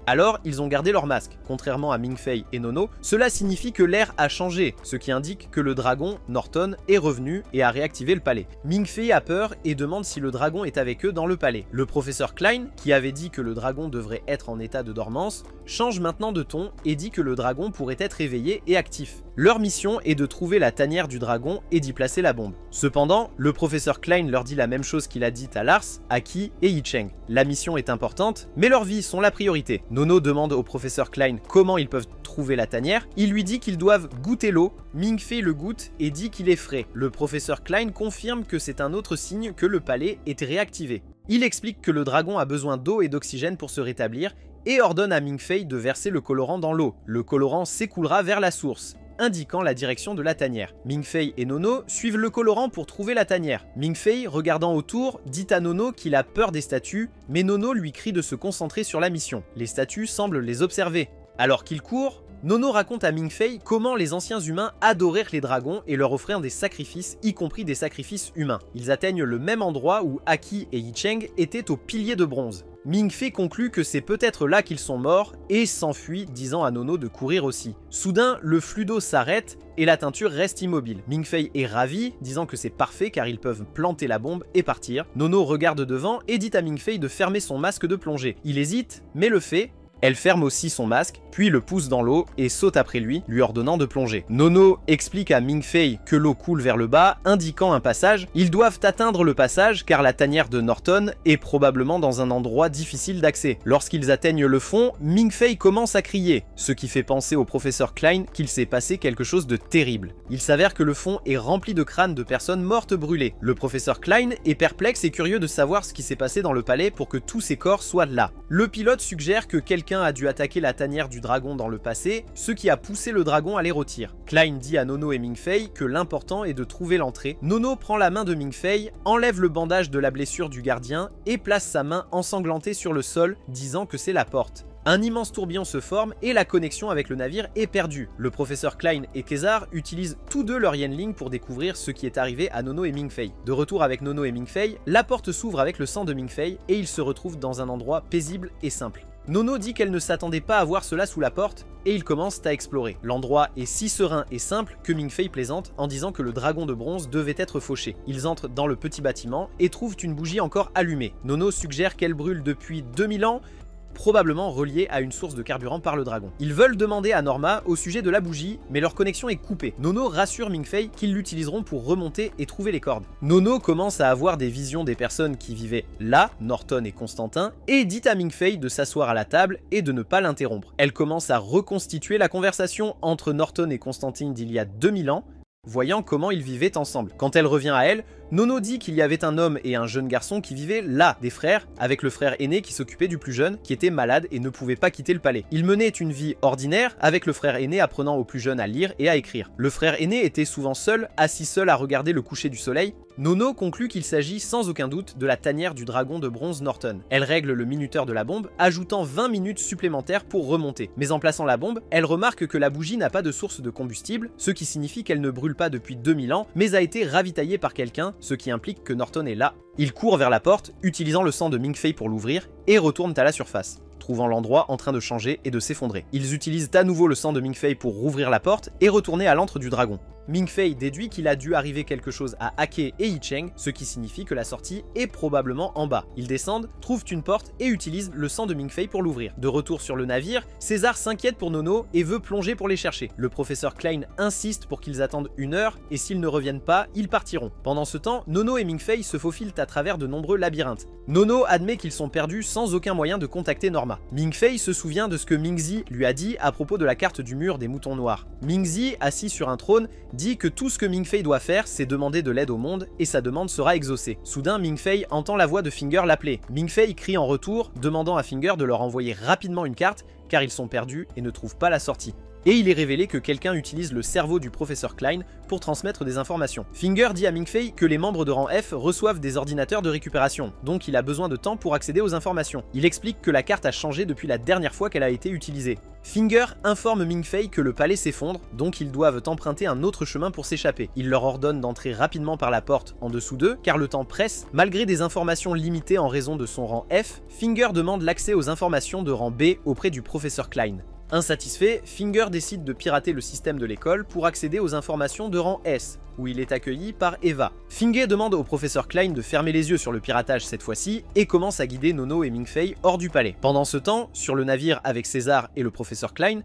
Alors, ils ont gardé leur masque. Contrairement à Ming-Fei et Nono, cela signifie que l'air a changé, ce qui indique que le dragon, Norton, est revenu et a réactivé le palais. Ming-Fei a peur et demande si le dragon est avec eux dans le palais. Le professeur Klein, qui avait dit que le dragon devrait être en état de dormance, change maintenant de ton et dit que le dragon pourrait être éveillé et actif. Leur mission est de trouver la tanière du dragon et d'y placer la bombe. Cependant, le professeur Klein leur dit la même chose qu'il a dit à Lars, Aki et Yicheng. La mission est importante, mais leurs vies sont la priorité. Nono demande au professeur Klein comment ils peuvent trouver la tanière. Il lui dit qu'ils doivent goûter l'eau. Ming-Fei le goûte et dit qu'il est frais. Le professeur Klein confirme que c'est un autre signe que le palais est réactivé. Il explique que le dragon a besoin d'eau et d'oxygène pour se rétablir et ordonne à Ming-Fei de verser le colorant dans l'eau. Le colorant s'écoulera vers la source, indiquant la direction de la tanière. Ming-Fei et Nono suivent le colorant pour trouver la tanière. Ming-Fei, regardant autour, dit à Nono qu'il a peur des statues, mais Nono lui crie de se concentrer sur la mission. Les statues semblent les observer. Alors qu'il court, Nono raconte à Ming-Fei comment les anciens humains adorèrent les dragons et leur offrirent des sacrifices, y compris des sacrifices humains. Ils atteignent le même endroit où Aki et Yicheng étaient au pilier de bronze. Ming-Fei conclut que c'est peut-être là qu'ils sont morts et s'enfuit, disant à Nono de courir aussi. Soudain, le flux d'eau s'arrête et la teinture reste immobile. Ming-Fei est ravi, disant que c'est parfait car ils peuvent planter la bombe et partir. Nono regarde devant et dit à Ming-Fei de fermer son masque de plongée. Il hésite, mais le fait. Elle ferme aussi son masque, puis le pousse dans l'eau et saute après lui, lui ordonnant de plonger. Nono explique à Ming-Fei que l'eau coule vers le bas, indiquant un passage. Ils doivent atteindre le passage car la tanière de Norton est probablement dans un endroit difficile d'accès. Lorsqu'ils atteignent le fond, Ming-Fei commence à crier, ce qui fait penser au professeur Klein qu'il s'est passé quelque chose de terrible. Il s'avère que le fond est rempli de crânes de personnes mortes brûlées. Le professeur Klein est perplexe et curieux de savoir ce qui s'est passé dans le palais pour que tous ces corps soient là. Le pilote suggère que quelqu'un a dû attaquer la tanière du dragon dans le passé, ce qui a poussé le dragon à les rôtir. Klein dit à Nono et Ming-Fei que l'important est de trouver l'entrée. Nono prend la main de Ming-Fei, enlève le bandage de la blessure du gardien et place sa main ensanglantée sur le sol, disant que c'est la porte. Un immense tourbillon se forme et la connexion avec le navire est perdue. Le professeur Klein et Kesar utilisent tous deux leur Yanling pour découvrir ce qui est arrivé à Nono et Ming-Fei. De retour avec Nono et Ming-Fei, la porte s'ouvre avec le sang de Ming-Fei et ils se retrouvent dans un endroit paisible et simple. Nono dit qu'elle ne s'attendait pas à voir cela sous la porte et ils commencent à explorer. L'endroit est si serein et simple que Ming-Fei plaisante en disant que le dragon de bronze devait être fauché. Ils entrent dans le petit bâtiment et trouvent une bougie encore allumée. Nono suggère qu'elle brûle depuis 2000 ans, probablement reliée à une source de carburant par le dragon. Ils veulent demander à Norma au sujet de la bougie, mais leur connexion est coupée. Nono rassure Ming-Fei qu'ils l'utiliseront pour remonter et trouver les cordes. Nono commence à avoir des visions des personnes qui vivaient là, Norton et Constantin, et dit à Ming-Fei de s'asseoir à la table et de ne pas l'interrompre. Elle commence à reconstituer la conversation entre Norton et Constantine d'il y a 2000 ans, voyant comment ils vivaient ensemble. Quand elle revient à elle, Nono dit qu'il y avait un homme et un jeune garçon qui vivaient là, des frères, avec le frère aîné qui s'occupait du plus jeune, qui était malade et ne pouvait pas quitter le palais. Ils menaient une vie ordinaire, avec le frère aîné apprenant au plus jeune à lire et à écrire. Le frère aîné était souvent seul, assis seul à regarder le coucher du soleil. Nono conclut qu'il s'agit sans aucun doute de la tanière du dragon de bronze Norton. Elle règle le minuteur de la bombe, ajoutant 20 minutes supplémentaires pour remonter. Mais en plaçant la bombe, elle remarque que la bougie n'a pas de source de combustible, ce qui signifie qu'elle ne brûle pas depuis 2000 ans, mais a été ravitaillée par quelqu'un, ce qui implique que Norton est là. Ils courent vers la porte, utilisant le sang de Ming-Fei pour l'ouvrir, et retournent à la surface, trouvant l'endroit en train de changer et de s'effondrer. Ils utilisent à nouveau le sang de Ming-Fei pour rouvrir la porte et retourner à l'antre du dragon. Ming-Fei déduit qu'il a dû arriver quelque chose à Ake et Yi-Cheng, ce qui signifie que la sortie est probablement en bas. Ils descendent, trouvent une porte et utilisent le sang de Ming-Fei pour l'ouvrir. De retour sur le navire, César s'inquiète pour Nono et veut plonger pour les chercher. Le professeur Klein insiste pour qu'ils attendent 1 heure et s'ils ne reviennent pas, ils partiront. Pendant ce temps, Nono et Ming-Fei se faufilent à travers de nombreux labyrinthes. Nono admet qu'ils sont perdus sans aucun moyen de contacter Norma. Ming-Fei se souvient de ce que Ming-Zi lui a dit à propos de la carte du mur des moutons noirs. Ming-Zi, assis sur un trône, dit que tout ce que Ming-Fei doit faire, c'est demander de l'aide au monde, et sa demande sera exaucée. Soudain, Ming-Fei entend la voix de Finger l'appeler. Ming-Fei crie en retour, demandant à Finger de leur envoyer rapidement une carte, car ils sont perdus et ne trouvent pas la sortie. Et il est révélé que quelqu'un utilise le cerveau du professeur Klein pour transmettre des informations. Finger dit à Ming-Fei que les membres de rang F reçoivent des ordinateurs de récupération, donc il a besoin de temps pour accéder aux informations. Il explique que la carte a changé depuis la dernière fois qu'elle a été utilisée. Finger informe Ming-Fei que le palais s'effondre, donc ils doivent emprunter un autre chemin pour s'échapper. Il leur ordonne d'entrer rapidement par la porte en dessous d'eux, car le temps presse. Malgré des informations limitées en raison de son rang F, Finger demande l'accès aux informations de rang B auprès du professeur Klein. Insatisfait, Finger décide de pirater le système de l'école pour accéder aux informations de rang S, où il est accueilli par Eva. Finger demande au professeur Klein de fermer les yeux sur le piratage cette fois-ci et commence à guider Nono et Ming-Fei hors du palais. Pendant ce temps, sur le navire avec César et le professeur Klein,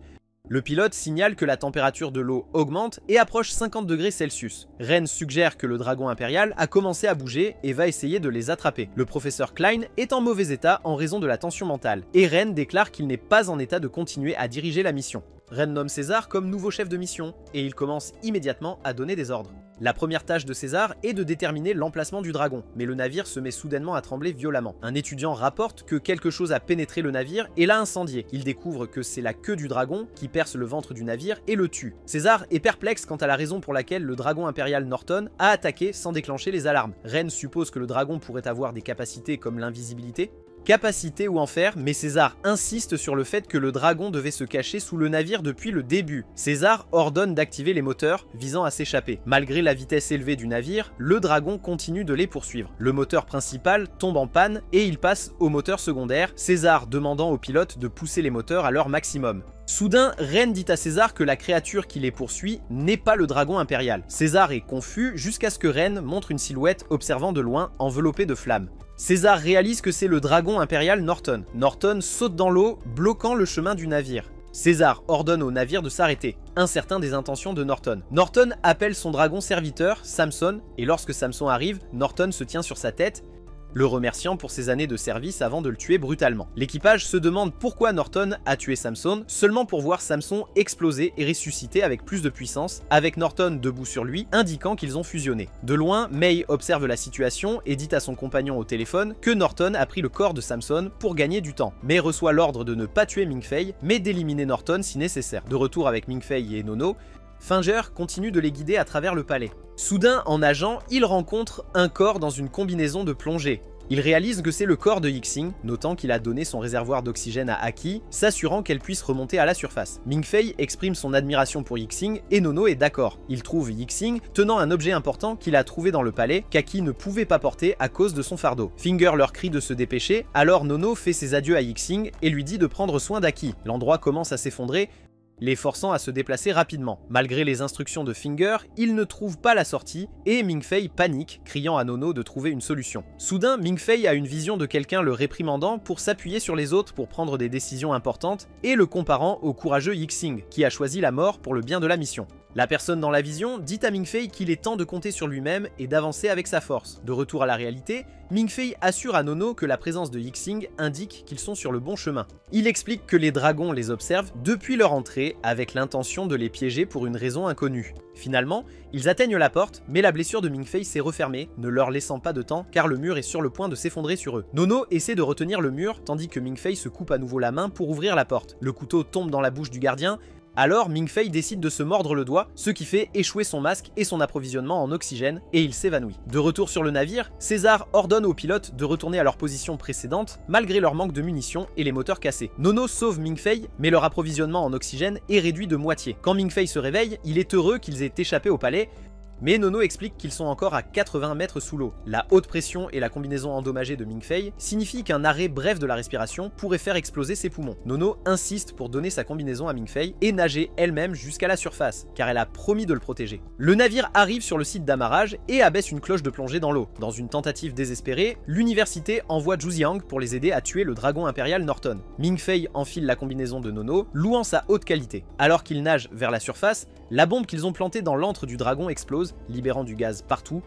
le pilote signale que la température de l'eau augmente et approche 50 degrés Celsius. Ren suggère que le dragon impérial a commencé à bouger et va essayer de les attraper. Le professeur Klein est en mauvais état en raison de la tension mentale, et Ren déclare qu'il n'est pas en état de continuer à diriger la mission. Ren nomme César comme nouveau chef de mission, et il commence immédiatement à donner des ordres. La première tâche de César est de déterminer l'emplacement du dragon, mais le navire se met soudainement à trembler violemment. Un étudiant rapporte que quelque chose a pénétré le navire et l'a incendié. Il découvre que c'est la queue du dragon qui perce le ventre du navire et le tue. César est perplexe quant à la raison pour laquelle le dragon impérial Norton a attaqué sans déclencher les alarmes. Ren suppose que le dragon pourrait avoir des capacités comme l'invisibilité, capacité ou enfer, mais César insiste sur le fait que le dragon devait se cacher sous le navire depuis le début. César ordonne d'activer les moteurs visant à s'échapper. Malgré la vitesse élevée du navire, le dragon continue de les poursuivre. Le moteur principal tombe en panne et il passe au moteur secondaire, César demandant au pilote de pousser les moteurs à leur maximum. Soudain, Ren dit à César que la créature qui les poursuit n'est pas le dragon impérial. César est confus jusqu'à ce que Ren montre une silhouette observant de loin enveloppée de flammes. César réalise que c'est le dragon impérial Norton. Norton saute dans l'eau, bloquant le chemin du navire. César ordonne au navire de s'arrêter, incertain des intentions de Norton. Norton appelle son dragon serviteur, Samson, et lorsque Samson arrive, Norton se tient sur sa tête, le remerciant pour ses années de service avant de le tuer brutalement. L'équipage se demande pourquoi Norton a tué Samson, seulement pour voir Samson exploser et ressusciter avec plus de puissance, avec Norton debout sur lui, indiquant qu'ils ont fusionné. De loin, May observe la situation et dit à son compagnon au téléphone que Norton a pris le corps de Samson pour gagner du temps. May reçoit l'ordre de ne pas tuer Ming-Fei, mais d'éliminer Norton si nécessaire. De retour avec Ming-Fei et Nono, Finger continue de les guider à travers le palais. Soudain, en nageant, il rencontre un corps dans une combinaison de plongée. Il réalise que c'est le corps de Yi-Xing, notant qu'il a donné son réservoir d'oxygène à Aki, s'assurant qu'elle puisse remonter à la surface. Ming-Fei exprime son admiration pour Yi-Xing et Nono est d'accord. Il trouve Yi-Xing tenant un objet important qu'il a trouvé dans le palais qu'Aki ne pouvait pas porter à cause de son fardeau. Finger leur crie de se dépêcher, alors Nono fait ses adieux à Yi-Xing et lui dit de prendre soin d'Aki. L'endroit commence à s'effondrer, les forçant à se déplacer rapidement. Malgré les instructions de Finger, il ne trouve pas la sortie et Ming-Fei panique, criant à Nono de trouver une solution. Soudain, Ming-Fei a une vision de quelqu'un le réprimandant pour s'appuyer sur les autres pour prendre des décisions importantes et le comparant au courageux Yi-Xing, qui a choisi la mort pour le bien de la mission. La personne dans la vision dit à Ming-Fei qu'il est temps de compter sur lui-même et d'avancer avec sa force. De retour à la réalité, Ming-Fei assure à Nono que la présence de Yi-Xing indique qu'ils sont sur le bon chemin. Il explique que les dragons les observent depuis leur entrée avec l'intention de les piéger pour une raison inconnue. Finalement, ils atteignent la porte, mais la blessure de Ming-Fei s'est refermée, ne leur laissant pas de temps car le mur est sur le point de s'effondrer sur eux. Nono essaie de retenir le mur tandis que Ming-Fei se coupe à nouveau la main pour ouvrir la porte. Le couteau tombe dans la bouche du gardien, Alors Ming-Fei décide de se mordre le doigt, ce qui fait échouer son masque et son approvisionnement en oxygène, et il s'évanouit. De retour sur le navire, César ordonne aux pilotes de retourner à leur position précédente, malgré leur manque de munitions et les moteurs cassés. Nono sauve Ming-Fei, mais leur approvisionnement en oxygène est réduit de moitié. Quand Ming-Fei se réveille, il est heureux qu'ils aient échappé au palais, mais Nono explique qu'ils sont encore à 80 mètres sous l'eau. La haute pression et la combinaison endommagée de Ming-Fei signifient qu'un arrêt bref de la respiration pourrait faire exploser ses poumons. Nono insiste pour donner sa combinaison à Ming-Fei et nager elle-même jusqu'à la surface, car elle a promis de le protéger. Le navire arrive sur le site d'amarrage et abaisse une cloche de plongée dans l'eau. Dans une tentative désespérée, l'université envoie Zhu Jiang pour les aider à tuer le dragon impérial Norton. Ming-Fei enfile la combinaison de Nono, louant sa haute qualité. Alors qu'ils nagent vers la surface, la bombe qu'ils ont plantée dans l'antre du dragon explose, libérant du gaz partout,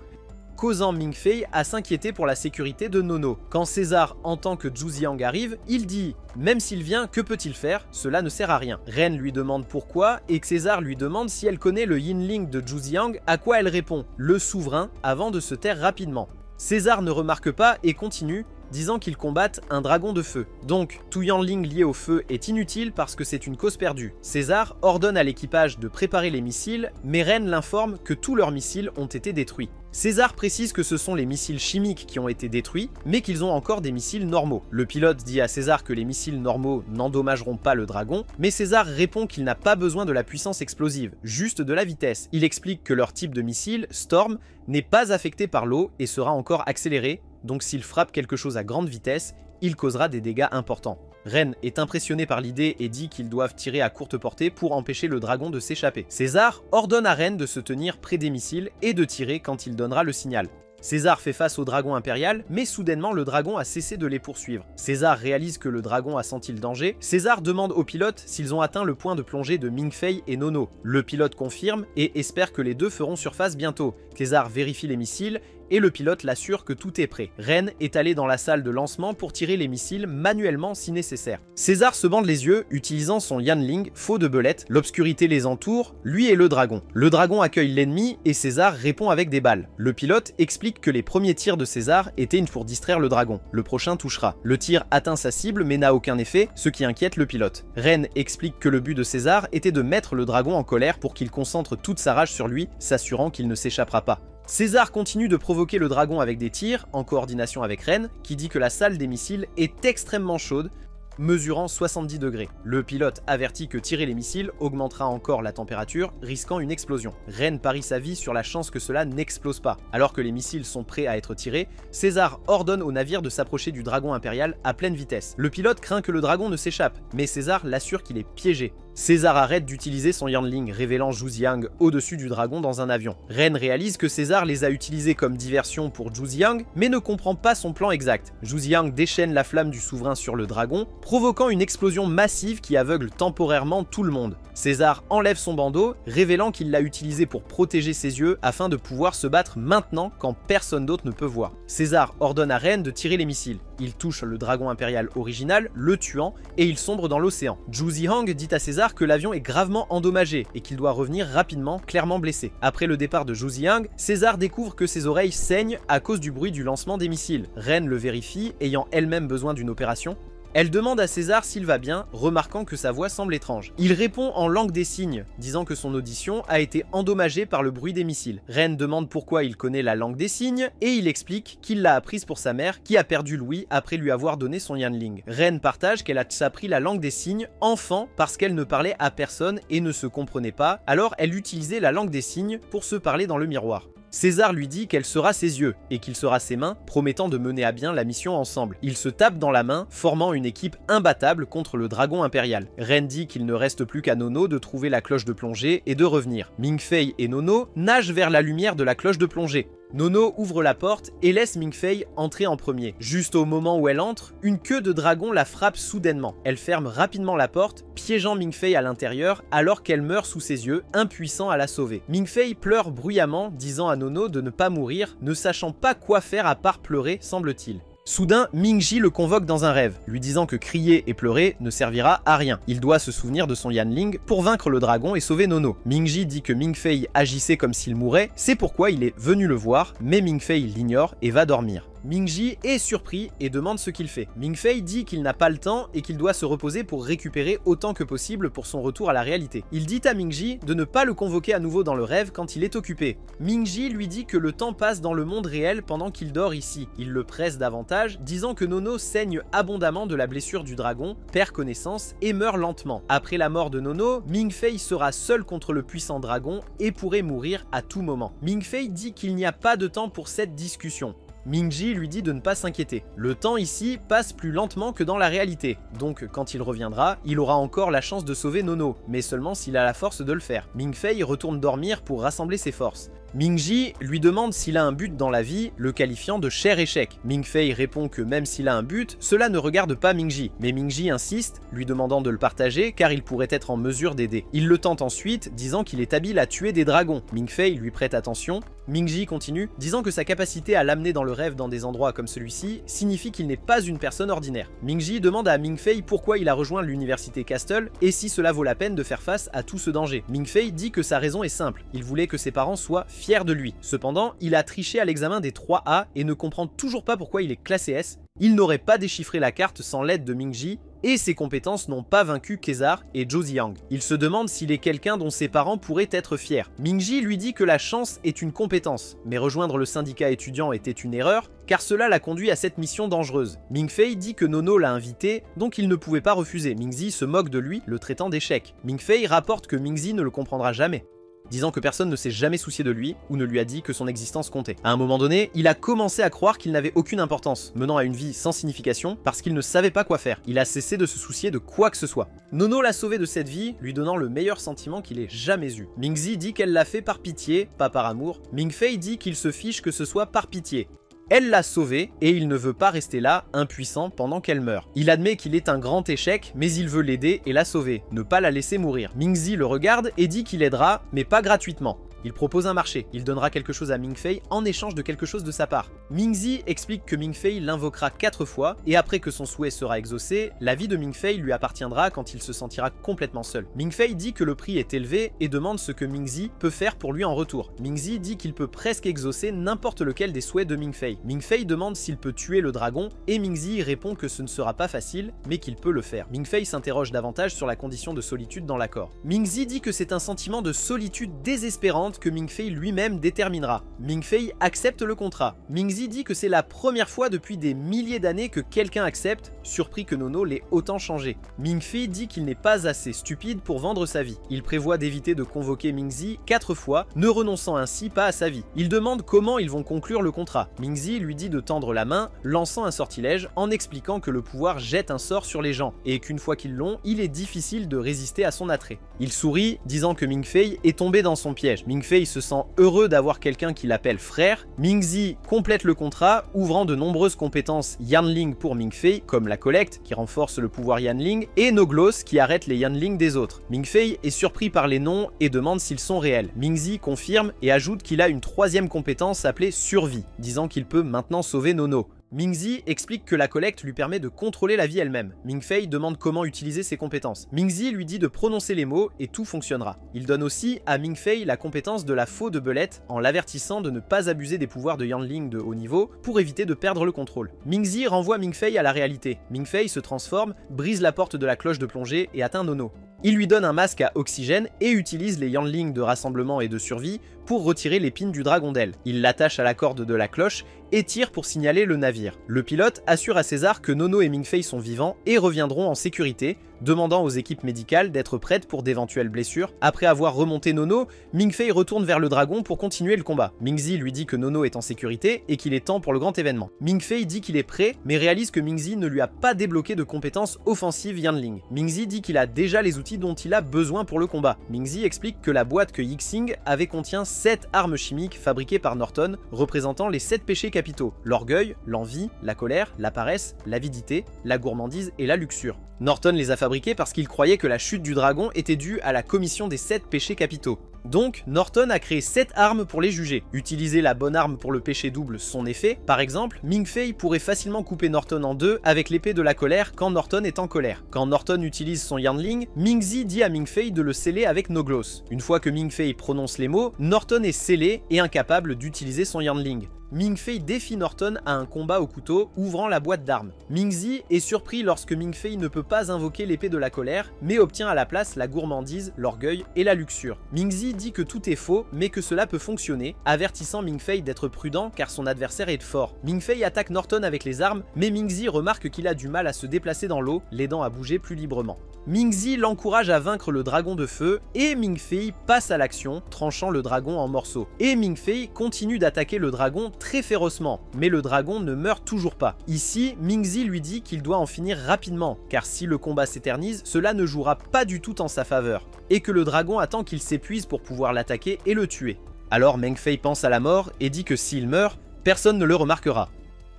causant Ming-Fei à s'inquiéter pour la sécurité de Nono. Quand César entend que Zhu Jiang arrive, il dit « Même s'il vient, que peut-il faire? Cela ne sert à rien. » Ren lui demande pourquoi, et César lui demande si elle connaît le Yinling de Zhu Jiang, à quoi elle répond « Le souverain » avant de se taire rapidement. César ne remarque pas et continue, disant qu'ils combattent un dragon de feu. Donc, tout Yanling lié au feu est inutile parce que c'est une cause perdue. César ordonne à l'équipage de préparer les missiles, mais Ren l'informe que tous leurs missiles ont été détruits. César précise que ce sont les missiles chimiques qui ont été détruits, mais qu'ils ont encore des missiles normaux. Le pilote dit à César que les missiles normaux n'endommageront pas le dragon, mais César répond qu'il n'a pas besoin de la puissance explosive, juste de la vitesse. Il explique que leur type de missile, Storm, n'est pas affecté par l'eau et sera encore accéléré, donc s'il frappe quelque chose à grande vitesse, il causera des dégâts importants. Ren est impressionné par l'idée et dit qu'ils doivent tirer à courte portée pour empêcher le dragon de s'échapper. César ordonne à Ren de se tenir près des missiles et de tirer quand il donnera le signal. César fait face au dragon impérial, mais soudainement le dragon a cessé de les poursuivre. César réalise que le dragon a senti le danger. César demande aux pilotes s'ils ont atteint le point de plongée de Ming-Fei et Nono. Le pilote confirme et espère que les deux feront surface bientôt. César vérifie les missiles et le pilote l'assure que tout est prêt. Ren est allé dans la salle de lancement pour tirer les missiles manuellement si nécessaire. César se bande les yeux, utilisant son Yanling, faux de belette, l'obscurité les entoure, lui et le dragon. Le dragon accueille l'ennemi et César répond avec des balles. Le pilote explique que les premiers tirs de César étaient pour distraire le dragon. Le prochain touchera. Le tir atteint sa cible mais n'a aucun effet, ce qui inquiète le pilote. Ren explique que le but de César était de mettre le dragon en colère pour qu'il concentre toute sa rage sur lui, s'assurant qu'il ne s'échappera pas. César continue de provoquer le dragon avec des tirs, en coordination avec Ren, qui dit que la salle des missiles est extrêmement chaude, mesurant 70 degrés. Le pilote avertit que tirer les missiles augmentera encore la température, risquant une explosion. Ren parie sa vie sur la chance que cela n'explose pas. Alors que les missiles sont prêts à être tirés, César ordonne au navire de s'approcher du dragon impérial à pleine vitesse. Le pilote craint que le dragon ne s'échappe, mais César l'assure qu'il est piégé. César arrête d'utiliser son Yanling, révélant Zhu Jiang au-dessus du dragon dans un avion. Ren réalise que César les a utilisés comme diversion pour Zhu Jiang, mais ne comprend pas son plan exact. Zhu Jiang déchaîne la flamme du souverain sur le dragon, provoquant une explosion massive qui aveugle temporairement tout le monde. César enlève son bandeau, révélant qu'il l'a utilisé pour protéger ses yeux afin de pouvoir se battre maintenant quand personne d'autre ne peut voir. César ordonne à Ren de tirer les missiles. Il touche le dragon impérial original, le tuant, et il sombre dans l'océan. Zhu Jiang dit à César que l'avion est gravement endommagé et qu'il doit revenir rapidement, clairement blessé. Après le départ de Zhu Jiang, César découvre que ses oreilles saignent à cause du bruit du lancement des missiles. Ren le vérifie, ayant elle-même besoin d'une opération. Elle demande à César s'il va bien, remarquant que sa voix semble étrange. Il répond en langue des signes, disant que son audition a été endommagée par le bruit des missiles. Ren demande pourquoi il connaît la langue des signes, et il explique qu'il l'a apprise pour sa mère, qui a perdu l'ouïe après lui avoir donné son Yanling. Ren partage qu'elle a appris la langue des signes enfant parce qu'elle ne parlait à personne et ne se comprenait pas, alors elle utilisait la langue des signes pour se parler dans le miroir. César lui dit qu'elle sera ses yeux et qu'il sera ses mains, promettant de mener à bien la mission ensemble. Ils se tapent dans la main, formant une équipe imbattable contre le dragon impérial. Ren dit qu'il ne reste plus qu'à Nono de trouver la cloche de plongée et de revenir. Ming-Fei et Nono nagent vers la lumière de la cloche de plongée. Nono ouvre la porte et laisse Ming-Fei entrer en premier. Juste au moment où elle entre, une queue de dragon la frappe soudainement. Elle ferme rapidement la porte, piégeant Ming-Fei à l'intérieur alors qu'elle meurt sous ses yeux, impuissant à la sauver. Ming-Fei pleure bruyamment, disant à Nono de ne pas mourir, ne sachant pas quoi faire à part pleurer, semble-t-il. Soudain, Ming-Ji le convoque dans un rêve, lui disant que crier et pleurer ne servira à rien. Il doit se souvenir de son Yanling pour vaincre le dragon et sauver Nono. Ming-Ji dit que Ming-Fei agissait comme s'il mourait, c'est pourquoi il est venu le voir, mais Ming-Fei l'ignore et va dormir. Ming-Ji est surpris et demande ce qu'il fait. Ming-Fei dit qu'il n'a pas le temps et qu'il doit se reposer pour récupérer autant que possible pour son retour à la réalité. Il dit à Ming-Ji de ne pas le convoquer à nouveau dans le rêve quand il est occupé. Ming-Ji lui dit que le temps passe dans le monde réel pendant qu'il dort ici. Il le presse davantage, disant que Nono saigne abondamment de la blessure du dragon, perd connaissance et meurt lentement. Après la mort de Nono, Ming-Fei sera seul contre le puissant dragon et pourrait mourir à tout moment. Ming-Fei dit qu'il n'y a pas de temps pour cette discussion. Ming-Ji lui dit de ne pas s'inquiéter. Le temps ici passe plus lentement que dans la réalité, donc quand il reviendra, il aura encore la chance de sauver Nono, mais seulement s'il a la force de le faire. Ming-Fei retourne dormir pour rassembler ses forces. Ming-Ji lui demande s'il a un but dans la vie, le qualifiant de cher échec. Ming-Fei répond que même s'il a un but, cela ne regarde pas Ming-Ji, mais Ming-Ji insiste, lui demandant de le partager car il pourrait être en mesure d'aider. Il le tente ensuite, disant qu'il est habile à tuer des dragons. Ming-Fei lui prête attention. Ming-Ji continue, disant que sa capacité à l'amener dans le rêve dans des endroits comme celui-ci signifie qu'il n'est pas une personne ordinaire. Ming-Ji demande à Ming-Fei pourquoi il a rejoint l'université Castle et si cela vaut la peine de faire face à tout ce danger. Ming-Fei dit que sa raison est simple, il voulait que ses parents soient fier de lui. Cependant, il a triché à l'examen des 3A et ne comprend toujours pas pourquoi il est classé S. Il n'aurait pas déchiffré la carte sans l'aide de Ming-Ji et ses compétences n'ont pas vaincu Kezar et Zhou Ziyang. Il se demande s'il est quelqu'un dont ses parents pourraient être fiers. Ming-Ji lui dit que la chance est une compétence, mais rejoindre le syndicat étudiant était une erreur, car cela l'a conduit à cette mission dangereuse. Ming-Fei dit que Nono l'a invité, donc il ne pouvait pas refuser. Ming-Ji se moque de lui, le traitant d'échec. Ming-Fei rapporte que Ming-Ji ne le comprendra jamais, disant que personne ne s'est jamais soucié de lui ou ne lui a dit que son existence comptait. À un moment donné, il a commencé à croire qu'il n'avait aucune importance, menant à une vie sans signification parce qu'il ne savait pas quoi faire. Il a cessé de se soucier de quoi que ce soit. Nono l'a sauvé de cette vie, lui donnant le meilleur sentiment qu'il ait jamais eu. Ming-Ji dit qu'elle l'a fait par pitié, pas par amour. Ming-Fei dit qu'il se fiche que ce soit par pitié. Elle l'a sauvé et il ne veut pas rester là, impuissant, pendant qu'elle meurt. Il admet qu'il est un grand échec, mais il veut l'aider et la sauver, ne pas la laisser mourir. Ming-Ji le regarde et dit qu'il aidera, mais pas gratuitement. Il propose un marché, il donnera quelque chose à Ming-Fei en échange de quelque chose de sa part. Ming-Ji explique que Ming-Fei l'invoquera 4 fois, et après que son souhait sera exaucé, la vie de Ming-Fei lui appartiendra quand il se sentira complètement seul. Ming-Fei dit que le prix est élevé et demande ce que Ming-Ji peut faire pour lui en retour. Ming-Ji dit qu'il peut presque exaucer n'importe lequel des souhaits de Ming-Fei. Ming-Fei demande s'il peut tuer le dragon, et Ming-Ji répond que ce ne sera pas facile, mais qu'il peut le faire. Ming-Fei s'interroge davantage sur la condition de solitude dans l'accord. Ming-Ji dit que c'est un sentiment de solitude désespérante que Ming-Fei lui-même déterminera. Ming-Fei accepte le contrat. Ming-Ji dit que c'est la première fois depuis des milliers d'années que quelqu'un accepte, surpris que Nono l'ait autant changé. Ming-Fei dit qu'il n'est pas assez stupide pour vendre sa vie. Il prévoit d'éviter de convoquer Ming-Ji 4 fois, ne renonçant ainsi pas à sa vie. Il demande comment ils vont conclure le contrat. Ming-Ji lui dit de tendre la main, lançant un sortilège en expliquant que le pouvoir jette un sort sur les gens, et qu'une fois qu'ils l'ont, il est difficile de résister à son attrait. Il sourit, disant que Ming-Fei est tombé dans son piège. Ming-Fei se sent heureux d'avoir quelqu'un qui l'appelle frère. Ming-Ji complète le contrat, ouvrant de nombreuses compétences Yanling pour Ming-Fei, comme la collecte, qui renforce le pouvoir Yanling, et Noglos, qui arrête les Yanling des autres. Ming-Fei est surpris par les noms et demande s'ils sont réels. Ming-Ji confirme et ajoute qu'il a une 3e compétence appelée Survie, disant qu'il peut maintenant sauver Nono. Ming-Ji explique que la collecte lui permet de contrôler la vie elle-même. Ming-Fei demande comment utiliser ses compétences. Ming-Ji lui dit de prononcer les mots et tout fonctionnera. Il donne aussi à Ming-Fei la compétence de la faux de belette en l'avertissant de ne pas abuser des pouvoirs de Yanling de haut niveau pour éviter de perdre le contrôle. Ming-Ji renvoie Ming-Fei à la réalité. Ming-Fei se transforme, brise la porte de la cloche de plongée et atteint Nono. Il lui donne un masque à oxygène et utilise les Yanling de rassemblement et de survie pour retirer l'épine du dragon d'aile. Il l'attache à la corde de la cloche et tire pour signaler le navire. Le pilote assure à César que Nono et Ming-Fei sont vivants et reviendront en sécurité, demandant aux équipes médicales d'être prêtes pour d'éventuelles blessures. Après avoir remonté Nono, Ming-Fei retourne vers le dragon pour continuer le combat. Ming-Ji lui dit que Nono est en sécurité et qu'il est temps pour le grand événement. Ming-Fei dit qu'il est prêt, mais réalise que Ming-Ji ne lui a pas débloqué de compétences offensives Yanling. Ming-Ji dit qu'il a déjà les outils dont il a besoin pour le combat. Ming-Ji explique que la boîte que Yixing avait contient 7 armes chimiques fabriquées par Norton, représentant les 7 péchés capitaux: l'orgueil, l'envie, la colère, la paresse, l'avidité, la gourmandise et la luxure. Norton les a fabriqués parce qu'il croyait que la chute du dragon était due à la commission des 7 péchés capitaux. Donc, Norton a créé 7 armes pour les juger. Utiliser la bonne arme pour le péché double son effet. Par exemple, Ming-Fei pourrait facilement couper Norton en deux avec l'épée de la colère quand Norton est en colère. Quand Norton utilise son Yanling, Ming-Ji dit à Ming-Fei de le sceller avec Noglos. Une fois que Ming-Fei prononce les mots, Norton est scellé et incapable d'utiliser son Yanling. Ming Fei défie Norton à un combat au couteau, ouvrant la boîte d'armes. Ming Zi est surpris lorsque Ming Fei ne peut pas invoquer l'épée de la colère, mais obtient à la place la gourmandise, l'orgueil et la luxure. Ming Zi dit que tout est faux, mais que cela peut fonctionner, avertissant Ming Fei d'être prudent car son adversaire est fort. Ming Fei attaque Norton avec les armes, mais Ming Zi remarque qu'il a du mal à se déplacer dans l'eau, l'aidant à bouger plus librement. Ming Zi l'encourage à vaincre le dragon de feu, et Ming Fei passe à l'action, tranchant le dragon en morceaux. Et Ming Fei continue d'attaquer le dragon très férocement, mais le dragon ne meurt toujours pas. Ici, Ming Zi lui dit qu'il doit en finir rapidement, car si le combat s'éternise, cela ne jouera pas du tout en sa faveur, et que le dragon attend qu'il s'épuise pour pouvoir l'attaquer et le tuer. Alors Meng Fei pense à la mort et dit que s'il meurt, personne ne le remarquera.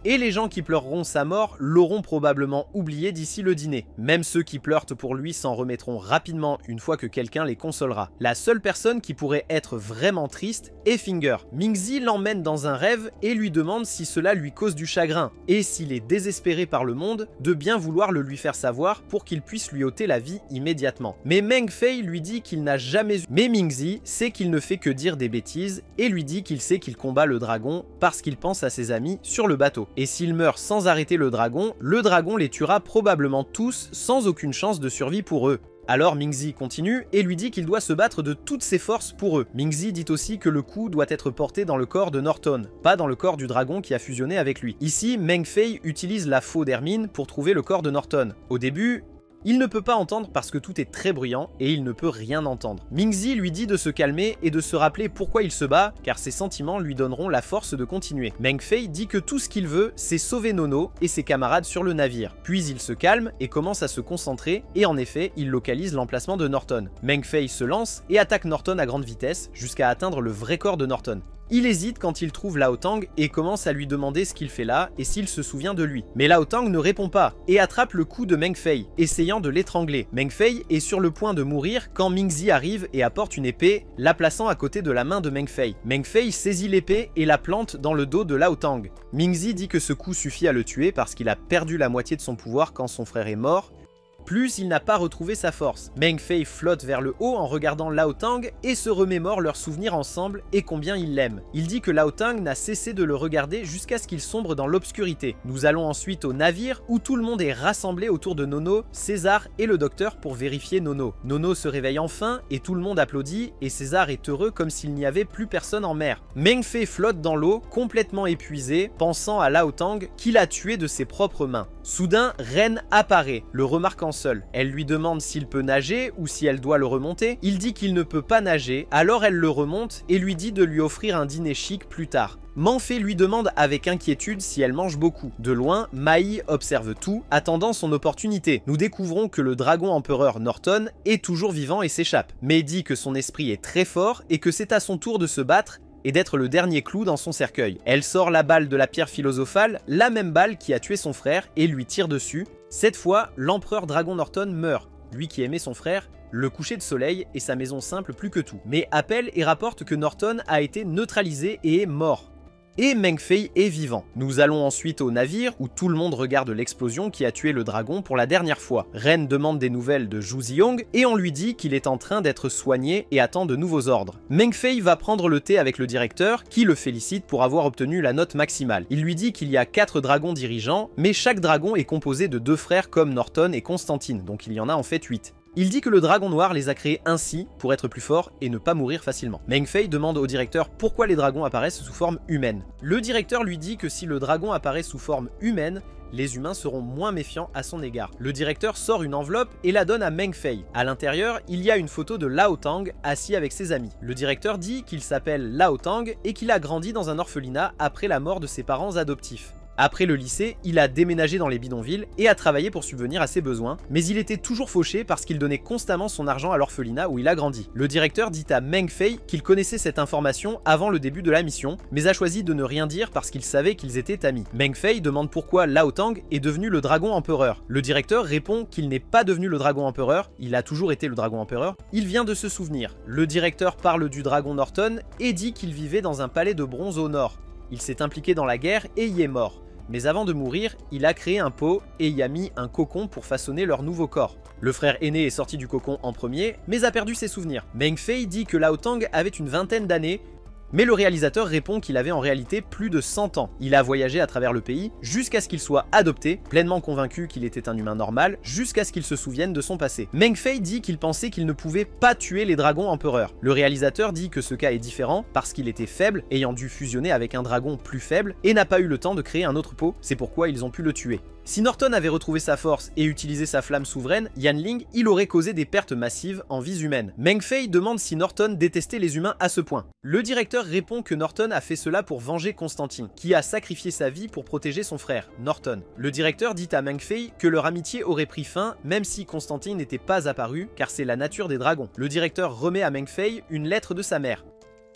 Et les gens qui pleureront sa mort l'auront probablement oublié d'ici le dîner. Même ceux qui pleurent pour lui s'en remettront rapidement une fois que quelqu'un les consolera. La seule personne qui pourrait être vraiment triste est Finger. Ming Zi l'emmène dans un rêve et lui demande si cela lui cause du chagrin, et s'il est désespéré par le monde, de bien vouloir le lui faire savoir pour qu'il puisse lui ôter la vie immédiatement. Mais Meng Fei lui dit qu'il n'a jamais eu... Mais Ming Zi sait qu'il ne fait que dire des bêtises et lui dit qu'il sait qu'il combat le dragon parce qu'il pense à ses amis sur le bateau. Et s'il meurt sans arrêter le dragon les tuera probablement tous sans aucune chance de survie pour eux. Alors Ming Zi continue et lui dit qu'il doit se battre de toutes ses forces pour eux. Ming Zi dit aussi que le coup doit être porté dans le corps de Norton, pas dans le corps du dragon qui a fusionné avec lui. Ici, Meng Fei utilise la faux d'Hermine pour trouver le corps de Norton. Au début, il ne peut pas entendre parce que tout est très bruyant et il ne peut rien entendre. Ming Zi lui dit de se calmer et de se rappeler pourquoi il se bat, car ses sentiments lui donneront la force de continuer. Meng Fei dit que tout ce qu'il veut, c'est sauver Nono et ses camarades sur le navire. Puis il se calme et commence à se concentrer, et en effet, il localise l'emplacement de Norton. Meng Fei se lance et attaque Norton à grande vitesse, jusqu'à atteindre le vrai corps de Norton. Il hésite quand il trouve Lao Tang et commence à lui demander ce qu'il fait là et s'il se souvient de lui. Mais Lao Tang ne répond pas et attrape le cou de Meng Fei, essayant de l'étrangler. Meng Fei est sur le point de mourir quand Ming Zi arrive et apporte une épée, la plaçant à côté de la main de Meng Fei. Meng Fei saisit l'épée et la plante dans le dos de Lao Tang. Ming Zi dit que ce coup suffit à le tuer parce qu'il a perdu la moitié de son pouvoir quand son frère est mort, plus il n'a pas retrouvé sa force. Meng Fei flotte vers le haut en regardant Lao Tang et se remémore leurs souvenirs ensemble et combien il l'aime. Il dit que Lao Tang n'a cessé de le regarder jusqu'à ce qu'il sombre dans l'obscurité. Nous allons ensuite au navire où tout le monde est rassemblé autour de Nono, César et le docteur pour vérifier Nono. Nono se réveille enfin et tout le monde applaudit et César est heureux comme s'il n'y avait plus personne en mer. Meng Fei flotte dans l'eau, complètement épuisé, pensant à Lao Tang qu'il a tué de ses propres mains. Soudain, Ren apparaît, le remarquant seul. Elle lui demande s'il peut nager ou si elle doit le remonter. Il dit qu'il ne peut pas nager, alors elle le remonte et lui dit de lui offrir un dîner chic plus tard. Manfei lui demande avec inquiétude si elle mange beaucoup. De loin, Mai observe tout, attendant son opportunité. Nous découvrons que le dragon empereur Norton est toujours vivant et s'échappe, mais dit que son esprit est très fort et que c'est à son tour de se battre et d'être le dernier clou dans son cercueil. Elle sort la balle de la pierre philosophale, la même balle qui a tué son frère, et lui tire dessus. Cette fois, l'empereur Dragon Norton meurt, lui qui aimait son frère, le coucher de soleil et sa maison simple plus que tout. Mais appelle et rapporte que Norton a été neutralisé et est mort. Et Meng Fei est vivant. Nous allons ensuite au navire où tout le monde regarde l'explosion qui a tué le dragon pour la dernière fois. Ren demande des nouvelles de Zhu Ziyong et on lui dit qu'il est en train d'être soigné et attend de nouveaux ordres. Meng Fei va prendre le thé avec le directeur qui le félicite pour avoir obtenu la note maximale. Il lui dit qu'il y a 4 dragons dirigeants, mais chaque dragon est composé de 2 frères comme Norton et Constantine, donc il y en a en fait 8. Il dit que le dragon noir les a créés ainsi pour être plus forts et ne pas mourir facilement. Meng Fei demande au directeur pourquoi les dragons apparaissent sous forme humaine. Le directeur lui dit que si le dragon apparaît sous forme humaine, les humains seront moins méfiants à son égard. Le directeur sort une enveloppe et la donne à Meng Fei. À l'intérieur, il y a une photo de Lao Tang assis avec ses amis. Le directeur dit qu'il s'appelle Lao Tang et qu'il a grandi dans un orphelinat après la mort de ses parents adoptifs. Après le lycée, il a déménagé dans les bidonvilles et a travaillé pour subvenir à ses besoins, mais il était toujours fauché parce qu'il donnait constamment son argent à l'orphelinat où il a grandi. Le directeur dit à Meng Fei qu'il connaissait cette information avant le début de la mission, mais a choisi de ne rien dire parce qu'il savait qu'ils étaient amis. Meng Fei demande pourquoi Lao Tang est devenu le dragon empereur. Le directeur répond qu'il n'est pas devenu le dragon empereur, il a toujours été le dragon empereur, il vient de se souvenir. Le directeur parle du dragon Norton et dit qu'il vivait dans un palais de bronze au nord. Il s'est impliqué dans la guerre et y est mort. Mais avant de mourir, il a créé un pot et y a mis un cocon pour façonner leur nouveau corps. Le frère aîné est sorti du cocon en premier, mais a perdu ses souvenirs. Meng Fei dit que Lao Tang avait une vingtaine d'années Mais le réalisateur répond qu'il avait en réalité plus de 100 ans. Il a voyagé à travers le pays jusqu'à ce qu'il soit adopté, pleinement convaincu qu'il était un humain normal, jusqu'à ce qu'il se souvienne de son passé. Meng Fei dit qu'il pensait qu'il ne pouvait pas tuer les dragons empereurs. Le réalisateur dit que ce cas est différent parce qu'il était faible, ayant dû fusionner avec un dragon plus faible, et n'a pas eu le temps de créer un autre pot, c'est pourquoi ils ont pu le tuer. Si Norton avait retrouvé sa force et utilisé sa flamme souveraine, Yanling, il aurait causé des pertes massives en vies humaines. Meng Fei demande si Norton détestait les humains à ce point. Le directeur répond que Norton a fait cela pour venger Constantine, qui a sacrifié sa vie pour protéger son frère, Norton. Le directeur dit à Meng Fei que leur amitié aurait pris fin même si Constantine n'était pas apparu, car c'est la nature des dragons. Le directeur remet à Meng Fei une lettre de sa mère,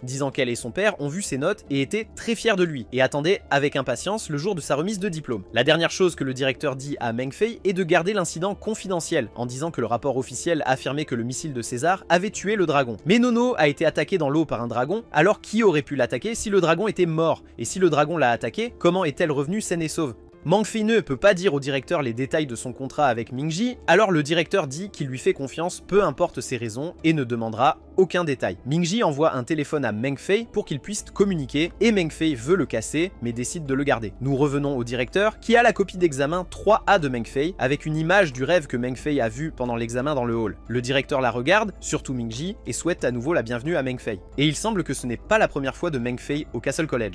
disant qu'elle et son père ont vu ses notes et étaient très fiers de lui, et attendaient avec impatience le jour de sa remise de diplôme. La dernière chose que le directeur dit à Meng Fei est de garder l'incident confidentiel, en disant que le rapport officiel affirmait que le missile de César avait tué le dragon. Mais Nono a été attaqué dans l'eau par un dragon, alors qui aurait pu l'attaquer si le dragon était mort? Et si le dragon l'a attaqué, comment est-elle revenue saine et sauve? Meng Fei ne peut pas dire au directeur les détails de son contrat avec Ming-Ji, alors le directeur dit qu'il lui fait confiance peu importe ses raisons et ne demandera aucun détail. Ming-Ji envoie un téléphone à Meng Fei pour qu'il puisse communiquer et Meng Fei veut le casser mais décide de le garder. Nous revenons au directeur qui a la copie d'examen 3A de Meng Fei avec une image du rêve que Meng Fei a vu pendant l'examen dans le hall. Le directeur la regarde, surtout Ming-Ji, et souhaite à nouveau la bienvenue à Meng Fei. Et il semble que ce n'est pas la première fois de Meng Fei au Castle College.